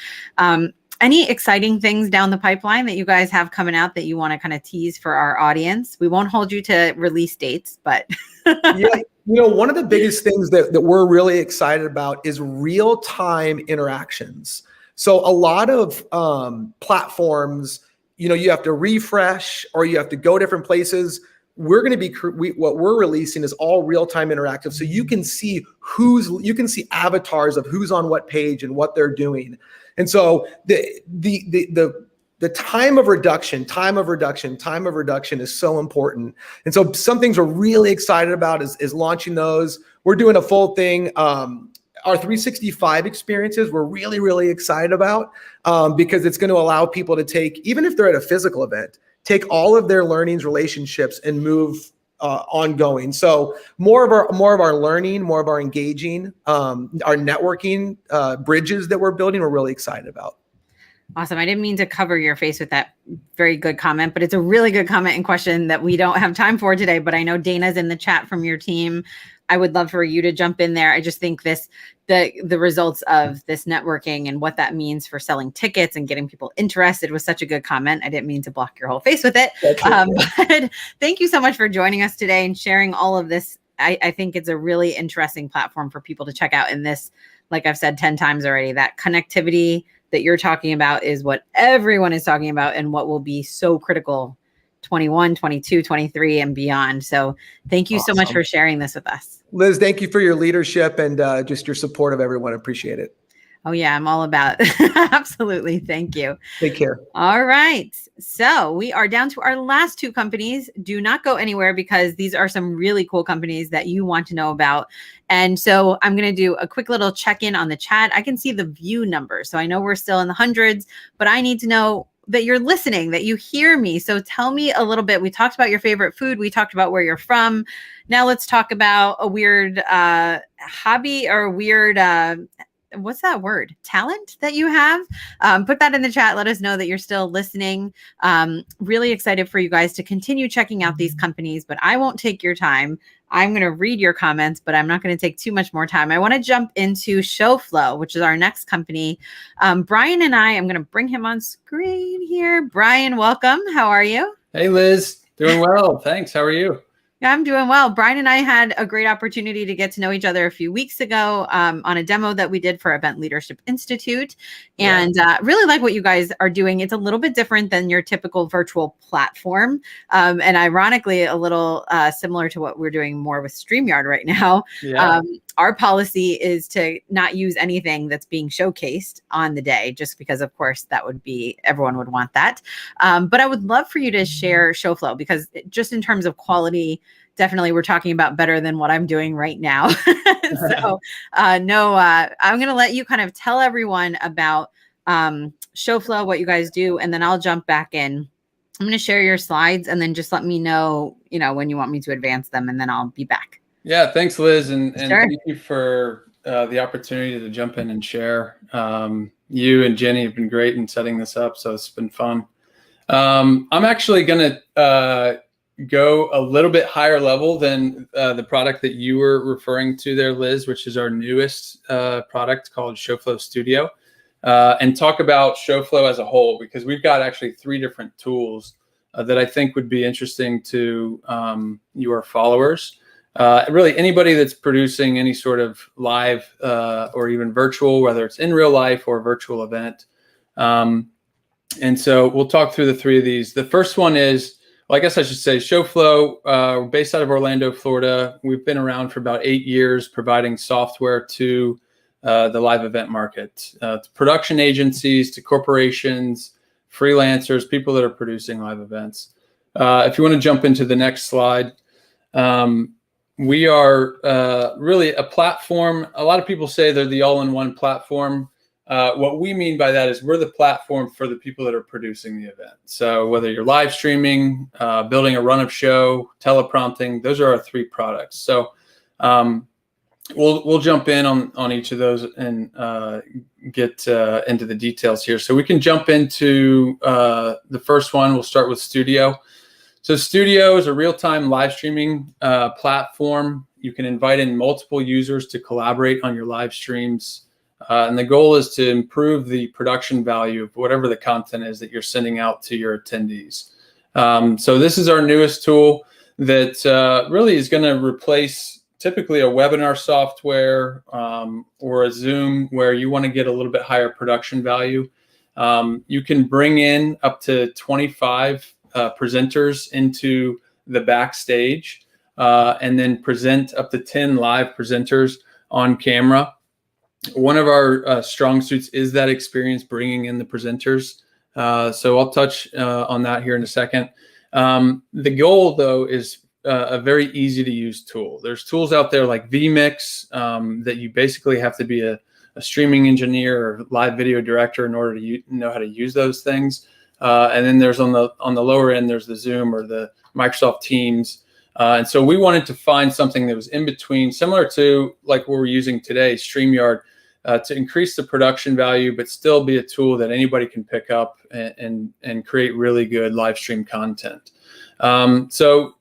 Any exciting things down the pipeline that you guys have coming out that you want to kind of tease for our audience? We won't hold you to release dates, but one of the biggest things that we're really excited about is real-time interactions. So a lot of platforms, you have to refresh or you have to go different places. We're going to be what we're releasing is all real-time interactive, so you can see avatars of who's on what page and what they're doing. And so the time of reduction is so important. And so some things we're really excited about is launching those. We're doing a full thing. Our 365 experiences we're really, really excited about because it's going to allow people to take, even if they're at a physical event, take all of their learnings, relationships, and move ongoing. So more of our learning, more of our engaging, our networking bridges that we're building, we're really excited about. Awesome. I didn't mean to cover your face with that very good comment, but it's a really good comment and question that we don't have time for today. But I know Dana's in the chat from your team. I would love for you to jump in there. I just think the results of this networking and what that means for selling tickets and getting people interested was such a good comment. I didn't mean to block your whole face with it. But thank you so much for joining us today and sharing all of this. I think it's a really interesting platform for people to check out. And this, like I've said 10 times already, that connectivity that you're talking about is what everyone is talking about and what will be so critical 21, 22, 23 and beyond. So thank you so much for sharing this with us. Liz, thank you for your leadership and just your support of everyone. I appreciate it. Oh yeah, I'm all about it. Absolutely. Thank you. Take care. All right. So we are down to our last two companies. Do not go anywhere because these are some really cool companies that you want to know about. And so I'm going to do a quick little check-in on the chat. I can see the view numbers. So I know we're still in the hundreds, but I need to know that you're listening, that you hear me. So tell me a little bit. We talked about your favorite food. We talked about where you're from. Now let's talk about a weird hobby or weird what's that word? Talent that you have? Put that in the chat. Let us know that you're still listening. Really excited for you guys to continue checking out these companies, but I won't take your time. I'm going to read your comments, but I'm not going to take too much more time. I want to jump into ShowFlow, which is our next company. Brian and I'm going to bring him on screen here. Brian, welcome. How are you? Hey, Liz. Doing well. Thanks. How are you? Yeah, I'm doing well. Brian and I had a great opportunity to get to know each other a few weeks ago on a demo that we did for Event Leadership Institute. And really like what you guys are doing. It's a little bit different than your typical virtual platform. And ironically, a little similar to what we're doing more with StreamYard right now. Yeah. Our policy is to not use anything that's being showcased on the day, just because, of course, that would be, everyone would want that. But I would love for you to share ShowFlow because just in terms of quality, definitely we're talking about better than what I'm doing right now. So I'm going to let you kind of tell everyone about ShowFlow, what you guys do, and then I'll jump back in. I'm going to share your slides and then just let me know, when you want me to advance them, and then I'll be back. Yeah, thanks, Liz. And Sure. Thank you for the opportunity to jump in and share. You and Jenny have been great in setting this up, so it's been fun. I'm actually going to go a little bit higher level than the product that you were referring to there, Liz, which is our newest product called ShowFlow Studio, and talk about ShowFlow as a whole, because we've got actually 3 different tools that I think would be interesting to your followers. Really anybody that's producing any sort of live or even virtual, whether it's in real life or a virtual event. And so we'll talk through the 3 of these. The first one is, well, I guess I should say ShowFlow, we're based out of Orlando, Florida. We've been around for about 8 years providing software to the live event market, to production agencies, to corporations, freelancers, people that are producing live events. If you want to jump into the next slide, we are really a platform. A lot of people say they're the all-in-one platform. What we mean by that is we're the platform for the people that are producing the event. So whether you're live streaming, building a run of show, teleprompting, those are our 3 products. So we'll jump in on each of those and get into the details here. So we can jump into the first one. We'll start with Studio. So Studio is a real-time live streaming platform. You can invite in multiple users to collaborate on your live streams. And the goal is to improve the production value of whatever the content is that you're sending out to your attendees. So this is our newest tool that really is going to replace typically a webinar software or a Zoom where you want to get a little bit higher production value, you can bring in up to 25 presenters into the backstage and then present up to 10 live presenters on camera. One of our strong suits is that experience, bringing in the presenters. So I'll touch on that here in a second. The goal, though, is a very easy to use tool. There's tools out there like vMix that you basically have to be a streaming engineer or live video director in order to know how to use those things. And then there's on the lower end, there's the Zoom or the Microsoft Teams. And so we wanted to find something that was in between, similar to like what we're using today, StreamYard, to increase the production value, but still be a tool that anybody can pick up and create really good live stream content. So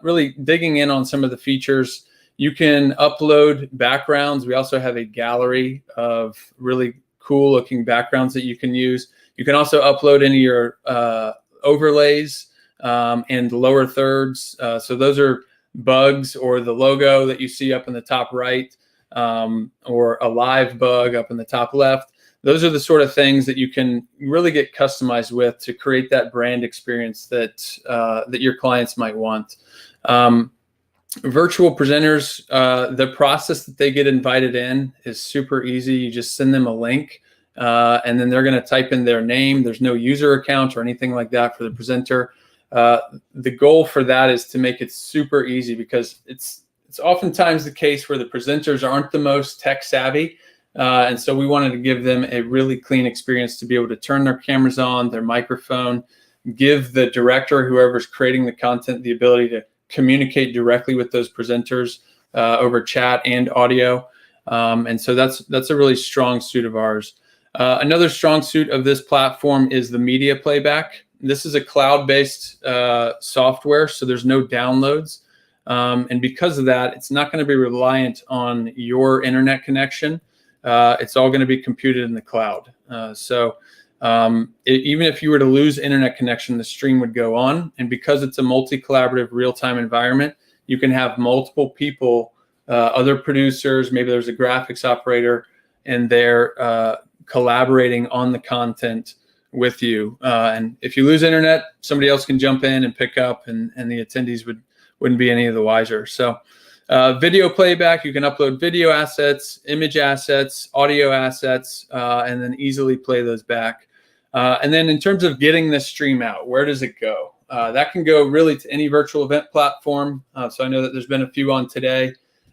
really digging in on some of the features, you can upload backgrounds. We also have a gallery of really cool looking backgrounds that you can use. You can also upload any of your overlays and lower thirds. So those are bugs or the logo that you see up in the top right, or a live bug up in the top left. Those are the sort of things that you can really get customized with to create that brand experience that that your clients might want. Virtual presenters, the process that they get invited in is super easy. You just send them a link and then they're going to type in their name. There's no user account or anything like that for the presenter. The goal for that is to make it super easy, because it's oftentimes the case where the presenters aren't the most tech savvy. And so we wanted to give them a really clean experience to be able to turn their cameras on, their microphone, give the director, whoever's creating the content, the ability to communicate directly with those presenters over chat and audio. And so that's a really strong suit of ours. Another strong suit of this platform is the media playback. This is a cloud-based software, so there's no downloads. And because of that, it's not going to be reliant on your internet connection. It's all going to be computed in the cloud. Even if you were to lose internet connection, the stream would go on. And because it's a multi-collaborative real-time environment, you can have multiple people, other producers, maybe there's a graphics operator, and they're collaborating on the content with you. And if you lose internet, somebody else can jump in and pick up, and the attendees wouldn't be any of the wiser. So video playback, you can upload video assets, image assets, audio assets, and then easily play those back. And then in terms of getting this stream out, where does it go? That can go really to any virtual event platform. So I know that there's been a few on today.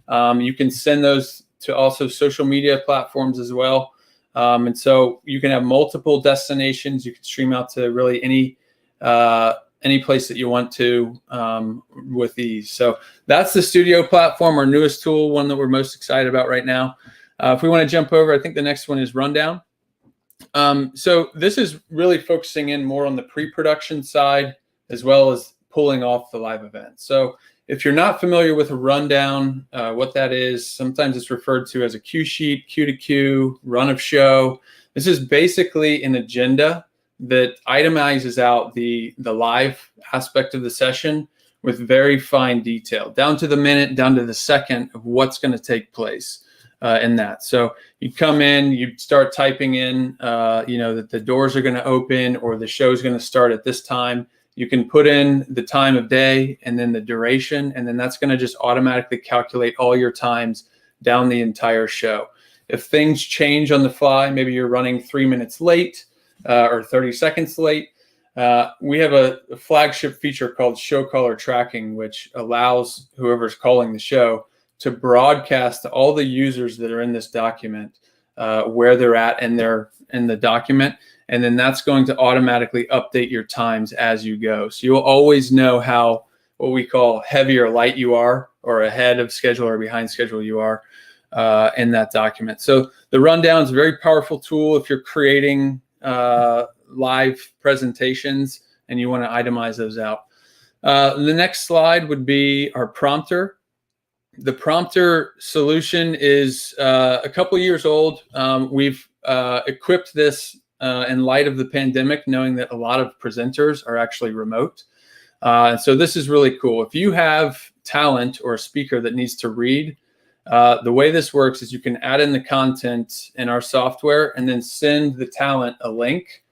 You can send those to also social media platforms as well. And so you can have multiple destinations. You can stream out to really any place that you want to with ease. So that's the Studio platform, our newest tool, one that we're most excited about right now. If we want to jump over, I think the next one is Rundown. So this is really focusing in more on the pre-production side, as well as pulling off the live event. So if you're not familiar with a rundown, what that is, sometimes it's referred to as a cue sheet, cue to cue, run of show. This is basically an agenda that itemizes out the live aspect of the session with very fine detail, down to the minute, down to the second of what's going to take place in that. So you come in, you start typing in, that the doors are going to open or the show's going to start at this time. You can put in the time of day and then the duration, and then that's going to just automatically calculate all your times down the entire show. If things change on the fly, maybe you're running 3 minutes late or 30 seconds late, we have a flagship feature called show caller tracking, which allows whoever's calling the show to broadcast to all the users that are in this document where they're at in the document. And then that's going to automatically update your times as you go. So you'll always know how, what we call heavy or light you are, or ahead of schedule or behind schedule you are in that document. So the rundown is a very powerful tool if you're creating live presentations and you want to itemize those out. The next slide would be our prompter. The prompter solution is a couple years old. We've equipped this in light of the pandemic, knowing that a lot of presenters are actually remote. And so this is really cool. If you have talent or a speaker that needs to read, the way this works is you can add in the content in our software and then send the talent a link.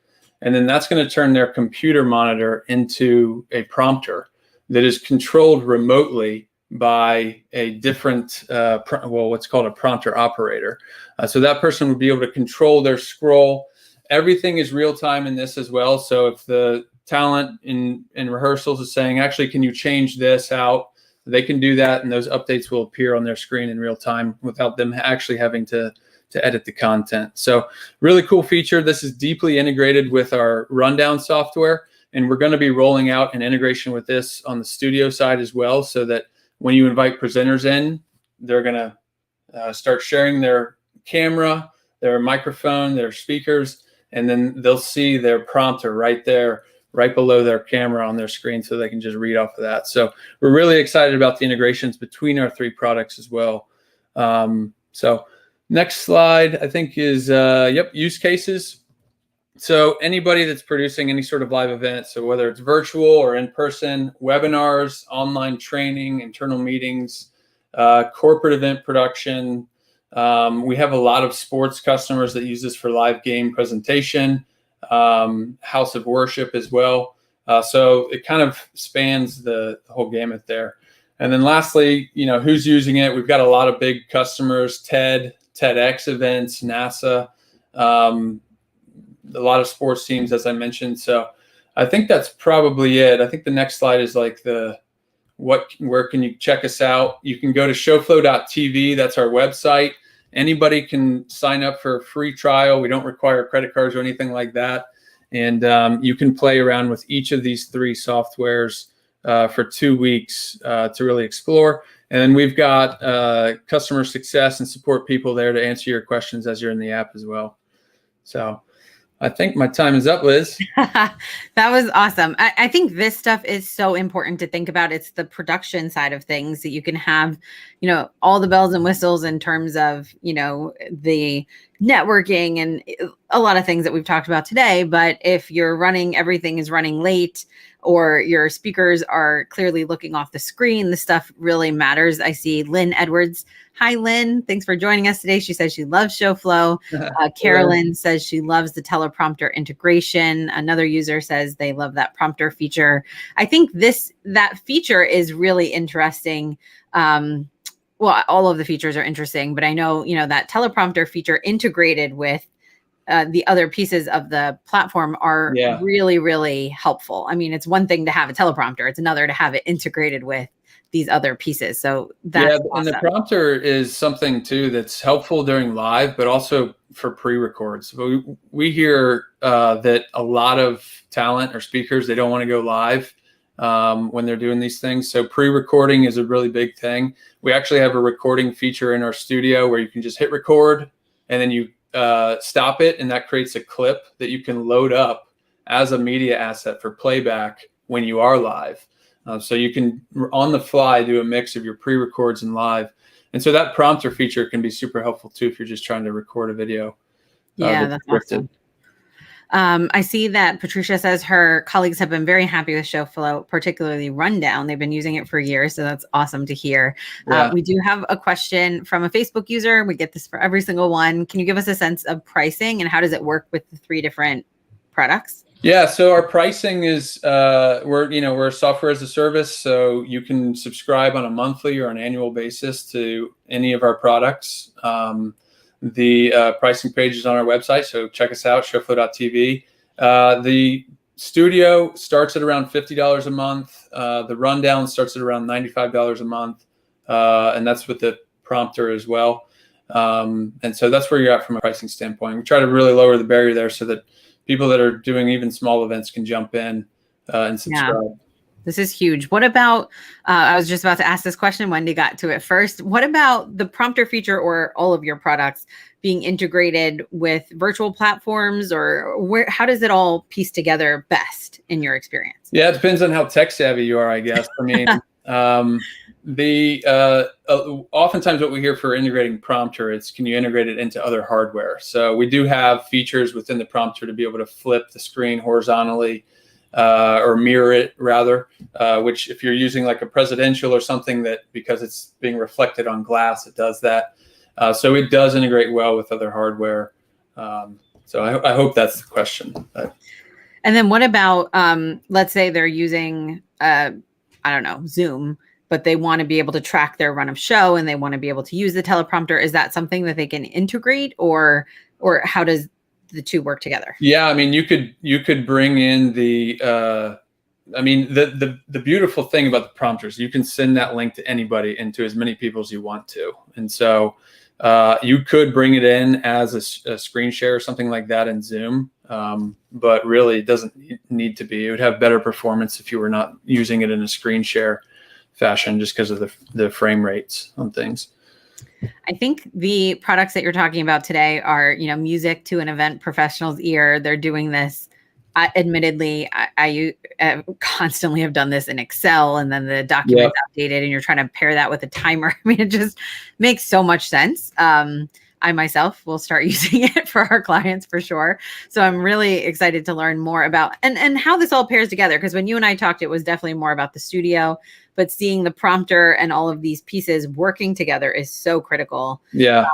And then that's going to turn their computer monitor into a prompter that is controlled remotely by a different, what's called a prompter operator. So that person would be able to control their scroll. Everything is real time in this as well. So if the talent in rehearsals is saying, actually, can you change this out? They can do that, and those updates will appear on their screen in real time without them actually having to edit the content. So really cool feature. This is deeply integrated with our rundown software, and we're going to be rolling out an integration with this on the studio side as well, so that when you invite presenters in, they're going to start sharing their camera, their microphone, their speakers, and then they'll see their prompter right there, right below their camera on their screen, so they can just read off of that. So we're really excited about the integrations between our 3 products as well. So next slide, I think, is, use cases. So anybody that's producing any sort of live event, so whether it's virtual or in person, webinars, online training, internal meetings, corporate event production. We have a lot of sports customers that use this for live game presentation, house of worship as well. So it kind of spans the whole gamut there. And then lastly, who's using it? We've got a lot of big customers, TEDx events, NASA, a lot of sports teams, as I mentioned. So I think that's probably it. I think the next slide is like where can you check us out? You can go to showflow.tv. That's our website. Anybody can sign up for a free trial. We don't require credit cards or anything like that. And you can play around with each of these 3 softwares for 2 weeks to really explore. And then we've got customer success and support people there to answer your questions as you're in the app as well. So I think my time is up, Liz. That was awesome. I think this stuff is so important to think about. It's the production side of things that you can have, all the bells and whistles in terms of, the networking and a lot of things that we've talked about today. But if everything is running late, or your speakers are clearly looking off the screen, the stuff really matters. I see Lynn Edwards. Hi, Lynn. Thanks for joining us today. She says she loves ShowFlow. Carolyn says she loves the teleprompter integration. Another user says they love that prompter feature. I think that feature is really interesting. Well, all of the features are interesting, but I know, that teleprompter feature integrated with the other pieces of the platform are really, really helpful. I mean, it's one thing to have a teleprompter. It's another to have it integrated with these other pieces. So that's awesome. And the prompter is something too that's helpful during live, but also for pre-records. We hear that a lot of talent or speakers, they don't want to go live when they're doing these things. So pre-recording is a really big thing. We actually have a recording feature in our studio where you can just hit record and then you stop it, and that creates a clip that you can load up as a media asset for playback when you are live. So you can, on the fly, do a mix of your pre-records and live. And so that prompter feature can be super helpful too if you're just trying to record a video. That's awesome. I see that Patricia says her colleagues have been very happy with ShowFlow, particularly Rundown. They've been using it for years, so that's awesome to hear. We do have a question from a Facebook user. We get this for every single one. Can you give us a sense of pricing and how does it work with the 3 different products? Yeah, so our pricing is we're a software as a service, so you can subscribe on a monthly or an annual basis to any of our products. The pricing page is on our website, so check us out, showflow.tv. The studio starts at around $50 a month. The rundown starts at around $95 a month, and that's with the prompter as well. And so that's where you're at from a pricing standpoint. We try to really lower the barrier there so that people that are doing even small events can jump in and subscribe. Yeah. This is huge. What about, I was just about to ask this question, Wendy got to it first. What about the prompter feature or all of your products being integrated with virtual platforms, or how does it all piece together best in your experience? Yeah, it depends on how tech savvy you are, I guess. I mean, oftentimes what we hear for integrating prompter is, can you integrate it into other hardware? So we do have features within the prompter to be able to flip the screen horizontally or mirror it rather, which if you're using like a presidential or something, that because it's being reflected on glass, it does that. So it does integrate well with other hardware. So I hope that's the question. And then what about, let's say they're using, I don't know, Zoom, but they want to be able to track their run of show and they want to be able to use the teleprompter. Is that something that they can integrate, or how does the two work together? Yeah, I mean, you could bring in the, the beautiful thing about the prompters, you can send that link to anybody and to as many people as you want to. And so you could bring it in as a screen share or something like that in Zoom. But really it doesn't need to be. It would have better performance if you were not using it in a screen share fashion, just because of the frame rates on things. I think the products that you're talking about today are, music to an event professional's ear. They're doing this. Admittedly, I constantly have done this in Excel, and then the document's outdated, and you're trying to pair that with a timer. I mean, it just makes so much sense. I myself will start using it for our clients for sure. So I'm really excited to learn more about and how this all pairs together. Because when you and I talked, it was definitely more about the studio, but seeing the prompter and all of these pieces working together is so critical. Yeah.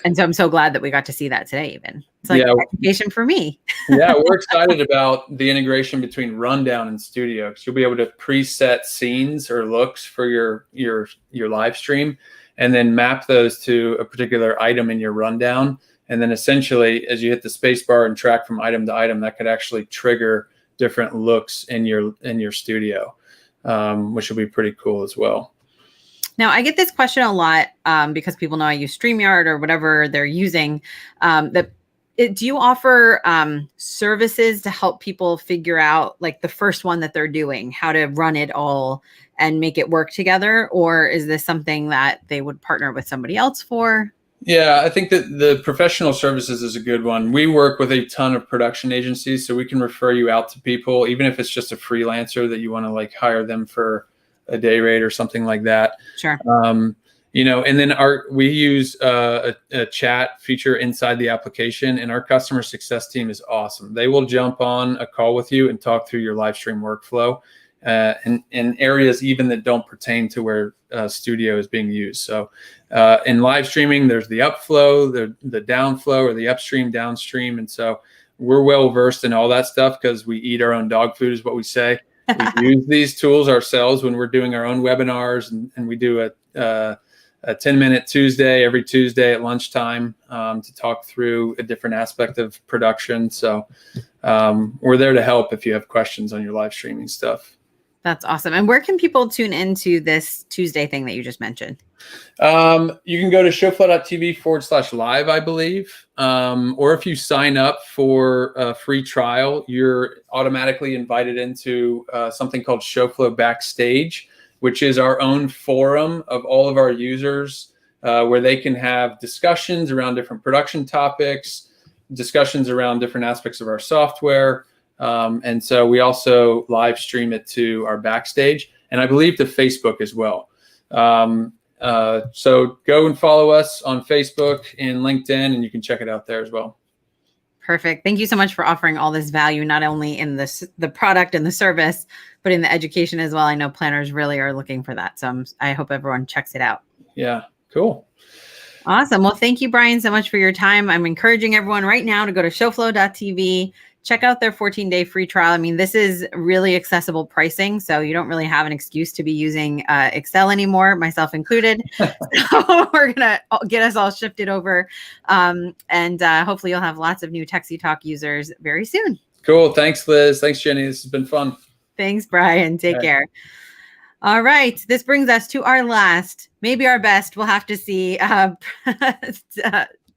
And so I'm so glad that we got to see that today. Even it's like education for me. Yeah, we're excited about the integration between Rundown and Studio, because you'll be able to preset scenes or looks for your live stream, and then map those to a particular item in your Rundown. And then essentially, as you hit the space bar and track from item to item, that could actually trigger different looks in your studio, which will be pretty cool as well. Now, I get this question a lot because people know I use StreamYard or whatever they're using. Do you offer services to help people figure out, like, the first one that they're doing, how to run it all and make it work together? Or is this something that they would partner with somebody else for? Yeah, I think that the professional services is a good one. We work with a ton of production agencies, so we can refer you out to people, even if it's just a freelancer that you want to like hire them for a day rate or something like that. Sure. And then we use a chat feature inside the application, and our customer success team is awesome. They will jump on a call with you and talk through your live stream workflow in areas even that don't pertain to where Studio is being used. So in live streaming, there's the upflow, the downflow, or the upstream, downstream. And so we're well versed in all that stuff because we eat our own dog food, is what we say. We use these tools ourselves when we're doing our own webinars, and we do a 10-minute Tuesday every Tuesday at lunchtime to talk through a different aspect of production. So we're there to help if you have questions on your live streaming stuff. That's awesome. And where can people tune into this Tuesday thing that you just mentioned? You can go to showflow.tv/live, I believe. Or if you sign up for a free trial, you're automatically invited into something called Showflow Backstage, which is our own forum of all of our users where they can have discussions around different production topics, discussions around different aspects of our software. And so we also live stream it to our Backstage, and I believe to Facebook as well. So go and follow us on Facebook and LinkedIn, and you can check it out there as well. Perfect. Thank you so much for offering all this value, not only in the product and the service, but in the education as well. I know planners really are looking for that. So I hope everyone checks it out. Yeah, cool. Awesome. Well, thank you, Brian, so much for your time. I'm encouraging everyone right now to go to showflow.tv, check out their 14-day free trial. I mean, this is really accessible pricing, so you don't really have an excuse to be using Excel anymore, myself included. So we're going to get us all shifted over, and hopefully you'll have lots of new techsytalk users very soon. Cool. Thanks, Liz. Thanks, Jenny. This has been fun. Thanks, Brian. Take care. All right. This brings us to our last, maybe our best. We'll have to see.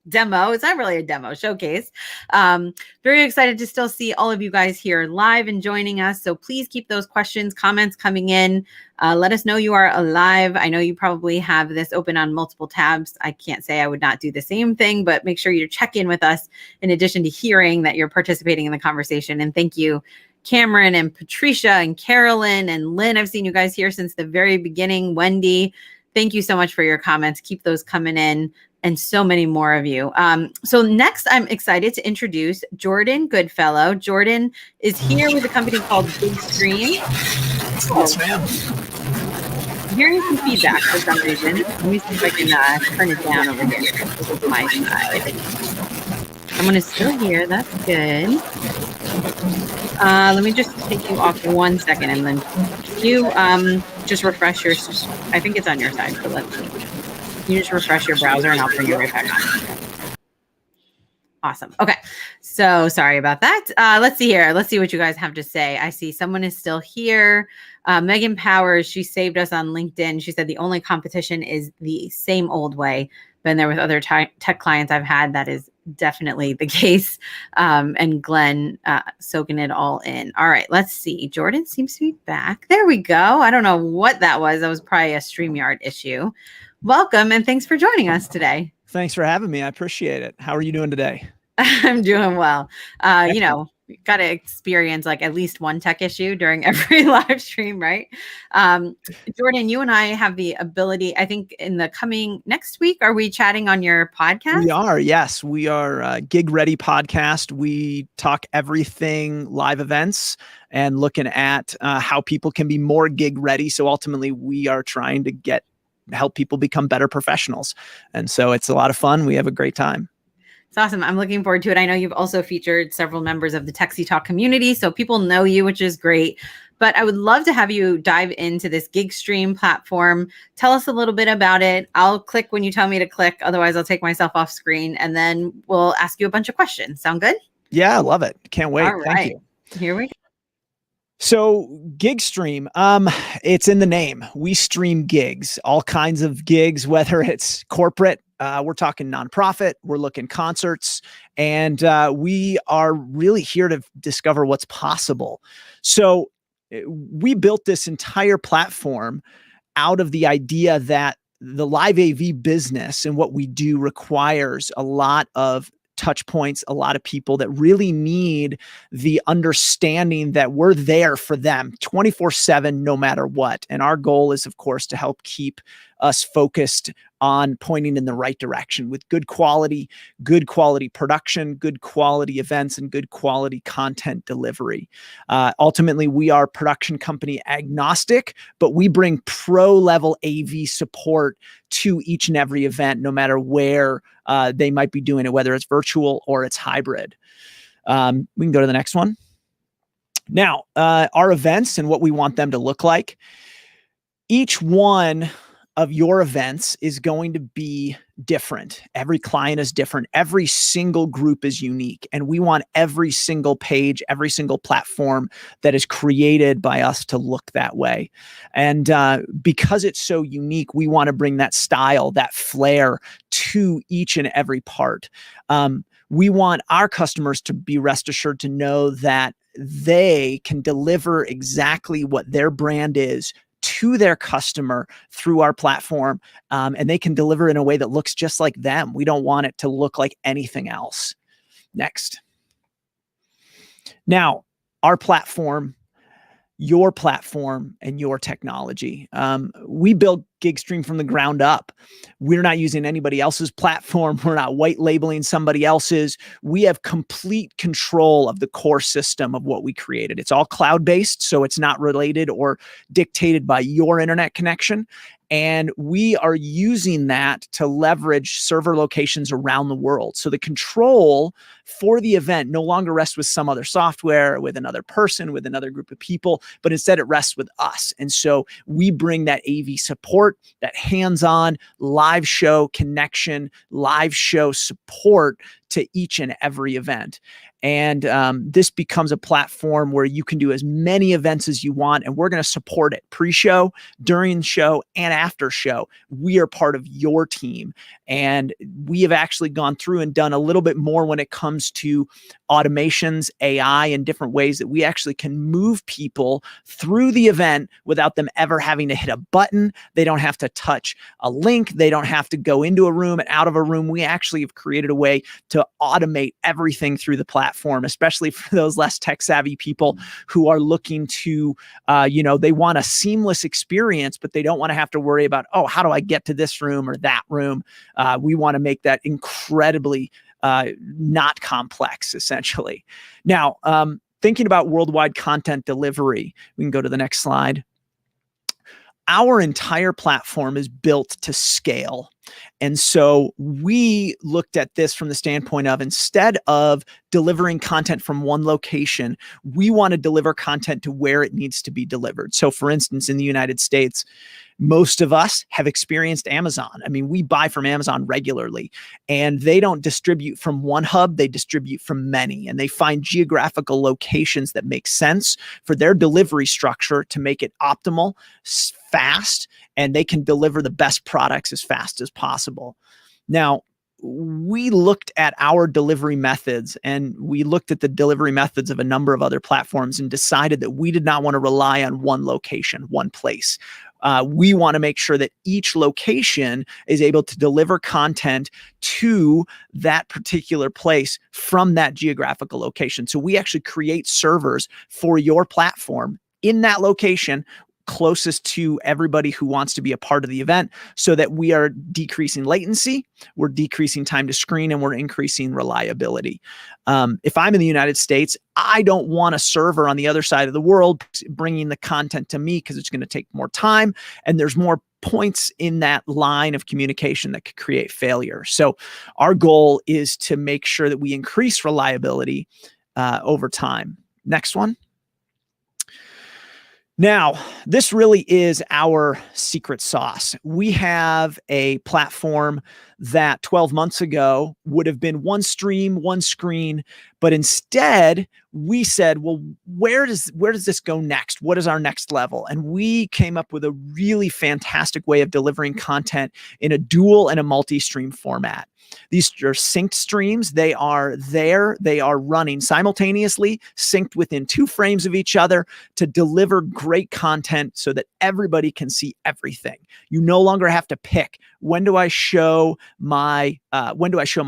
Demo. It's not really a demo, showcase. Very excited to still see all of you guys here live and joining us. So please keep those questions, comments coming in. Let us know you are alive. I know you probably have this open on multiple tabs. I can't say I would not do the same thing, but make sure you check in with us in addition to hearing that you're participating in the conversation. And thank you, Cameron and Patricia and Carolyn and Lynn. I've seen you guys here since the very beginning. Wendy, thank you so much for your comments. Keep those coming in. and so many more of you. So next, I'm excited to introduce Jordan Goodfellow. Jordan is here with a company called Bigstream. Yes, ma'am. I'm hearing some feedback for some reason. Let me see if I can turn it down over here. This is my side. Someone is still here. That's good. Let me just take you off 1 second, and then you just refresh your. I think it's on your side. So let's see. You just refresh your browser, and I'll bring you right back on. Awesome. Okay. So sorry about that. Let's see here. Let's see what you guys have to say. I see someone is still here. Megan Powers, she saved us on LinkedIn. She said the only competition is the same old way. Been there with other tech clients I've had. That is definitely the case. And Glenn soaking it all in. All right. Let's see. Jordan seems to be back. There we go. I don't know what that was. That was probably a StreamYard issue. Welcome and thanks for joining us today. Thanks for having me. I appreciate it. How are you doing today? I'm doing well. You know, got to experience like at least one tech issue during every live stream, right? Jordan, you and I have the ability, I think in the coming next week, are we chatting on your podcast? We are. Yes, we are Gig Ready podcast. We talk everything live events and looking at how people can be more gig ready. So ultimately we are trying to help people become better professionals. And so it's a lot of fun. We have a great time. It's awesome. I'm looking forward to it. I know you've also featured several members of the techsytalk community, so people know you, which is great. But I would love to have you dive into this GigStream platform. Tell us a little bit about it. I'll click when you tell me to click. Otherwise, I'll take myself off screen, and then we'll ask you a bunch of questions. Sound good? Yeah, I love it. Can't wait. All right. Thank you. Here we go. So GigStream, it's in the name. We stream gigs, all kinds of gigs, whether it's corporate, we're talking nonprofit, we're looking concerts, and we are really here to discover what's possible. So we built this entire platform out of the idea that the live AV business and what we do requires a lot of touch points, a lot of people that really need the understanding that we're there for them 24/7, no matter what. And our goal is, of course, to help keep us focused on pointing in the right direction with good quality production, good quality events, and good quality content delivery. Ultimately, we are production company agnostic, but we bring pro level AV support to each and every event, no matter where they might be doing it, whether it's virtual or it's hybrid. We can go to the next one. Now, our events and what we want them to look like. Each one of your events is going to be different. Every client is different. Every single group is unique. And we want every single page, every single platform that is created by us to look that way. And because it's so unique, we want to bring that style, that flair to each and every part. We want our customers to be rest assured to know that they can deliver exactly what their brand is to their customer through our platform, and they can deliver in a way that looks just like them. We don't want it to look like anything else. Next. Now, our platform, your platform, and your technology. We built GigStream from the ground up. We're not using anybody else's platform. We're not white labeling somebody else's. We have complete control of the core system of what we created. It's all cloud-based, so it's not related or dictated by your internet connection. And we are using that to leverage server locations around the world. So the control for the event no longer rests with some other software, with another person, with another group of people, but instead it rests with us. And so we bring that AV support, that hands-on live show connection, live show support to each and every event. And this becomes a platform where you can do as many events as you want, and we're going to support it pre-show, during the show, and after show. We are part of your team, and we have actually gone through and done a little bit more when it comes comes to automations, AI, and different ways that we actually can move people through the event without them ever having to hit a button. They don't have to touch a link. They don't have to go into a room and out of a room. We actually have created a way to automate everything through the platform, especially for those less tech savvy people who are looking to, they want a seamless experience, but they don't want to have to worry about, oh, how do I get to this room or that room? We want to make that incredibly not complex, essentially. Now, thinking about worldwide content delivery, we can go to the next slide. Our entire platform is built to scale. And so we looked at this from the standpoint of, instead of delivering content from one location, we want to deliver content to where it needs to be delivered. So for instance, in the United States, most of us have experienced Amazon. I mean, we buy from Amazon regularly, and they don't distribute from one hub, they distribute from many, and they find geographical locations that make sense for their delivery structure to make it optimal, fast, and they can deliver the best products as fast as possible. Now, we looked at our delivery methods, and we looked at the delivery methods of a number of other platforms and decided that we did not want to rely on one location, one place. We want to make sure that each location is able to deliver content to that particular place from that geographical location. So we actually create servers for your platform in that location, closest to everybody who wants to be a part of the event, so that we are decreasing latency, we're decreasing time to screen, and we're increasing reliability. If I'm in the United States, I don't want a server on the other side of the world bringing the content to me, because it's going to take more time, and there's more points in that line of communication that could create failure. So our goal is to make sure that we increase reliability over time. Next one. Now, this really is our secret sauce. We have a platform that 12 months ago would have been one stream, one screen, but instead we said, well, where does this go next? What is our next level? And we came up with a really fantastic way of delivering content in a dual and a multi-stream format. These are synced streams. They are there. They are running simultaneously, synced within 2 frames of each other to deliver great content so that everybody can see everything. You no longer have to pick, when do I show my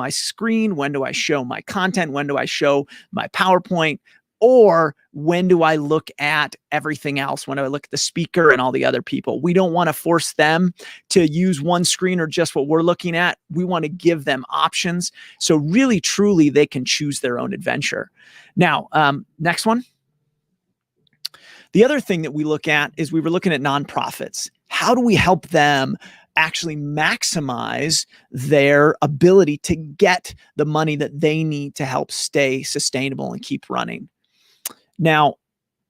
screen? When do I show my content? When do I show my PowerPoint? Or when do I look at everything else? When do I look at the speaker and all the other people? We don't want to force them to use one screen or just what we're looking at. We want to give them options, so really, truly, they can choose their own adventure. Now, next one. The other thing that we look at is, we were looking at nonprofits. How do we help them actually maximize their ability to get the money that they need to help stay sustainable and keep running? Now,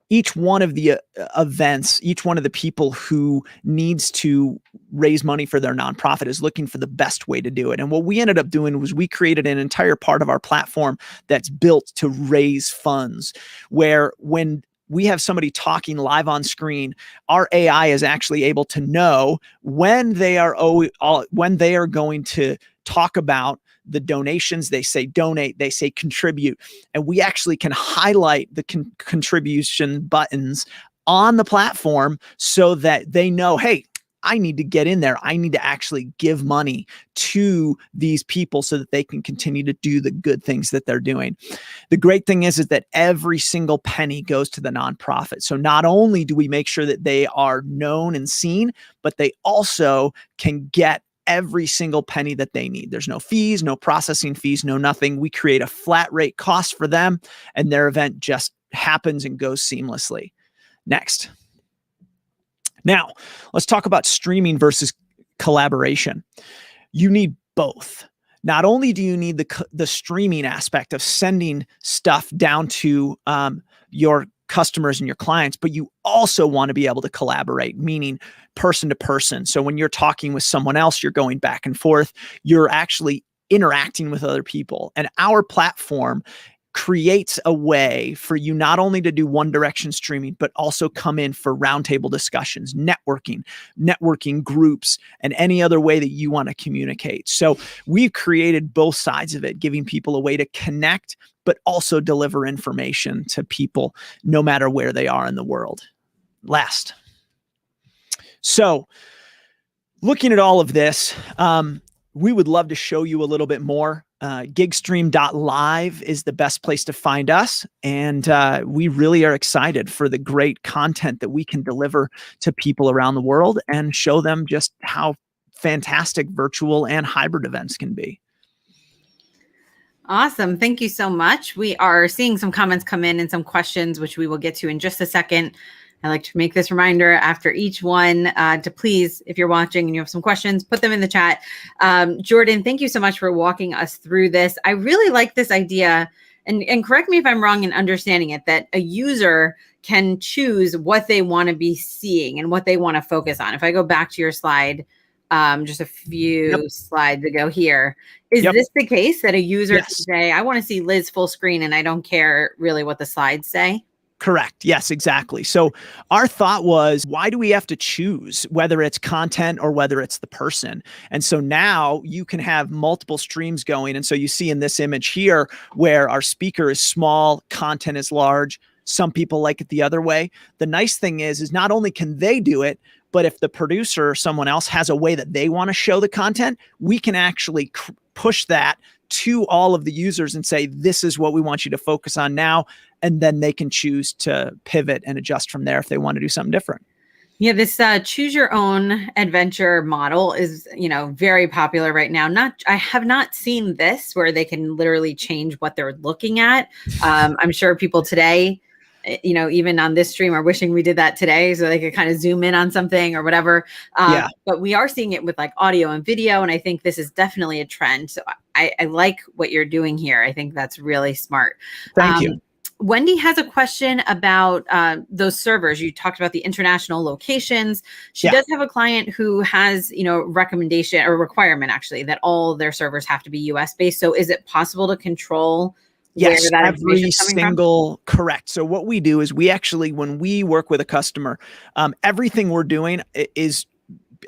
each one of the events, each one of the people who needs to raise money for their nonprofit is looking for the best way to do it. And what we ended up doing was, we created an entire part of our platform that's built to raise funds, where when we have somebody talking live on screen, our AI is actually able to know when they are going to talk about the donations. They say donate, they say contribute, and we actually can highlight the contribution buttons on the platform so that they know, hey, I need to get in there. I need to actually give money to these people so that they can continue to do the good things that they're doing. The great thing is that every single penny goes to the nonprofit. So not only do we make sure that they are known and seen, but they also can get every single penny that they need. There's no fees, no processing fees, no nothing. We create a flat rate cost for them, and their event just happens and goes seamlessly. Next. Now, let's talk about streaming versus collaboration. You need both. Not only do you need the streaming aspect of sending stuff down to your customers and your clients, but you also want to be able to collaborate, meaning person to person. So when you're talking with someone else, you're going back and forth, you're actually interacting with other people. And our platform creates a way for you not only to do one direction streaming, but also come in for roundtable discussions, networking groups, and any other way that you want to communicate. So we've created both sides of it, giving people a way to connect, but also deliver information to people no matter where they are in the world. Last. So looking at all of this, we would love to show you a little bit more. Gigstream.live is the best place to find us. And we really are excited for the great content that we can deliver to people around the world and show them just how fantastic virtual and hybrid events can be. Awesome. Thank you so much. We are seeing some comments come in and some questions, which we will get to in just a second. I like to make this reminder after each one to please, if you're watching and you have some questions, put them in the chat. Jordan, thank you so much for walking us through this. I really like this idea, and correct me if I'm wrong in understanding it, that a user can choose what they want to be seeing and what they want to focus on. If I go back to your slide, just a few slides ago here, is this the case that a user can say, I want to see Liz full screen and I don't care really what the slides say? Correct. Yes, exactly. So our thought was, why do we have to choose whether it's content or whether it's the person? And so now you can have multiple streams going. And so you see in this image here where our speaker is small, content is large. Some people like it the other way. The nice thing is not only can they do it, but if the producer or someone else has a way that they want to show the content, we can actually push that to all of the users and say, this is what we want you to focus on now. And then they can choose to pivot and adjust from there if they want to do something different. Yeah, this choose your own adventure model is, very popular right now. I have not seen this where they can literally change what they're looking at. I'm sure people today, even on this stream are wishing we did that today so they could kind of zoom in on something or whatever. But we are seeing it with like audio and video. And I think this is definitely a trend. So I like what you're doing here. I think that's really smart. Thank you. Wendy has a question about those servers. You talked about the international locations. She does have a client who has, recommendation or requirement actually that all their servers have to be US based. So is it possible to control where that every single from? Correct. So what we do is we actually, when we work with a customer, everything we're doing is,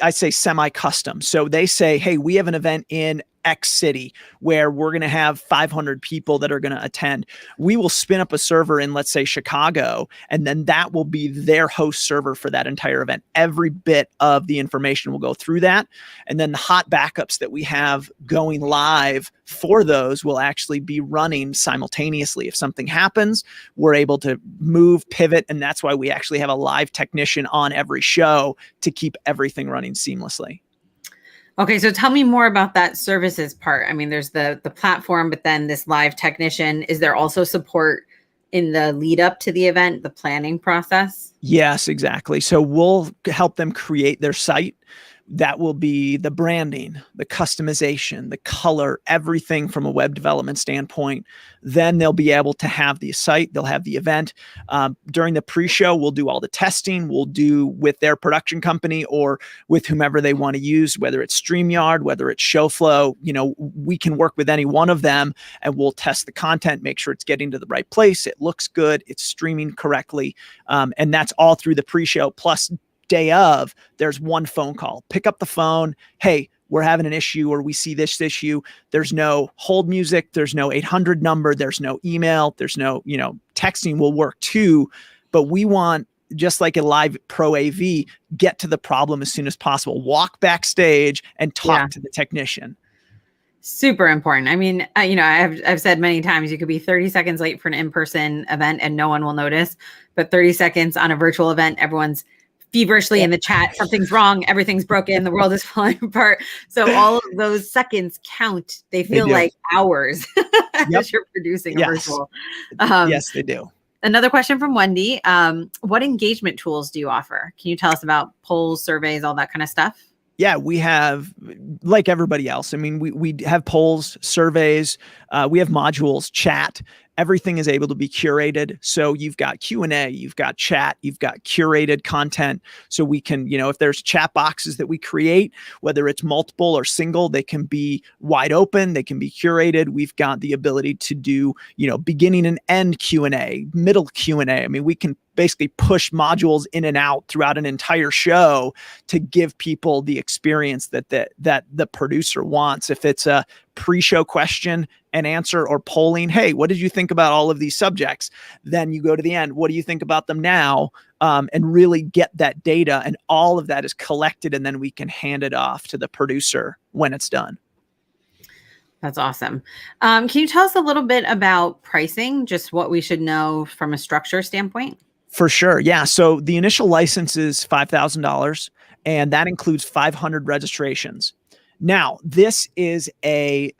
I say, semi-custom. So they say, hey, we have an event in X city where we're going to have 500 people that are going to attend. We will spin up a server in, let's say, Chicago, and then that will be their host server for that entire event. Every bit of the information will go through that. And then the hot backups that we have going live for those will actually be running simultaneously. If something happens, we're able to move, pivot, and that's why we actually have a live technician on every show to keep everything running seamlessly. Okay, so tell me more about that services part. I mean, there's the platform, but then this live technician. Is there also support in the lead up to the event, the planning process? Yes, exactly. So we'll help them create their site. That will be the branding, the customization, the color, everything from a web development standpoint. Then they'll be able to have the site, they'll have the event. During the pre-show, we'll do all the testing. We'll do with their production company or with whomever they want to use, whether it's StreamYard, whether it's ShowFlow. We can work with any one of them and we'll test the content, make sure it's getting to the right place. It looks good. It's streaming correctly. And that's all through the pre-show. Plus, day of, there's one phone call. Pick up the phone. Hey, we're having an issue or we see this issue. There's no hold music. There's no 800 number. There's no email. There's no, texting will work too. But we want, just like a live pro AV, get to the problem as soon as possible. Walk backstage and talk to the technician. Super important. I mean, I've said many times you could be 30 seconds late for an in-person event and no one will notice. But 30 seconds on a virtual event, everyone's feverishly in the chat, something's wrong, everything's broken, the world is falling apart. So all of those seconds count. They feel like hours as you're producing a virtual. Yes, they do. Another question from Wendy. What engagement tools do you offer? Can you tell us about polls, surveys, all that kind of stuff? Yeah, we have, like everybody else. I mean, we have polls, surveys, we have modules, chat, Everything is able to be curated. So you've got Q&A, you've got chat, you've got curated content. So we can, if there's chat boxes that we create, whether it's multiple or single, they can be wide open, they can be curated. We've got the ability to do, beginning and end Q&A, middle Q&A. I mean, we can basically push modules in and out throughout an entire show to give people the experience that the producer wants. If it's a pre-show question and answer or polling, hey, what did you think about all of these subjects? Then you go to the end, what do you think about them now? And really get that data, and all of that is collected, and then we can hand it off to the producer when it's done. That's awesome. Can you tell us a little bit about pricing, just what we should know from a structure standpoint? For sure. Yeah. So the initial license is $5,000, and that includes 500 registrations. Now, this is a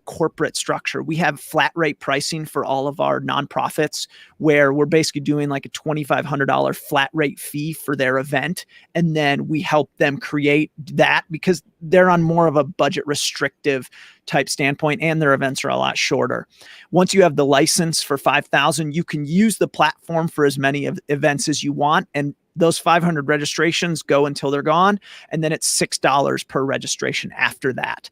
corporate structure. We have flat rate pricing for all of our nonprofits, where we're basically doing like a $2,500 flat rate fee for their event. And then we help them create that because they're on more of a budget restrictive type standpoint, and their events are a lot shorter. Once you have the license for $5,000, you can use the platform for as many events as you want. And those 500 registrations go until they're gone. And then it's $6 per registration after that.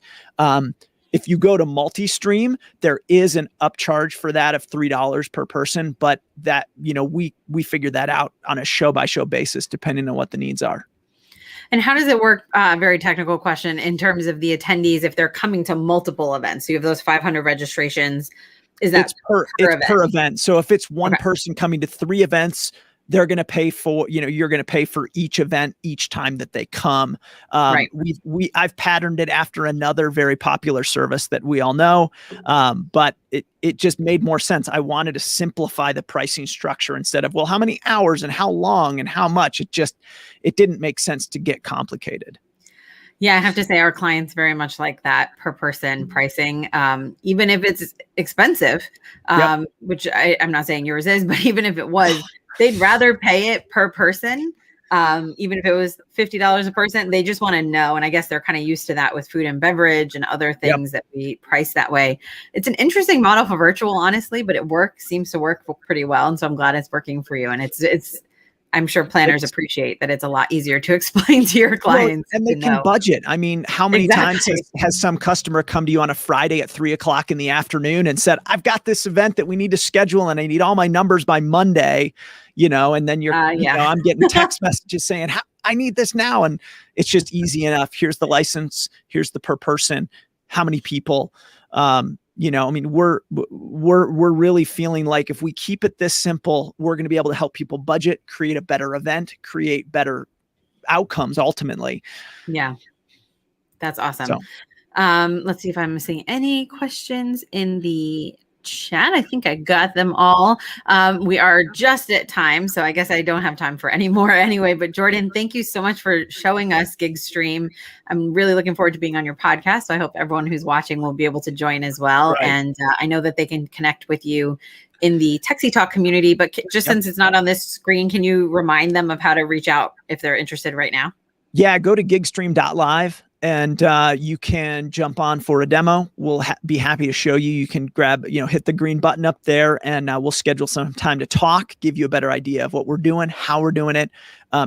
If you go to multi-stream, there is an upcharge for that of $3 per person, but that, we figure that out on a show by show basis, depending on what the needs are. And how does it work? Very technical question in terms of the attendees, if they're coming to multiple events. So you have those 500 registrations. Is that per event? So if it's one person coming to 3 events, they're going to pay for, you're going to pay for each event each time that they come. Right. I've patterned it after another very popular service that we all know. But it just made more sense. I wanted to simplify the pricing structure instead of, well, how many hours and how long and how much. It didn't make sense to get complicated. Yeah, I have to say our clients very much like that per person pricing, even if it's expensive, which I'm not saying yours is, but even if it was, they'd rather pay it per person. Even if it was $50 a person, they just want to know. And I guess they're kind of used to that with food and beverage and other things that we price that way. It's an interesting model for virtual, honestly, but it seems to work pretty well. And so I'm glad it's working for you. And I'm sure planners appreciate that it's a lot easier to explain to your clients. And they can budget. I mean, how many times has some customer come to you on a Friday at 3:00 in the afternoon and said, I've got this event that we need to schedule and I need all my numbers by Monday, and then I'm getting text messages saying, I need this now. And it's just easy enough. Here's the license. Here's the per person. How many people? We're really feeling like if we keep it this simple, we're going to be able to help people budget, create a better event, create better outcomes ultimately. Yeah, that's awesome. So, let's see if I'm missing any questions in the chat. I think I got them all. We are just at time, so I guess I don't have time for any more anyway. But Jordan, thank you so much for showing us GigStream. I'm really looking forward to being on your podcast. So I hope everyone who's watching will be able to join as well. Right. And I know that they can connect with you in the techsytalk community. But since it's not on this screen, can you remind them of how to reach out if they're interested right now? Yeah, go to gigstream.live. And you can jump on for a demo. We'll be happy to show you. You can grab, hit the green button up there, and we'll schedule some time to talk, give you a better idea of what we're doing, how we're doing it,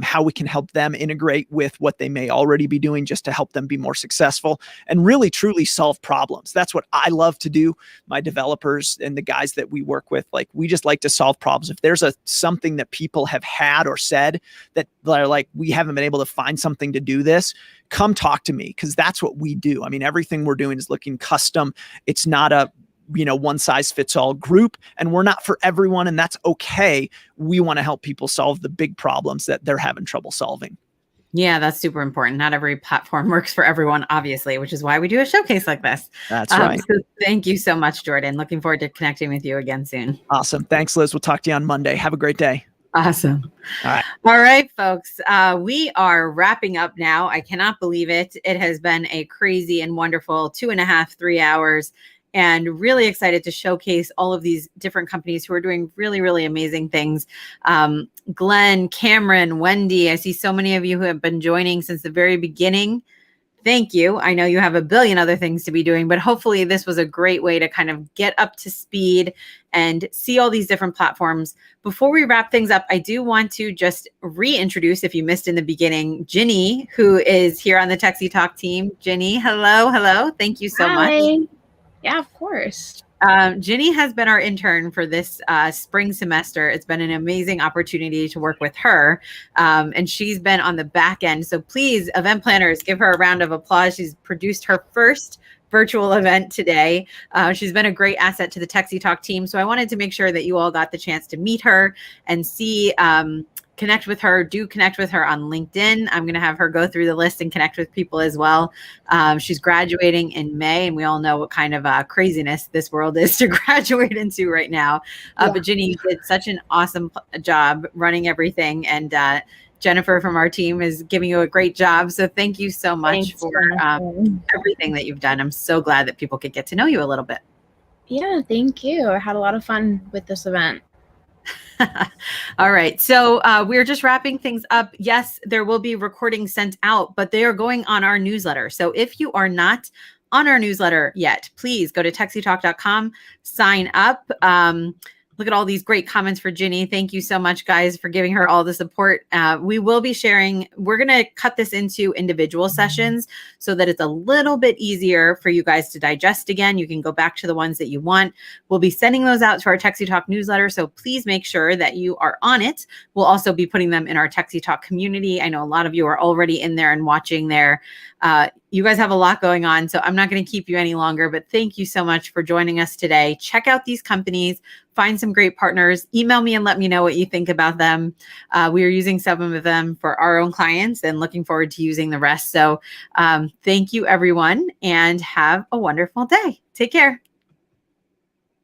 how we can help them integrate with what they may already be doing just to help them be more successful and really truly solve problems. That's what I love to do. My developers and the guys that we work with, we just like to solve problems. If there's something that people have had or said that they're like, we haven't been able to find something to do this, come talk to me, because that's what we do. I mean, everything we're doing is looking custom. It's not a one size fits all group, and we're not for everyone, and that's okay. We want to help people solve the big problems that they're having trouble solving. Yeah, that's super important. Not every platform works for everyone, obviously, which is why we do a showcase like this. That's right. So thank you so much, Jordan. Looking forward to connecting with you again soon. Awesome. Thanks, Liz. We'll talk to you on Monday. Have a great day. Awesome. All right, folks. We are wrapping up now. I cannot believe it. It has been a crazy and wonderful 2.5, 3 hours, and really excited to showcase all of these different companies who are doing really, really amazing things. Glenn, Cameron, Wendy, I see so many of you who have been joining since the very beginning. thank you. I know you have a billion other things to be doing, but hopefully this was a great way to kind of get up to speed and see all these different platforms. Before we wrap things up, I do want to just reintroduce, if you missed in the beginning, Ginny, who is here on the Techsy Talk team. Ginny, hello. Thank you so much. Hi. Yeah, of course. Ginny has been our intern for this spring semester. It's been an amazing opportunity to work with her. And she's been on the back end. So please, event planners, give her a round of applause. She's produced her first virtual event today. She's been a great asset to the Techsy Talk team. So I wanted to make sure that you all got the chance to meet her and see, connect with her. Do connect with her on LinkedIn. I'm going to have her go through the list and connect with people as well. She's graduating in May, and we all know what kind of craziness this world is to graduate into right now. But Ginny, you did such an awesome job running everything, and Jennifer from our team is giving you a great job. So thank you so much for everything that you've done. I'm so glad that people could get to know you a little bit. Yeah, thank you. I had a lot of fun with this event. All right. So we're just wrapping things up. Yes, there will be recordings sent out, but they are going on our newsletter. So if you are not on our newsletter yet, please go to techsytalk.com, sign up. Look at all these great comments for Ginny. Thank you so much, guys, for giving her all the support. We will be sharing, we're going to cut this into individual sessions so that it's a little bit easier for you guys to digest again. You can go back to the ones that you want. We'll be sending those out to our Techsy Talk newsletter, so please make sure that you are on it. We'll also be putting them in our Techsy Talk community. I know a lot of you are already in there and watching there. You guys have a lot going on, so I'm not going to keep you any longer, but thank you so much for joining us today. Check out these companies, find some great partners, email me and let me know what you think about them. We are using some of them for our own clients and looking forward to using the rest. So thank you, everyone, and have a wonderful day. Take care.